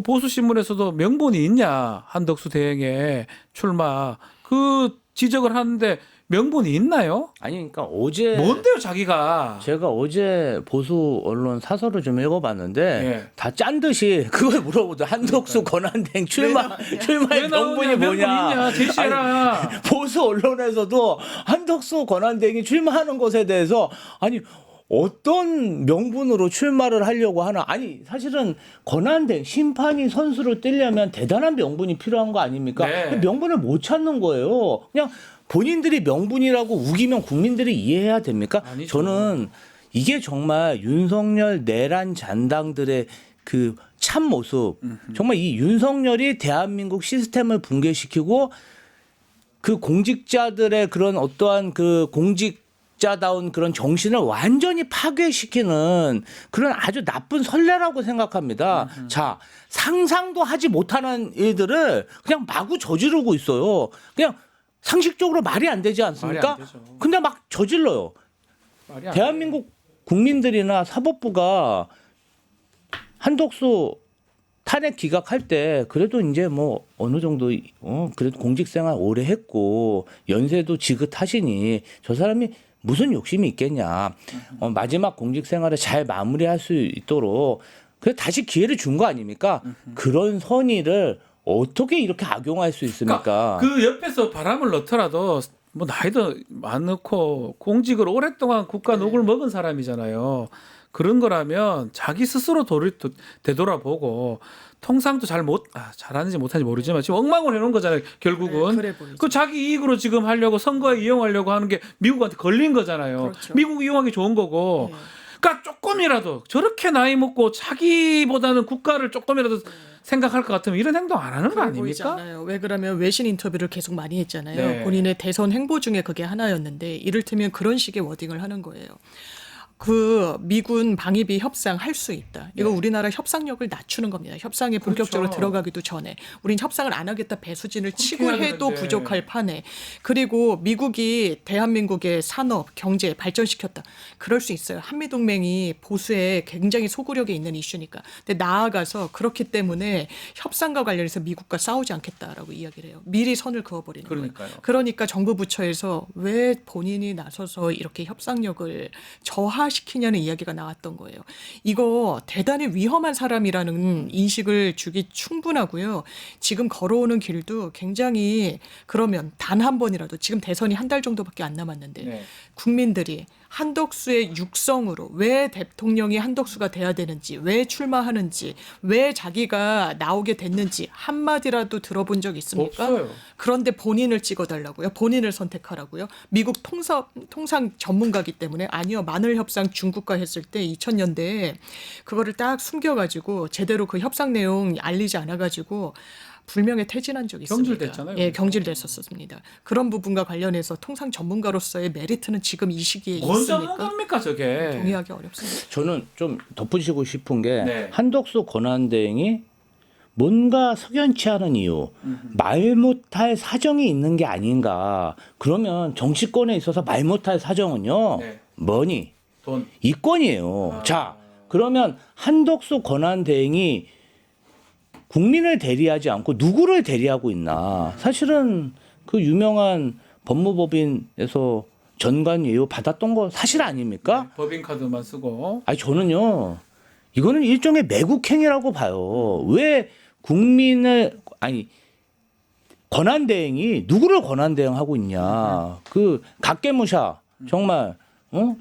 보수 신문에서도 명분이 있냐 한덕수 대행의 출마 그 지적을 하는데 명분이 있나요? 아니 그러니까 어제 뭔데요 자기가? 제가 어제 보수 언론 사설을 좀 읽어봤는데 예. 다 짠 듯이 그걸 물어보더 한덕수 권한대행 출마의 명분이 뭐냐? 제시해라. 아니, 보수 언론에서도 한덕수 권한대행이 출마하는 것에 대해서 아니 어떤 명분으로 출마를 하려고 하나? 아니 사실은 권한대행 심판이 선수를 떼려면 대단한 명분이 필요한 거 아닙니까? 네. 명분을 못 찾는 거예요. 그냥 본인들이 명분이라고 우기면 국민들이 이해해야 됩니까? 아니죠. 저는 이게 정말 윤석열 내란 잔당들의 그 참 모습. 정말 이 윤석열이 대한민국 시스템을 붕괴시키고 그 공직자들의 그런 어떠한 그 공직자다운 그런 정신을 완전히 파괴시키는 그런 아주 나쁜 선례라고 생각합니다. 자, 상상도 하지 못하는 일들을 그냥 마구 저지르고 있어요. 그냥 상식적으로 말이 안 되지 않습니까? 말이 안 되죠. 근데 막 저질러요. 말이 안 대한민국 국민들이나 사법부가 한덕수 탄핵 기각할 때 그래도 이제 뭐 어느 정도 그래도 공직생활 오래 했고 연세도 지긋하시니 저 사람이 무슨 욕심이 있겠냐. 마지막 공직생활을 잘 마무리할 수 있도록 그래 다시 기회를 준 거 아닙니까? 그런 선의를 어떻게 이렇게 악용할 수 있습니까? 그러니까 그 옆에서 바람을 넣더라도 뭐 나이도 많고 공직을 오랫동안 국가 녹을 먹은 사람이잖아요. 그런 거라면 자기 스스로 되돌아보고 통상도 잘하는지 못하는지 모르지만 지금 엉망을 해놓은 거잖아요. 결국은 그래 보이죠. 그 자기 이익으로 지금 하려고 선거에 이용하려고 하는 게 미국한테 걸린 거잖아요. 그렇죠. 미국 이용하기 좋은 거고. 네. 그러니까 조금이라도 저렇게 나이 먹고 자기보다는 국가를 조금이라도 생각할 것 같으면 이런 행동 안 하는 거 그래 보이지 아닙니까? 않아요. 왜 그러면 외신 인터뷰를 계속 많이 했잖아요. 네. 본인의 대선 행보 중에 그게 하나였는데 이를테면 그런 식의 워딩을 하는 거예요. 그 미군 방위비 협상 할 수 있다. 이거 네. 우리나라 협상력을 낮추는 겁니다. 협상에 본격적으로 그렇죠. 들어가기도 전에. 우린 협상을 안 하겠다 배수진을 치고 해야 해도 되는데. 부족할 판에. 그리고 미국이 대한민국의 산업, 경제 발전시켰다. 그럴 수 있어요. 한미동맹이 보수에 굉장히 소구력이 있는 이슈니까. 근데 나아가서 그렇기 때문에 협상과 관련해서 미국과 싸우지 않겠다라고 이야기를 해요. 미리 선을 그어버리는 그러니까요. 거예요. 그러니까 정부 부처에서 왜 본인이 나서서 이렇게 협상력을 저하시키냐는 이야기가 나왔던 거예요. 이거 대단히 위험한 사람이라는 인식을 주기 충분하고요. 지금 걸어오는 길도 굉장히 그러면 단 한 번이라도 지금 대선이 한 달 정도밖에 안 남았는데 네. 국민들이 한덕수의 육성으로 왜 대통령이 한덕수가 돼야 되는지, 왜 출마하는지, 왜 자기가 나오게 됐는지 한마디라도 들어본 적 있습니까? 없어요. 그런데 본인을 찍어달라고요? 본인을 선택하라고요? 미국 통상 전문가기 때문에 아니요. 마늘 협상 중국과 했을 때 2000년대에 그거를 딱 숨겨가지고 제대로 그 협상 내용 알리지 않아가지고 불명예 퇴진한 적이 있습니다. 경질됐잖아요. 예, 경질됐었습니다. 그런 부분과 관련해서 통상 전문가로서의 메리트는 지금 이 시기에 뭔 있습니까? 전문가입니까 저게? 동의하기 어렵습니다. 저는 좀 덧붙이고 싶은 게 네. 한덕수 권한대행이 뭔가 석연치 않은 이유, 말 못할 사정이 있는 게 아닌가. 그러면 정치권에 있어서 말 못할 사정은요. 네. 뭐니? 돈. 이권이에요. 자, 그러면 한덕수 권한대행이 국민을 대리하지 않고 누구를 대리하고 있나? 사실은 그 유명한 법무법인에서 전관 예우 받았던 거 사실 아닙니까? 법인카드만 쓰고. 아니 저는요 이거는 일종의 매국행위라고 봐요. 왜 국민의 권한대행이 누구를 권한대행하고 있냐? 그 각계무샤 정말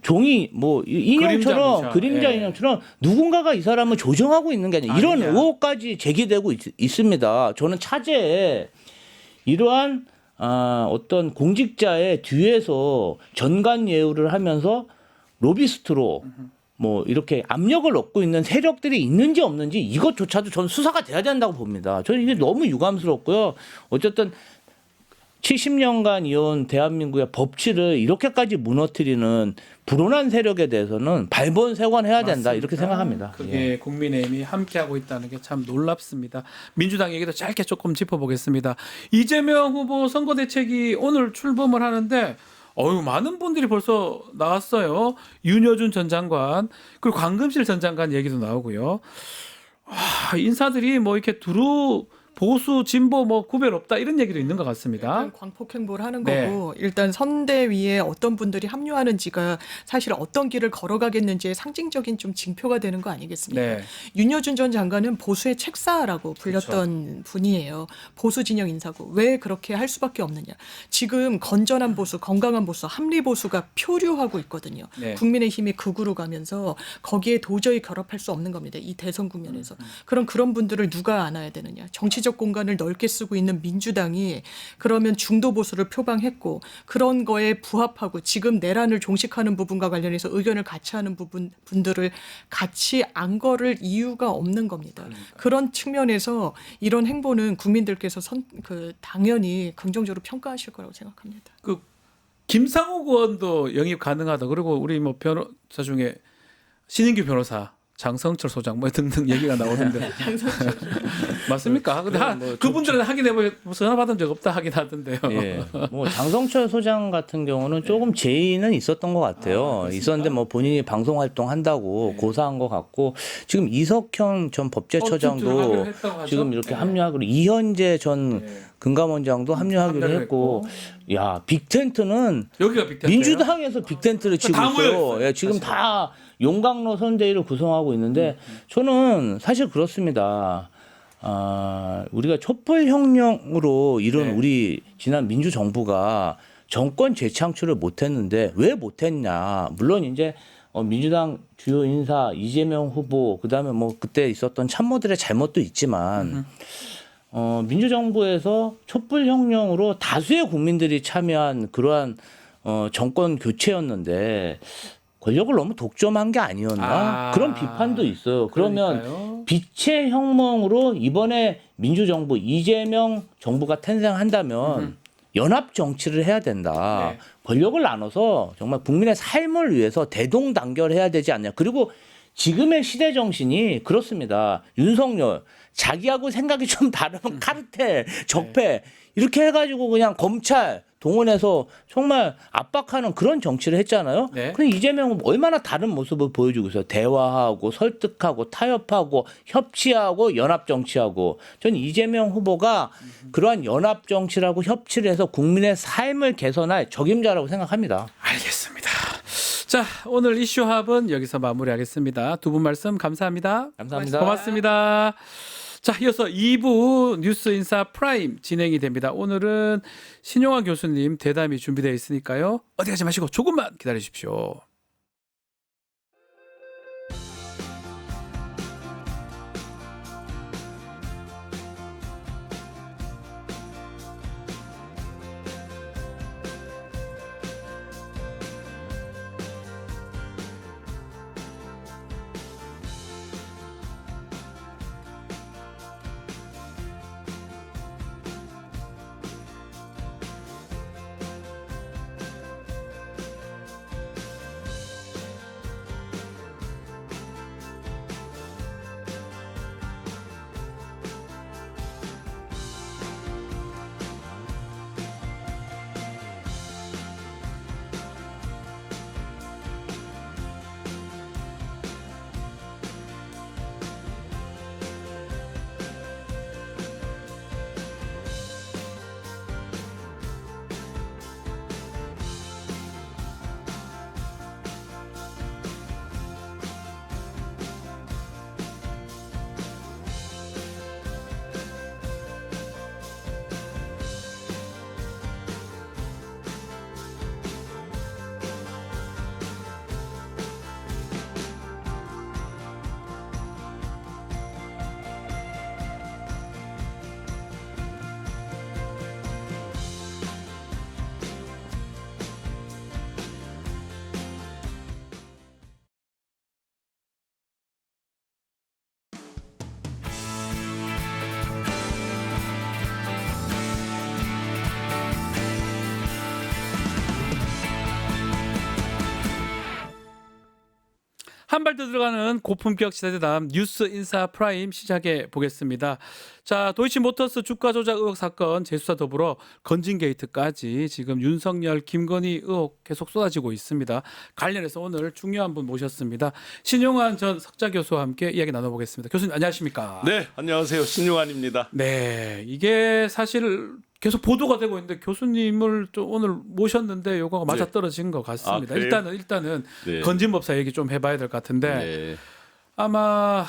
종이 뭐 인형처럼 그림자 인형처럼 누군가가 이 사람을 조정하고 있는 게 아니라 이런 의혹까지 제기되고 있습니다. 저는 차제에 이러한 어떤 공직자의 뒤에서 전관 예우를 하면서 로비스트로 뭐 이렇게 압력을 얻고 있는 세력들이 있는지 없는지 이것조차도 저는 수사가 돼야 된다고 봅니다. 저는 이게 너무 유감스럽고요. 어쨌든 70년간 이어온 대한민국의 법치를 이렇게까지 무너뜨리는 불온한 세력에 대해서는 발본색원해야 된다 이렇게 생각합니다. 그게 국민의힘이 함께하고 있다는 게 참 놀랍습니다. 민주당 얘기도 짧게 조금 짚어보겠습니다. 이재명 후보 선거대책이 오늘 출범을 하는데 많은 분들이 벌써 나왔어요. 윤여준 전 장관 그리고 광금실 전 장관 얘기도 나오고요. 인사들이 뭐 이렇게 두루 보수 진보 뭐 구별 없다 이런 얘기도 있는 것 같습니다. 일단 광폭 행보를 하는 거고 일단 선대위에 어떤 분들이 합류하는지가 사실 어떤 길을 걸어가겠는지의 상징적인 좀 징표가 되는 거 아니겠습니까? 윤여준 전 장관은 보수의 책사라고 불렸던 분이에요. 보수 진영 인사고 왜 그렇게 할 수밖에 없느냐? 지금 건전한 보수, 건강한 보수, 합리 보수가 표류하고 있거든요. 국민의힘이 극으로 가면서 거기에 도저히 결합할 수 없는 겁니다. 이 대선 국면에서. 그럼 그런 분들을 누가 안아야 되느냐? 정치적 공간을 넓게 쓰고 있는 민주당이 그러면 중도 보수를 표방했고 그런 거에 부합하고 지금 내란을 종식하는 부분과 관련해서 의견을 같이 하는 분들을 같이 안 걸을 이유가 없는 겁니다. 그런 측면에서 이런 행보는 국민들께서 당연히 긍정적으로 평가하실 거라고 생각합니다. 김상욱 의원도 영입 가능하다. 그리고 우리 뭐 변호사 중에 신인규 변호사, 장성철 소장 뭐 등등 얘기가 나오는데 맞습니까? 근데 그분들은 확인해보고 전화 받은 적 없다 하긴 하던데요. 뭐 장성철 소장 같은 경우는 조금 제의는 있었던 것 같아요. 있었는데 뭐 본인이 방송 활동한다고 고사한 것 같고 지금 이석현 전 법제처장도 지금 이렇게 합류하고 이현재 전 금감원장도 합류하기로 했고 야 빅텐트는 여기가 빅텐트예요? 민주당에서 빅텐트를 치고 있어요. 지금 다 용광로 선대위를 구성하고 있는데 저는 사실 그렇습니다. 우리가 촛불혁명으로 이룬 우리 지난 민주정부가 정권 재창출을 못했는데 왜 못했냐. 물론 이제 민주당 주요 인사 이재명 후보 그다음에 뭐 그때 있었던 참모들의 잘못도 있지만 민주정부에서 촛불혁명으로 다수의 국민들이 참여한 그러한 정권 교체였는데 권력을 너무 독점한 게 아니었나 그런 비판도 있어요. 그러면 빛의 혁명으로 이번에 민주정부 이재명 정부가 탄생한다면 연합 정치를 해야 된다. 권력을 나눠서 정말 국민의 삶을 위해서 대동단결해야 되지 않냐. 그리고 지금의 시대 정신이 그렇습니다. 윤석열 자기하고 생각이 좀 다르면 카르텔, 적폐 이렇게 해가지고 그냥 검찰 동원해서 정말 압박하는 그런 정치를 했잖아요. 근데 이재명은 얼마나 다른 모습을 보여주고 있어요. 대화하고 설득하고 타협하고 협치하고 연합 정치하고 전 이재명 후보가 그러한 연합 정치라고 협치를 해서 국민의 삶을 개선할 적임자라고 생각합니다. 알겠습니다. 자, 오늘 이슈합은 여기서 마무리하겠습니다. 두 분 말씀 감사합니다. 감사합니다. 고맙습니다. 자, 이어서 2부 뉴스 인사 프라임 진행이 됩니다. 오늘은 신용환 교수님 대담이 준비되어 있으니까요. 어디 가지 마시고 조금만 기다려 주십시오. 한 발 더 들어가는 고품격 시사대담 뉴스 인사 프라임 시작해 보겠습니다. 자, 도이치모터스 주가 조작 의혹 사건 재수사 더불어 건진 게이트까지 지금 윤석열, 김건희 의혹 계속 쏟아지고 있습니다. 관련해서 오늘 중요한 분 모셨습니다. 신용환 전 석좌 교수와 함께 이야기 나눠보겠습니다. 교수님 안녕하십니까? 네, 안녕하세요. 신용환입니다. 네, 이게 사실 계속 보도가 되고 있는데 교수님을 좀 오늘 모셨는데 요거가 맞아떨어진 것 같습니다. 일단은 네. 건진법사 얘기 좀 해봐야 될 것 같은데 네. 아마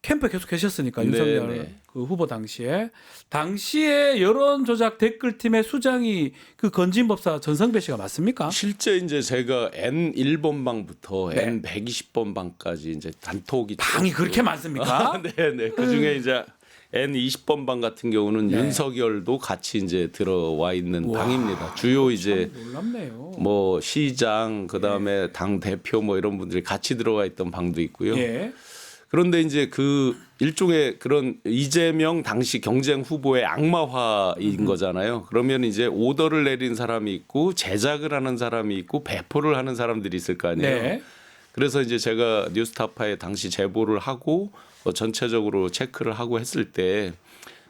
캠프에 계속 계셨으니까 윤석열 네. 그 후보 당시에 여론 조작 댓글팀의 수장이 그 건진법사 전성배 씨가 맞습니까? 실제 이제 제가 N1번 방부터 네. N120번 방까지 이제 단톡이 방이 그렇게 많습니까? 네. 그 중에 이제 N20번 방 같은 경우는 윤석열도 같이 이제 들어와 있는 방입니다. 주요 이제 놀랍네요. 뭐 시장 그다음에 당 대표 뭐 이런 분들이 같이 들어와 있던 방도 있고요. 예. 그런데 이제 그 일종의 그런 이재명 당시 경쟁 후보의 악마화인 거잖아요. 그러면 이제 오더를 내린 사람이 있고 제작을 하는 사람이 있고 배포를 하는 사람들이 있을 거 아니에요. 네. 그래서 이제 제가 뉴스타파에 당시 제보를 하고 전체적으로 체크를 하고 했을 때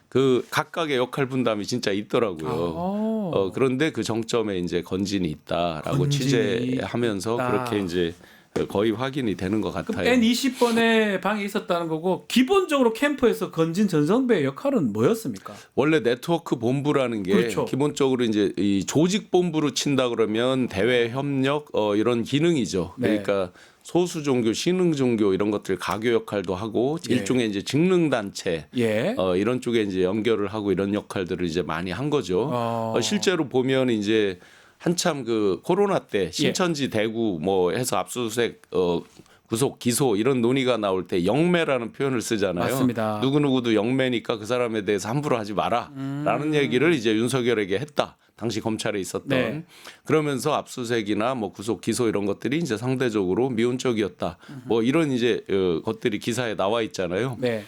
그 각각의 역할 분담이 진짜 있더라고요. 그런데 그 정점에 이제 건진이 있다라고 취재하면서 그렇게 이제 거의 확인이 되는 것 같아요. N20번의 방에 있었다는 거고 기본적으로 캠프에서 건진 전성배의 역할은 뭐였습니까? 원래 네트워크 본부라는 게 그렇죠. 기본적으로 이제 이 조직 본부로 친다 그러면 대외 협력 이런 기능이죠. 네. 그러니까 소수 종교, 신흥 종교 이런 것들 가교 역할도 하고 예. 일종의 이제 직능 단체 예. 이런 쪽에 이제 연결을 하고 이런 역할들을 이제 많이 한 거죠. 실제로 보면 이제 한참 그 코로나 때 신천지 대구 뭐 해서 압수수색 구속 기소 이런 논의가 나올 때 영매라는 표현을 쓰잖아요. 맞습니다. 누구누구도 영매니까 그 사람에 대해서 함부로 하지 마라 라는 얘기를 이제 윤석열에게 했다. 당시 검찰에 있었던. 네. 그러면서 압수수색이나 뭐 구속 기소 이런 것들이 이제 상대적으로 미온적이었다. 뭐 이런 이제 것들이 기사에 나와 있잖아요. 네.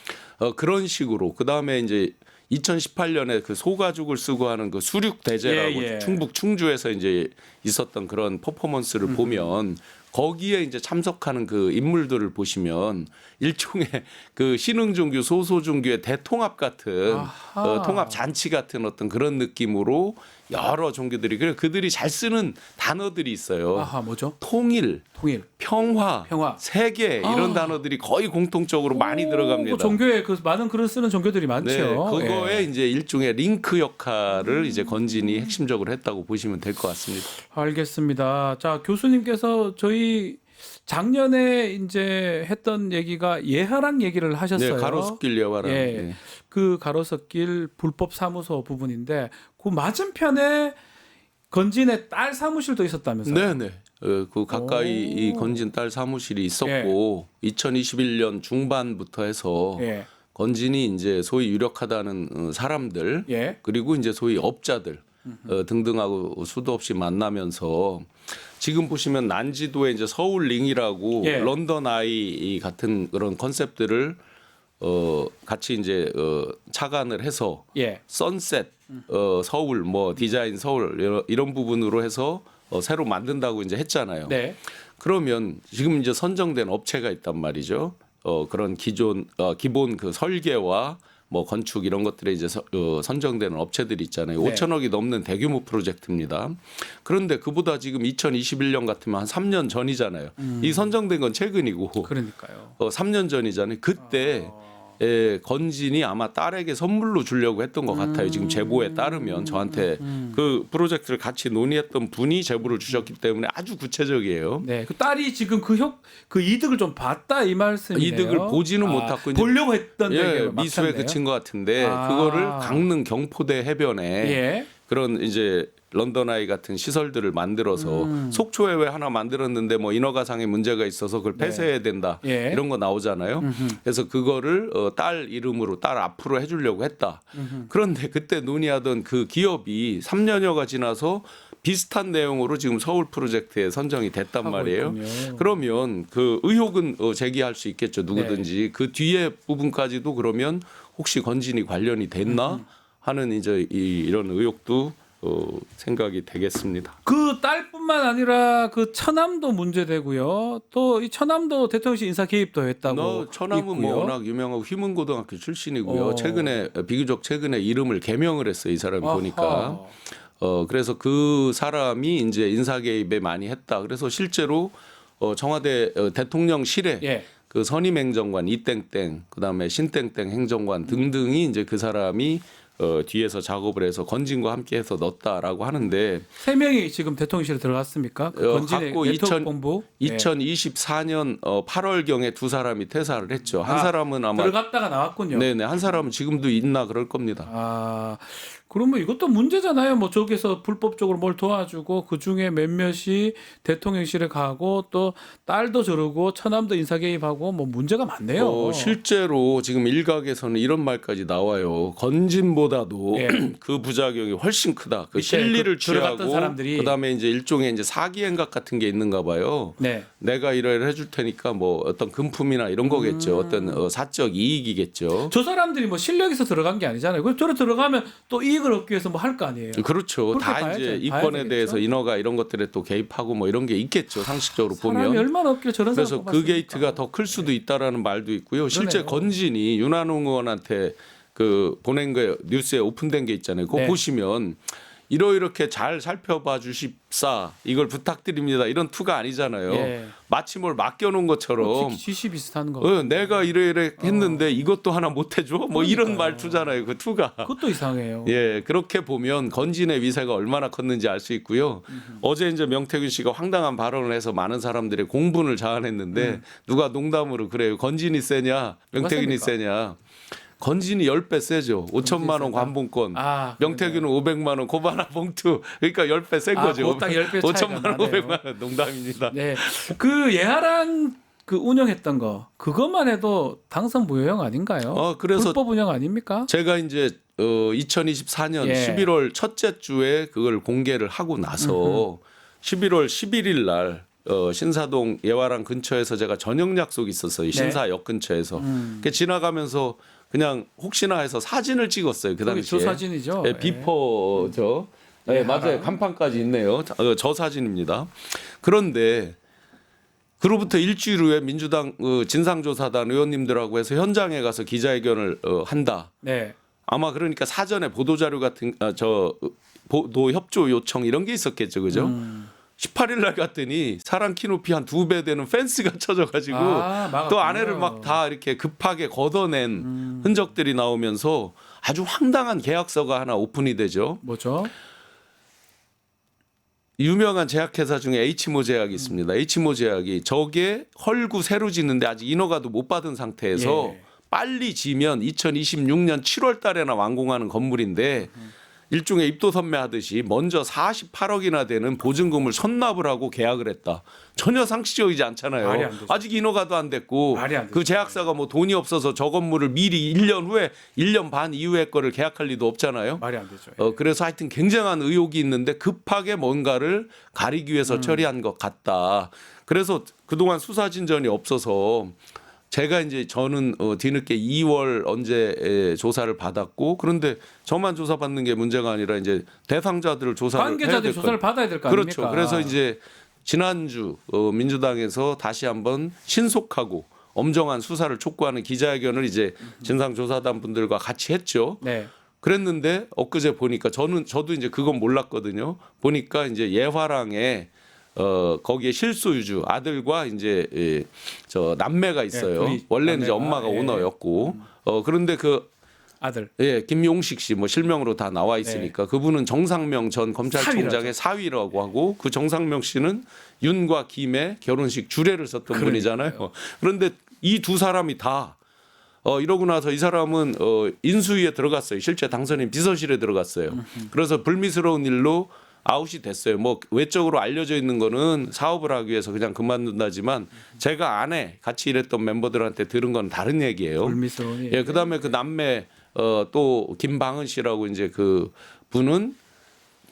그런 식으로 그다음에 이제 2018년에 그 소가죽을 쓰고 하는 그 수륙 대제라고 충북 충주에서 이제 있었던 그런 퍼포먼스를 보면 거기에 이제 참석하는 그 인물들을 보시면 일종의 그 신흥종교 소소종교의 대통합 같은 통합 잔치 같은 어떤 그런 느낌으로 여러 종교들이 그들이 잘 쓰는 단어들이 있어요. 뭐죠? 통일, 평화, 세계 이런 단어들이 거의 공통적으로 많이 들어갑니다. 종교에 그 많은 글을 쓰는 종교들이 많죠. 네, 그거에 이제 일종의 링크 역할을 이제 건진이 핵심적으로 했다고 보시면 될 것 같습니다. 알겠습니다. 자, 교수님께서 저희 작년에 이제 했던 얘기가 예하랑 얘기를 하셨어요. 네, 가로수길 예화랑. 예. 그 가로수길 불법 사무소 부분인데 그 맞은편에 건진의 딸 사무실도 있었다면서요? 네네. 그 가까이 이 건진 딸 사무실이 있었고 2021년 중반부터 해서 건진이 이제 소위 유력하다는 사람들 그리고 이제 소위 업자들 등등하고 수도 없이 만나면서 지금 보시면 난지도에 이제 서울링이라고 런던 아이 같은 그런 컨셉들을 같이 이제 착안을 해서 선셋 서울 뭐 디자인 서울 이런 부분으로 해서 새로 만든다고 이제 했잖아요. 네. 그러면 지금 이제 선정된 업체가 있단 말이죠. 그런 기본 그 설계와 뭐 건축 이런 것들에 이제 선정되는 업체들이 있잖아요. 5천억이 넘는 대규모 프로젝트입니다. 그런데 그보다 지금 2021년 같으면 한 3년 전이잖아요. 이 선정된 건 최근이고. 그러니까요. 3년 전이잖아요. 그때 건진이 아마 딸에게 선물로 주려고 했던 것 같아요. 지금 제보에 따르면 저한테 그 프로젝트를 같이 논의했던 분이 제보를 주셨기 때문에 아주 구체적이에요. 네, 그 딸이 지금 그 이득을 좀 봤다 이 말씀이네요. 이득을 보지는 못하고 보려고 했던 미수에 그친 것 같은데 그거를 강릉 경포대 해변에 그런 이제 런던 아이 같은 시설들을 만들어서 속초에 왜 하나 만들었는데 뭐 인허가상의 문제가 있어서 그걸 폐쇄해야 된다 이런 거 나오잖아요. 그래서 그거를 딸 이름으로 딸 앞으로 해주려고 했다. 그런데 그때 논의하던 그 기업이 3년여가 지나서 비슷한 내용으로 지금 서울 프로젝트에 선정이 됐단 말이에요. 있군요. 그러면 그 의혹은 제기할 수 있겠죠. 누구든지 그 뒤에 부분까지도 그러면 혹시 건진이 관련이 됐나 하는 이제 이런 의혹도 생각이 되겠습니다. 그 딸뿐만 뿐만 아니라 그 처남도 문제되고요. 또 이 처남도 대통령실 인사 개입도 했다고. 처남은 있고요. 뭐 워낙 유명하고 휘문고등학교 출신이고요. 어. 비교적 최근에 이름을 개명을 했어요. 이 사람이 아하. 보니까. 그래서 그 사람이 이제 인사 개입에 많이 했다. 그래서 실제로 청와대 대통령실에 예. 그 선임 행정관 이땡땡, 그다음에 신땡땡 행정관 등등이 이제 그 사람이 뒤에서 작업을 해서 건진과 함께해서 넣었다라고 하는데 3명이 지금 대통령실에 들어갔습니까? 그 건진의 갖고 네트워크 본부. 2024년 8월경에 두 사람이 퇴사를 했죠. 한 사람은 아마 들어갔다가 나왔군요. 네네, 한 사람은 지금도 있나 그럴 겁니다. 아, 그러면 이것도 문제잖아요. 뭐 저기서 불법적으로 뭘 도와주고 그 중에 몇몇이 대통령실에 가고 또 딸도 저러고 처남도 인사 개입하고 뭐 문제가 많네요. 실제로 지금 일각에서는 이런 말까지 나와요. 건진보다도 예. 그 부작용이 훨씬 크다. 그 밑에 실리를 들어갔던 취하고 사람들이. 그다음에 이제 일종의 이제 사기 행각 같은 게 있는가 봐요. 네. 내가 이래 해줄 테니까 뭐 어떤 금품이나 이런 거겠죠. 어떤 사적 이익이겠죠. 저 사람들이 뭐 실력에서 들어간 게 아니잖아요. 그래서 저래 들어가면 또 이익을 얻기 위해서 뭐 할 거 아니에요. 그렇죠. 그렇게 다 봐야죠. 이제 봐야 이권에 되겠죠. 대해서 인허가 이런 것들에 또 개입하고 뭐 이런 게 있겠죠. 상식적으로 사람이 보면. 얼마나 없길래 저런 사람 그래서 그 뽑았습니까? 게이트가 더 클 수도 있다라는 말도 있고요. 실제 그러네요. 건진이 윤한홍 의원한테 그 보낸 거 뉴스에 오픈된 게 있잖아요. 그거 네. 보시면 이렇게 잘 살펴봐 주십사 이걸 부탁드립니다. 이런 투가 아니잖아요. 예. 마치 뭘 맡겨놓은 것처럼 지시 비슷한 거. 내가 이래 했는데 이것도 하나 못 해줘? 뭐 이런 말투잖아요. 그 투가. 그것도 이상해요. 예, 그렇게 보면 건진의 위세가 얼마나 컸는지 알 수 있고요. 어제 이제 명태균 씨가 황당한 발언을 해서 많은 사람들의 공분을 자아냈는데 누가 농담으로 그래요. 건진이 세냐, 명태균이 셉니까? 세냐. 건진이 10배 세죠. 5천만 원 관봉권. 아, 명태균은 500만 원 고바나 봉투. 그러니까 10배 센 거죠. 그거 딱 10배 차이가 5천만 원, 나네요. 500만 원. 농담입니다. 네. 그 예하랑 그 운영했던 거 그것만 해도 당선 무효형 아닌가요? 그래서 불법 운영 아닙니까? 제가 이제 2024년 예. 11월 첫째 주에 그걸 공개를 하고 나서 11월 11일 날 신사동 예화랑 근처에서 제가 저녁 약속이 있었어요. 신사역 근처에서. 그 지나가면서 그냥 혹시나 해서 사진을 찍었어요. 그 당시에. 저 사진이죠. 네, 비포죠. 네, 맞아요. 간판까지 있네요. 저 사진입니다. 그런데 그로부터 일주일 후에 민주당 진상조사단 의원님들하고 해서 현장에 가서 기자회견을 한다. 네. 아마 그러니까 사전에 보도자료 같은 보도 협조 요청 이런 게 있었겠죠, 그죠? 18일 날 갔더니 사람 키 높이 한 2배 되는 펜스가 쳐져가지고 또 안에를 막 다 이렇게 급하게 걷어낸 흔적들이 나오면서 아주 황당한 계약서가 하나 오픈이 되죠. 뭐죠? 유명한 제약회사 중에 H모 제약이 있습니다. H모 제약이 저게 헐구 새로 짓는데 아직 인허가도 못 받은 상태에서 예. 빨리 지면 2026년 7월 달에나 완공하는 건물인데 일종의 입도선매하듯이 먼저 48억이나 되는 보증금을 선납을 하고 계약을 했다. 전혀 상식적이지 말이 안 않잖아요. 되죠. 아직 인허가도 안 됐고 말이 안 되죠. 그 제약사가 뭐 돈이 없어서 저 건물을 미리 1년 후에 1년 반 이후에 거를 계약할 리도 없잖아요. 말이 안 되죠. 그래서 하여튼 굉장한 의혹이 있는데 급하게 뭔가를 가리기 위해서 처리한 것 같다. 그래서 그동안 수사 진전이 없어서 제가 이제 저는 뒤늦게 2월 언제 조사를 받았고 그런데 저만 조사받는 게 문제가 아니라 이제 대상자들을 조사를 해야 관계자들 될 조사를 받아야 될 거 그렇죠. 아닙니까? 그래서 이제 지난주 민주당에서 다시 한번 신속하고 엄정한 수사를 촉구하는 기자회견을 이제 진상조사단 분들과 같이 했죠. 네. 그랬는데 엊그제 보니까 저도 이제 그건 몰랐거든요. 보니까 이제 예화랑에 거기에 실소유주 아들과 이제 저 남매가 있어요. 둘이 원래는 이제 남매가, 엄마가 예. 오너였고 그런데 그 아들. 김용식 씨 뭐 실명으로 다 나와 있으니까 그분은 정상명 전 검찰총장의 사위라고 하고 그 정상명 씨는 윤과 김의 결혼식 주례를 썼던 분이잖아요. 그런데 이 두 사람이 다 이러고 나서 이 사람은 인수위에 들어갔어요. 실제 당선인 비서실에 들어갔어요. 그래서 불미스러운 일로 아웃이 됐어요. 뭐 외적으로 알려져 있는 거는 사업을 하기 위해서 그냥 그만둔다지만 제가 안에 같이 일했던 멤버들한테 들은 건 다른 얘기예요. 불미스러운 예, 그다음에 그 남매 또 김방은 씨라고 이제 그 분은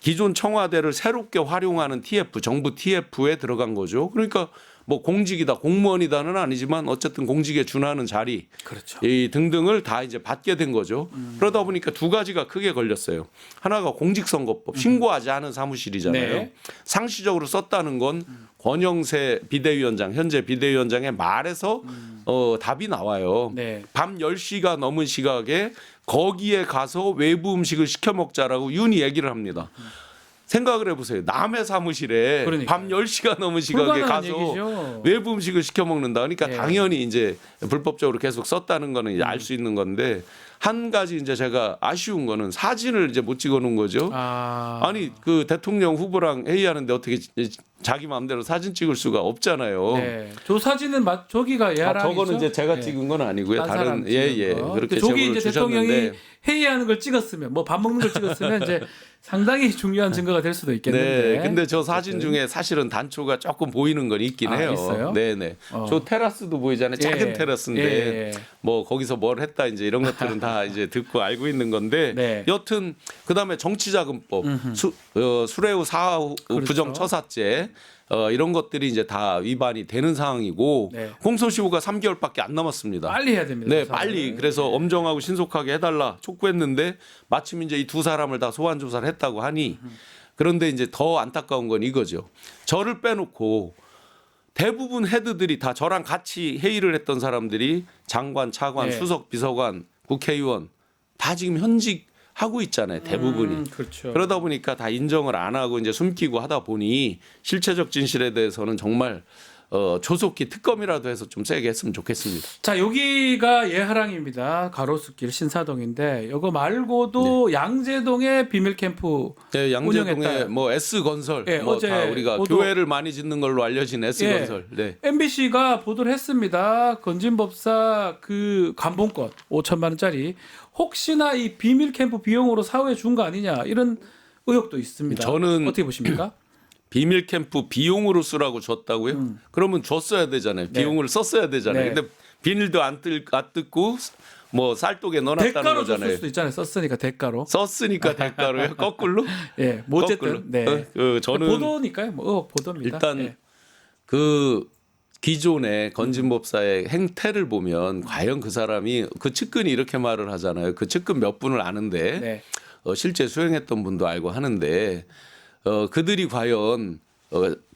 기존 청와대를 새롭게 활용하는 TF 정부 TF에 들어간 거죠. 그러니까 뭐 공직이다, 공무원이다는 아니지만 어쨌든 공직에 준하는 자리, 그렇죠. 이 등등을 다 이제 받게 된 거죠. 그러다 보니까 두 가지가 크게 걸렸어요. 하나가 공직선거법, 신고하지 않은 사무실이잖아요. 네. 상시적으로 썼다는 건 권영세 비대위원장, 현재 비대위원장의 말에서 답이 나와요. 네. 밤 10시가 넘은 시각에 거기에 가서 외부 음식을 시켜 먹자라고 윤히 얘기를 합니다. 생각을 해보세요. 남의 사무실에 그러니까요. 밤 10시가 넘은 시각에 불가능한 가서 얘기죠. 외부 음식을 시켜 먹는다. 그러니까 예. 당연히 이제 불법적으로 계속 썼다는 거는 이제 알 수 있는 건데 한 가지 이제 제가 아쉬운 거는 사진을 이제 못 찍어 놓은 거죠. 아니 그 대통령 후보랑 회의하는데 어떻게 자기 마음대로 사진 찍을 수가 없잖아요. 네. 저 사진은 저기가 예하랑이죠. 저거는 이제 제가 찍은 건 아니고요. 딴 사람 다른 예예 찍은 거. 그렇게 저기 제보를 이제 주셨는데 대통령이 회의하는 걸 찍었으면 뭐 밥 먹는 걸 찍었으면 이제 상당히 중요한 증거가 될 수도 있겠는데. 네, 근데 저 사진 중에 사실은 단초가 조금 보이는 건 있긴 해요. 있어요? 네네. 저 테라스도 보이잖아요. 작은 예. 테라스인데 예. 뭐 거기서 뭘 했다 이제 이런 것들은 다 이제 듣고 알고 있는 건데 네. 여튼 그다음에 정치자금법, 수레우 사후 그렇죠. 부정처사죄. 이런 것들이 이제 다 위반이 되는 상황이고 네. 공소시효가 3개월밖에 안 남았습니다. 빨리 해야 됩니다. 네, 조사를. 빨리. 그래서 엄정하고 신속하게 해달라 촉구했는데 마침 이제 이 두 사람을 다 소환 조사를 했다고 하니 그런데 이제 더 안타까운 건 이거죠. 저를 빼놓고 대부분 헤드들이 다 저랑 같이 회의를 했던 사람들이 장관, 차관, 네. 수석, 비서관, 국회의원 다 지금 현직 하고 있잖아요. 대부분이. 그렇죠. 그러다 보니까 다 인정을 안 하고 이제 숨기고 하다 보니 실체적 진실에 대해서는 정말 조속히 특검이라도 해서 좀 세게 했으면 좋겠습니다. 자, 여기가 예하랑입니다. 가로수길 신사동인데 이거 말고도 양재동에 비밀 캠프 네, 양재동에 운영했다. 뭐 S건설, 네, 뭐 어제 다 우리가 보도- 교회를 많이 짓는 걸로 알려진 S건설. 네. MBC가 보도를 했습니다. 건진법사 그 관봉권 5천만 원짜리 혹시나 이 비밀 캠프 비용으로 사후에 준 거 아니냐 이런 의혹도 있습니다. 저는 어떻게 보십니까? 비밀 캠프 비용으로 쓰라고 줬다고요? 그러면 줬어야 되잖아요. 네. 비용을 썼어야 되잖아요. 네. 근데 비닐도 안 뜯고 뭐 쌀독에 넣어놨다는 대가로 줬을 거잖아요. 수도 있잖아요. 썼으니까 대가로. 썼으니까 대가로요? 거꾸로? 예, 뭐 어쨌든 거꾸로. 네. 저는 보도니까요. 뭐 의혹 보도입니다. 일단 예. 그 기존의 건진법사의 행태를 보면 과연 그 사람이 그 측근이 이렇게 말을 하잖아요. 그 측근 몇 분을 아는데 네. 실제 수행했던 분도 알고 하는데 그들이 과연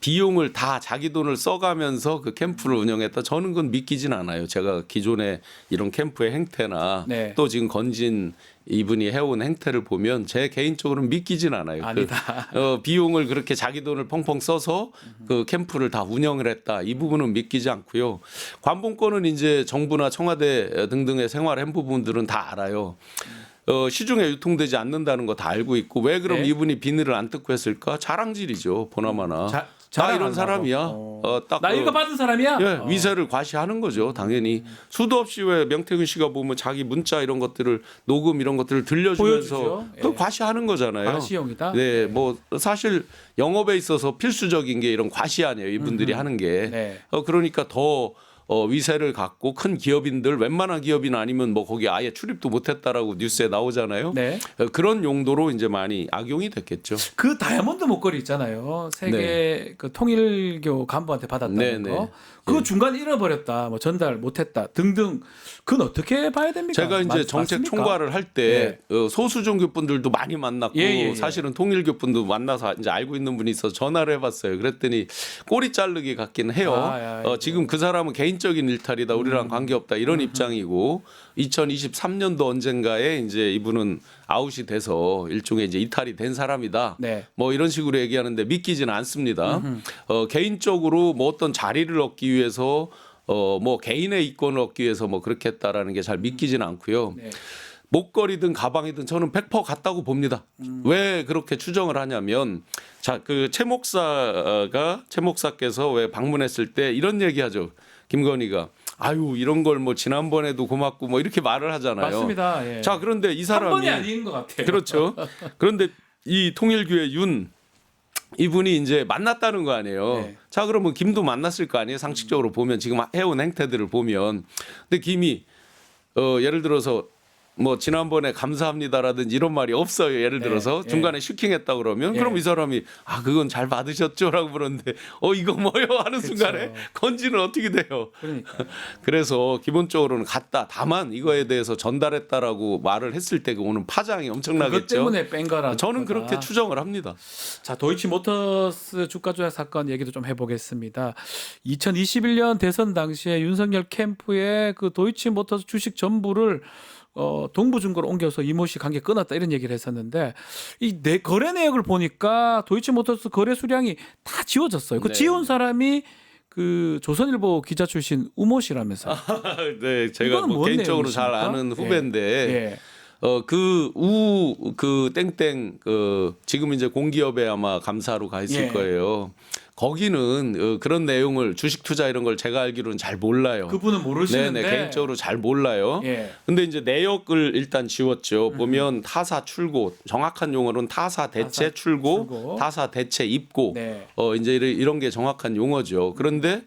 비용을 다 자기 돈을 써가면서 그 캠프를 운영했다. 저는 그건 믿기진 않아요. 제가 기존에 이런 캠프의 행태나 네. 또 지금 건진 이분이 해온 행태를 보면 제 개인적으로는 믿기진 않아요. 아니다. 비용을 그렇게 자기 돈을 펑펑 써서 그 캠프를 다 운영을 했다. 이 부분은 믿기지 않고요. 관봉권은 이제 정부나 청와대 등등의 생활한 부분들은 다 알아요. 시중에 유통되지 않는다는 거 다 알고 있고 왜 그럼 네. 이분이 비늘을 안 뜯고 했을까? 자랑질이죠. 보나마나. 나 자랑 이런 안 사람이야. 하고. 딱 나 이거 받은 사람이야? 예, 위세를 과시하는 거죠. 당연히. 수도 없이 왜 명태균 씨가 보면 자기 문자 이런 것들을 녹음 이런 것들을 들려주면서 보여주죠. 또 예. 과시하는 거잖아요. 과시용이다? 네, 뭐 사실 영업에 있어서 필수적인 게 이런 과시 아니에요. 이분들이 하는 게. 네. 그러니까 더 위세를 갖고 큰 기업인들 웬만한 기업인 아니면 뭐 거기 아예 출입도 못했다라고 뉴스에 나오잖아요. 네. 그런 용도로 이제 많이 악용이 됐겠죠. 그 다이아몬드 목걸이 있잖아요. 세계 그 통일교 간부한테 받았다는 네, 거. 네. 그거 중간에 잃어버렸다, 뭐 전달 못했다 등등. 그건 어떻게 봐야 됩니까? 제가 이제 정책 맞습니까? 총괄을 할 때 소수 종교 분들도 많이 만났고 사실은 통일교 분도 만나서 이제 알고 있는 분이 있어서 전화를 해봤어요. 그랬더니 꼬리 자르기 같긴 해요. 지금 그 사람은 개인적인 일탈이다, 우리랑 관계 없다 이런 입장이고 2023년도 언젠가에 이제 이분은 아웃이 돼서 일종의 이제 이탈이 된 사람이다. 네. 뭐 이런 식으로 얘기하는데 믿기지는 않습니다. 개인적으로 뭐 어떤 자리를 얻기 위해서 뭐 개인의 이권을 얻기 위해서 뭐 그렇게 했다라는 게 잘 믿기지는 않고요. 네. 목걸이든 가방이든 저는 100% 같다고 봅니다. 왜 그렇게 추정을 하냐면 그 최 목사께서 왜 방문했을 때 이런 얘기하죠. 김건희가 아유 이런 걸 뭐 지난번에도 고맙고 뭐 이렇게 말을 하잖아요. 맞습니다. 예. 자 그런데 이 한 사람이 번이 아닌 것 같아요. 그렇죠. 그런데 이 통일교회 윤 이분이 이제 만났다는 거 아니에요. 네. 자 그러면 김도 만났을 거 아니에요. 상식적으로 보면 지금 해온 행태들을 보면 근데 김이 예를 들어서 뭐 지난번에 감사합니다라든지 이런 말이 없어요. 예를 들어서 중간에 슈킹했다 그러면 그럼 이 사람이 아 그건 잘 받으셨죠라고 그러는데 이거 뭐요 하는 순간에 건지는 어떻게 돼요? 그러니까. 그래서 기본적으로는 갔다. 다만 이거에 대해서 전달했다라고 말을 했을 때 오는 파장이 엄청나겠죠. 그것 때문에 뺀 거라. 저는 그렇게 추정을 합니다. 자, 도이치모터스 주가 조작 사건 얘기도 좀 해보겠습니다. 2021년 대선 당시에 윤석열 캠프에 그 도이치모터스 주식 전부를 동부증거로 옮겨서 이모 씨 관계 끊었다 이런 얘기를 했었는데 이 거래 내역을 보니까 도이치모터스 거래 수량이 다 지워졌어요. 그 네. 지운 사람이 그 조선일보 기자 출신 우모 씨라면서요. 네, 제가 이거는 뭐 뭔 개인적으로 잘 내용이십니까? 아는 후배인데 그 땡땡 지금 이제 공기업에 아마 감사로 가 있을 거예요. 거기는 그런 내용을 주식 투자 이런 걸 제가 알기로는 잘 몰라요. 그분은 모르시는데. 네네, 개인적으로 잘 몰라요. 근데 이제 내역을 일단 지웠죠. 보면 타사 출고, 정확한 용어로는 타사 대체 출고, 타사 대체 입고, 이제 이런 게 정확한 용어죠. 그런데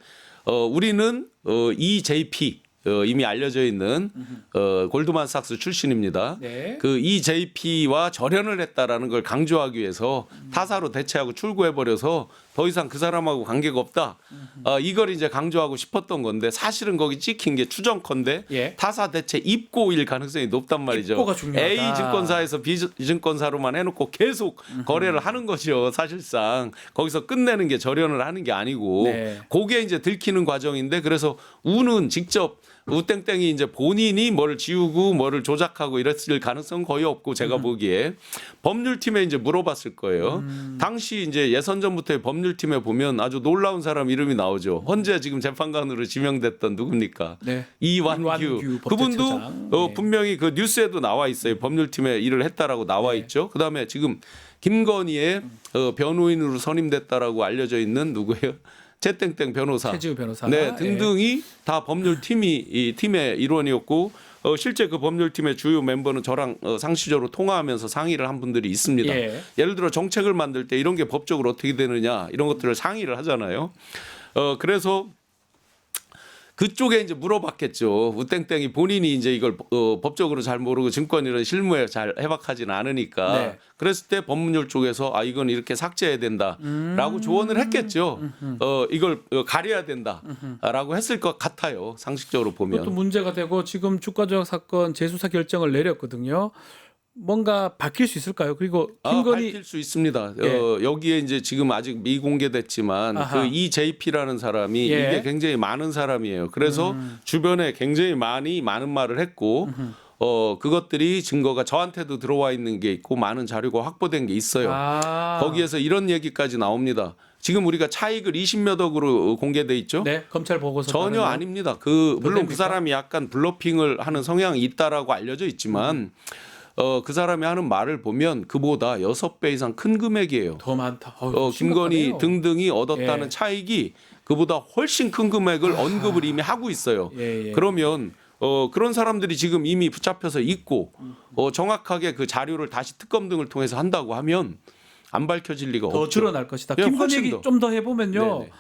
우리는 EJP 이미 알려져 있는 골드만삭스 출신입니다. 그 EJP와 절연을 했다라는 걸 강조하기 위해서 타사로 대체하고 출고해버려서 더 이상 그 사람하고 관계가 없다. 이걸 이제 강조하고 싶었던 건데 사실은 거기 찍힌 게 추정컨대 타사 대체 입고일 가능성이 높단 말이죠. 입고가 중요하다. A 증권사에서 B 증권사로만 해놓고 계속 거래를 하는 거죠. 사실상 거기서 끝내는 게 절연을 하는 게 아니고 그게 이제 들키는 과정인데 그래서 우는 직접 우땡땡이 이제 본인이 뭐를 지우고 뭐를 조작하고 이랬을 가능성은 거의 없고 제가 보기에 법률팀에 이제 물어봤을 거예요. 당시 이제 예선전부터의 법률팀에 보면 아주 놀라운 사람 이름이 나오죠. 현재 지금 재판관으로 지명됐던 누굽니까? 이완규. 그분도 분명히 그 뉴스에도 나와 있어요. 법률팀에 일을 했다라고 나와 있죠. 그다음에 지금 김건희의 변호인으로 선임됐다라고 알려져 있는 누구예요? 최땡땡 변호사, 최지우 변호사, 등등이 다 법률팀이 이 팀의 일원이었고 실제 그 법률팀의 주요 멤버는 저랑 상시적으로 통화하면서 상의를 한 분들이 있습니다. 예를 들어 정책을 만들 때 이런 게 법적으로 어떻게 되느냐 이런 것들을 상의를 하잖아요. 그래서 그쪽에 이제 물어봤겠죠. 우땡땡이 본인이 이제 이걸 법적으로 잘 모르고 증권 이런 실무에 잘 해박하지는 않으니까 그랬을 때 법률 쪽에서 이건 이렇게 삭제해야 된다라고 조언을 했겠죠. 이걸 가려야 된다라고 했을 것 같아요. 상식적으로 보면. 그것도 문제가 되고 지금 주가 조작 사건 재수사 결정을 내렸거든요. 뭔가 바뀔 수 있을까요? 그리고 김건희 밝힐 수 있습니다. 여기에 이제 지금 아직 미공개됐지만 그 EJP라는 사람이 이게 굉장히 많은 사람이에요. 그래서 주변에 굉장히 많은 말을 했고 그것들이 증거가 저한테도 들어와 있는 게 있고 많은 자료가 확보된 게 있어요. 거기에서 이런 얘기까지 나옵니다. 지금 우리가 차익을 20몇 억으로 공개돼 있죠? 검찰 보고서 전혀 아닙니다. 물론 그 사람이 약간 블러핑을 하는 성향이 있다라고 알려져 있지만 그 사람이 하는 말을 보면 그보다 6배 이상 큰 금액이에요. 더 많다. 김건희 등등이 얻었다는 차익이 그보다 훨씬 큰 금액을 언급을 이미 하고 있어요. 그러면 그런 사람들이 지금 이미 붙잡혀서 있고 정확하게 그 자료를 다시 특검 등을 통해서 한다고 하면 안 밝혀질 리가 없죠. 더 드러날 것이다. 김건희 얘기 좀 더 해보면요. 네네.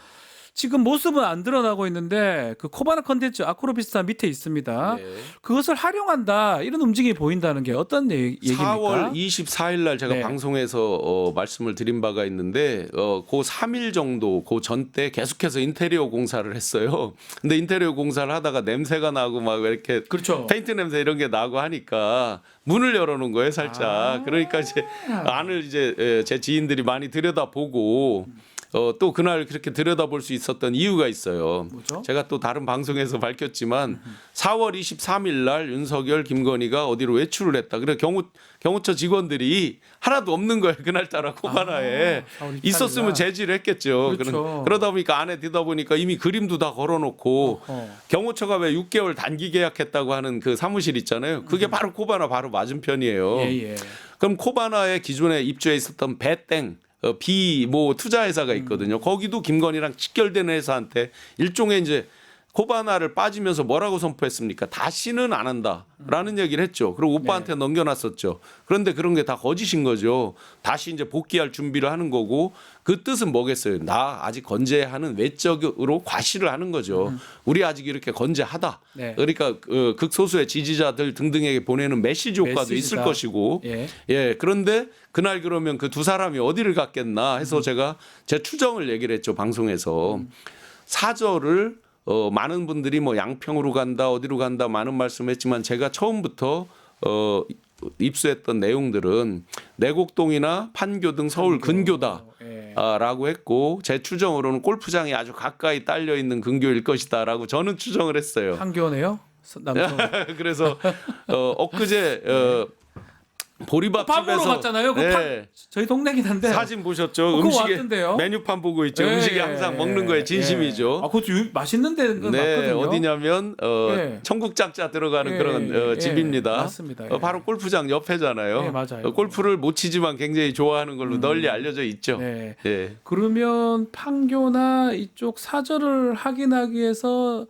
지금 모습은 안 드러나고 있는데 그 코바나 컨텐츠 아크로비스타 밑에 있습니다. 그것을 활용한다 이런 움직임이 보인다는 게 어떤 얘기입니까? 4월 24일 날 제가 방송에서 말씀을 드린 바가 있는데 그 3일 정도 그 전 때 계속해서 인테리어 공사를 했어요. 근데 인테리어 공사를 하다가 냄새가 나고 막 이렇게 페인트 냄새 이런 게 나고 하니까 문을 열어놓은 거예요, 살짝. 그러니까 이제 안을 이제 제 지인들이 많이 들여다보고 또 그날 그렇게 들여다볼 수 있었던 이유가 있어요. 뭐죠? 제가 또 다른 방송에서 밝혔지만 4월 23일 날 윤석열, 김건희가 어디로 외출을 했다. 그래 경호처 직원들이 하나도 없는 거예요. 그날따라 코바나에. 있었으면 제지를 했겠죠. 그러다 보니까 안에 들다 보니까 이미 그림도 다 걸어놓고 경호처가 왜 6개월 단기 계약했다고 하는 그 사무실 있잖아요. 그게 바로 코바나 바로 맞은편이에요. 그럼 코바나의 기존에 입주해 있었던 배땡 B 투자회사가 있거든요. 거기도 김건희랑 직결되는 회사한테 일종의 이제 코바나를 빠지면서 뭐라고 선포했습니까? 다시는 안 한다라는 얘기를 했죠. 그리고 오빠한테 넘겨놨었죠. 그런데 그런 게 다 거짓인 거죠. 다시 이제 복귀할 준비를 하는 거고 그 뜻은 뭐겠어요? 나 아직 건재하는 외적으로 과시를 하는 거죠. 우리 아직 이렇게 건재하다. 네. 그러니까 극소수의 지지자들 등등에게 보내는 메시지 효과도 있을 것이고 예. 그런데 그날 그러면 그 두 사람이 어디를 갔겠나 해서 제가 제 추정을 얘기를 했죠. 방송에서 사절을 많은 분들이 뭐 양평으로 간다 어디로 간다 많은 말씀했지만 제가 처음부터 입수했던 내용들은 내곡동이나 판교 등 서울 근교다라고 했고 제 추정으로는 골프장이 아주 가까이 딸려 있는 근교일 것이다라고 저는 추정을 했어요. 판교네요? 남성. 그래서 엊그제 보리밥집에서 밥으로 갔잖아요. 그 저희 동네긴 한데 사진 보셨죠? 그거 음식에 왔던데요? 메뉴판 보고 있죠. 음식이 항상 먹는 거에 진심이죠. 아, 그것도 맛있는 데 맞거든요. 어디냐면 청국장짜 들어가는 그런 집입니다. 맞습니다. 바로 골프장 옆에잖아요. 맞아요. 골프를 못 치지만 굉장히 좋아하는 걸로 널리 알려져 있죠. 그러면 판교나 이쪽 사절을 확인하기 위해서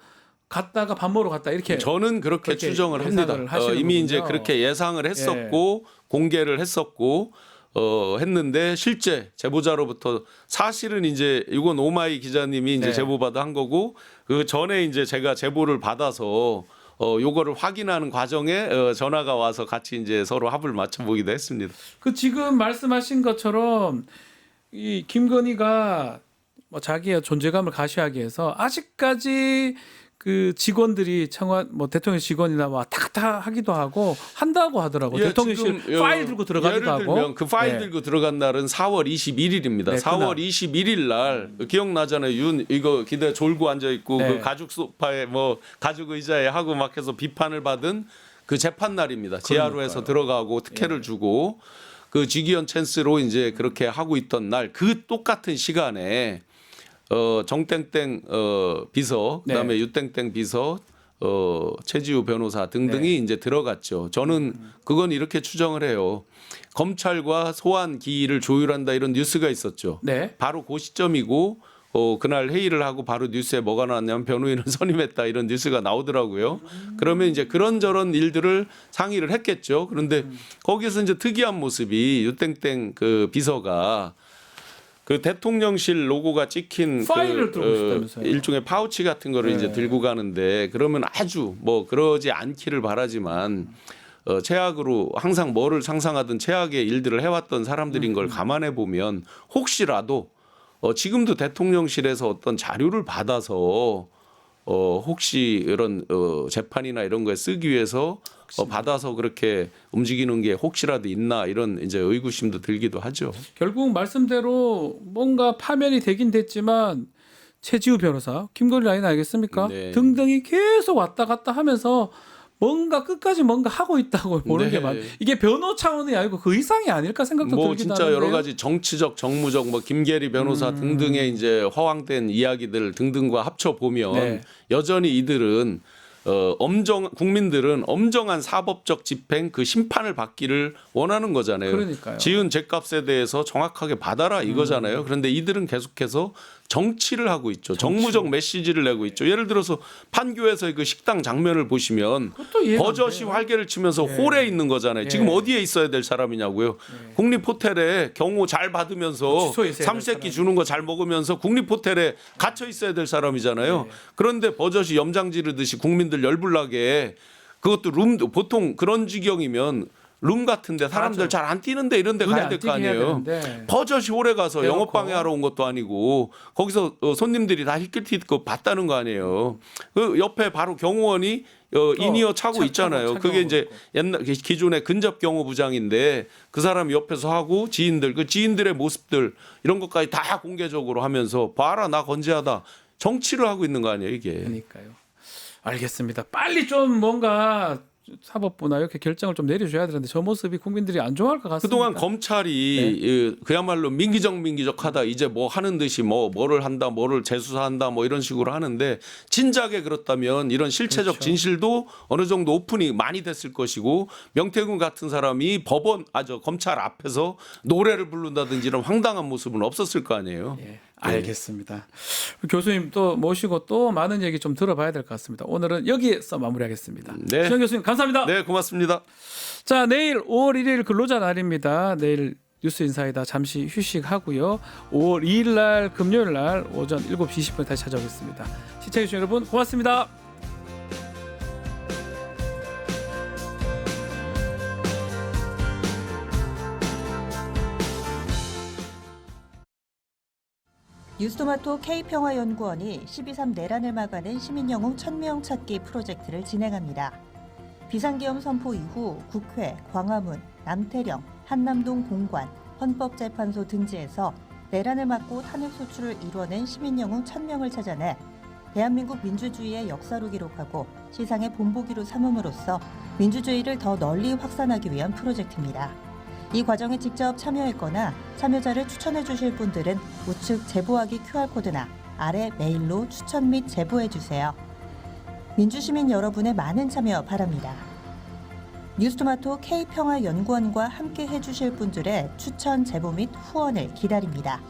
갔다가 밥 먹으러 갔다 이렇게 저는 그렇게 추정을 합니다. 이미 이제 그렇게 예상을 했었고 공개를 했었고 했는데 실제 제보자로부터 사실은 이제 이건 오마이 기자님이 이제 제보받아 한 거고 그 전에 이제 제가 제보를 받아서 요거를 확인하는 과정에 전화가 와서 같이 이제 서로 합을 맞춰보기도 했습니다. 그 지금 말씀하신 것처럼 이 김건희가 뭐 자기의 존재감을 가시하기 위해서 아직까지 그 직원들이 청와 뭐 대통령 직원이나 왔다 갔다 하기도 하고 한다고 하더라고요. 대통령실 파일 들고 들어가기도 하고. 예를 들면 그 파일 들고 들어간 날은 4월 21일입니다. 4월 21일 날 기억나잖아요. 이거 기대 졸고 앉아 있고 그 가죽 소파에 뭐 가죽 의자에 하고 막 해서 비판을 받은 그 재판 날입니다. 지하로에서 들어가고 특혜를 주고 그 지기현 찬스로 이제 그렇게 하고 있던 날 그 똑같은 시간에 정땡땡 비서 그다음에 유땡땡 비서 최지우 변호사 등등이 이제 들어갔죠. 저는 그건 이렇게 추정을 해요. 검찰과 소환 기일을 조율한다 이런 뉴스가 있었죠. 바로 그 시점이고 그날 회의를 하고 바로 뉴스에 뭐가 나왔냐면 변호인을 선임했다 이런 뉴스가 나오더라고요. 그러면 이제 그런저런 일들을 상의를 했겠죠. 그런데 거기서 이제 특이한 모습이 유땡땡 그 비서가 그 대통령실 로고가 찍힌 파일을 들고 있다면서요. 일종의 파우치 같은 거를 이제 들고 가는데 그러면 아주 뭐 그러지 않기를 바라지만 최악으로 항상 뭐를 상상하든 최악의 일들을 해왔던 사람들인 걸 감안해 보면 혹시라도 지금도 대통령실에서 어떤 자료를 받아서 혹시 이런 재판이나 이런 거에 쓰기 위해서 받아서 그렇게 움직이는 게 혹시라도 있나 이런 이제 의구심도 들기도 하죠. 결국 말씀대로 뭔가 파면이 되긴 됐지만 최지우 변호사, 김건희 라인 알겠습니까? 등등이 계속 왔다 갔다 하면서 뭔가 끝까지 뭔가 하고 있다고 보는 게 이게 변호 차원이 아니고 그 이상이 아닐까 생각도 들기도 진짜 하는데요. 여러 가지 정치적, 정무적, 뭐 김계리 변호사 등등의 이제 허황된 이야기들 등등과 합쳐 보면 여전히 이들은 국민들은 엄정한 사법적 집행 그 심판을 받기를 원하는 거잖아요. 그러니까요. 지은 죄값에 대해서 정확하게 받아라 이거잖아요. 그런데 이들은 계속해서 정치를 하고 있죠. 정무적 메시지를 내고 있죠. 예를 들어서 판교에서의 그 식당 장면을 보시면 버젓이 활개를 치면서 홀에 있는 거잖아요. 지금 어디에 있어야 될 사람이냐고요. 국립호텔에 경호 잘 받으면서 삼시세끼 주는 거 잘 먹으면서 국립호텔에 갇혀 있어야 될 사람이잖아요. 그런데 버젓이 염장 지르듯이 국민들 열불나게 그것도 보통 그런 지경이면 룸 같은데 사람들 잘 안 뛰는데 이런 데 가야 될 거 아니에요. 버젓이 홀에 가서 영업방해 하러 온 것도 아니고 거기서 손님들이 다 힐끗힐끗 봤다는 거 아니에요. 그 옆에 바로 경호원이 인이어 차고 있잖아요. 그게 이제 옛날 기존의 근접 경호부장인데 그 사람이 옆에서 하고 지인들 그 지인들의 모습들 이런 것까지 다 공개적으로 하면서 봐라 나 건재하다 정치를 하고 있는 거 아니에요 이게. 그러니까요. 알겠습니다. 빨리 좀 뭔가 사법부나 이렇게 결정을 좀 내려줘야 되는데 저 모습이 국민들이 안 좋아할 것 같습니다. 그동안 검찰이 그야말로 민기적민기적하다 이제 뭐 하는 듯이 뭐를 한다 뭐를 재수사한다 뭐 이런 식으로 하는데 진작에 그렇다면 이런 실체적 진실도 어느 정도 오픈이 많이 됐을 것이고 명태균 같은 사람이 검찰 앞에서 노래를 부른다든지 이런 황당한 모습은 없었을 거 아니에요. 알겠습니다. 교수님 또 모시고 또 많은 얘기 좀 들어봐야 될 것 같습니다. 오늘은 여기에서 마무리하겠습니다. 네. 신영 교수님 감사합니다. 네, 고맙습니다. 자, 내일 5월 1일 근로자 날입니다. 내일 뉴스 인사이다 잠시 휴식하고요. 5월 2일 날 금요일 날 오전 7시 20분에 다시 찾아오겠습니다. 시청해주신 여러분 고맙습니다. 뉴스토마토 K평화연구원이 12.3 내란을 막아낸 시민영웅 1000명 찾기 프로젝트를 진행합니다. 비상계엄 선포 이후 국회, 광화문, 남태령, 한남동 공관, 헌법재판소 등지에서 내란을 막고 탄핵 소추를 이뤄낸 시민영웅 1000명을 찾아내 대한민국 민주주의의 역사로 기록하고 시상의 본보기로 삼음으로써 민주주의를 더 널리 확산하기 위한 프로젝트입니다. 이 과정에 직접 참여했거나 참여자를 추천해 주실 분들은 우측 제보하기 QR코드나 아래 메일로 추천 및 제보해 주세요. 민주시민 여러분의 많은 참여 바랍니다. 뉴스토마토 K평화연구원과 함께 해주실 분들의 추천 제보 및 후원을 기다립니다.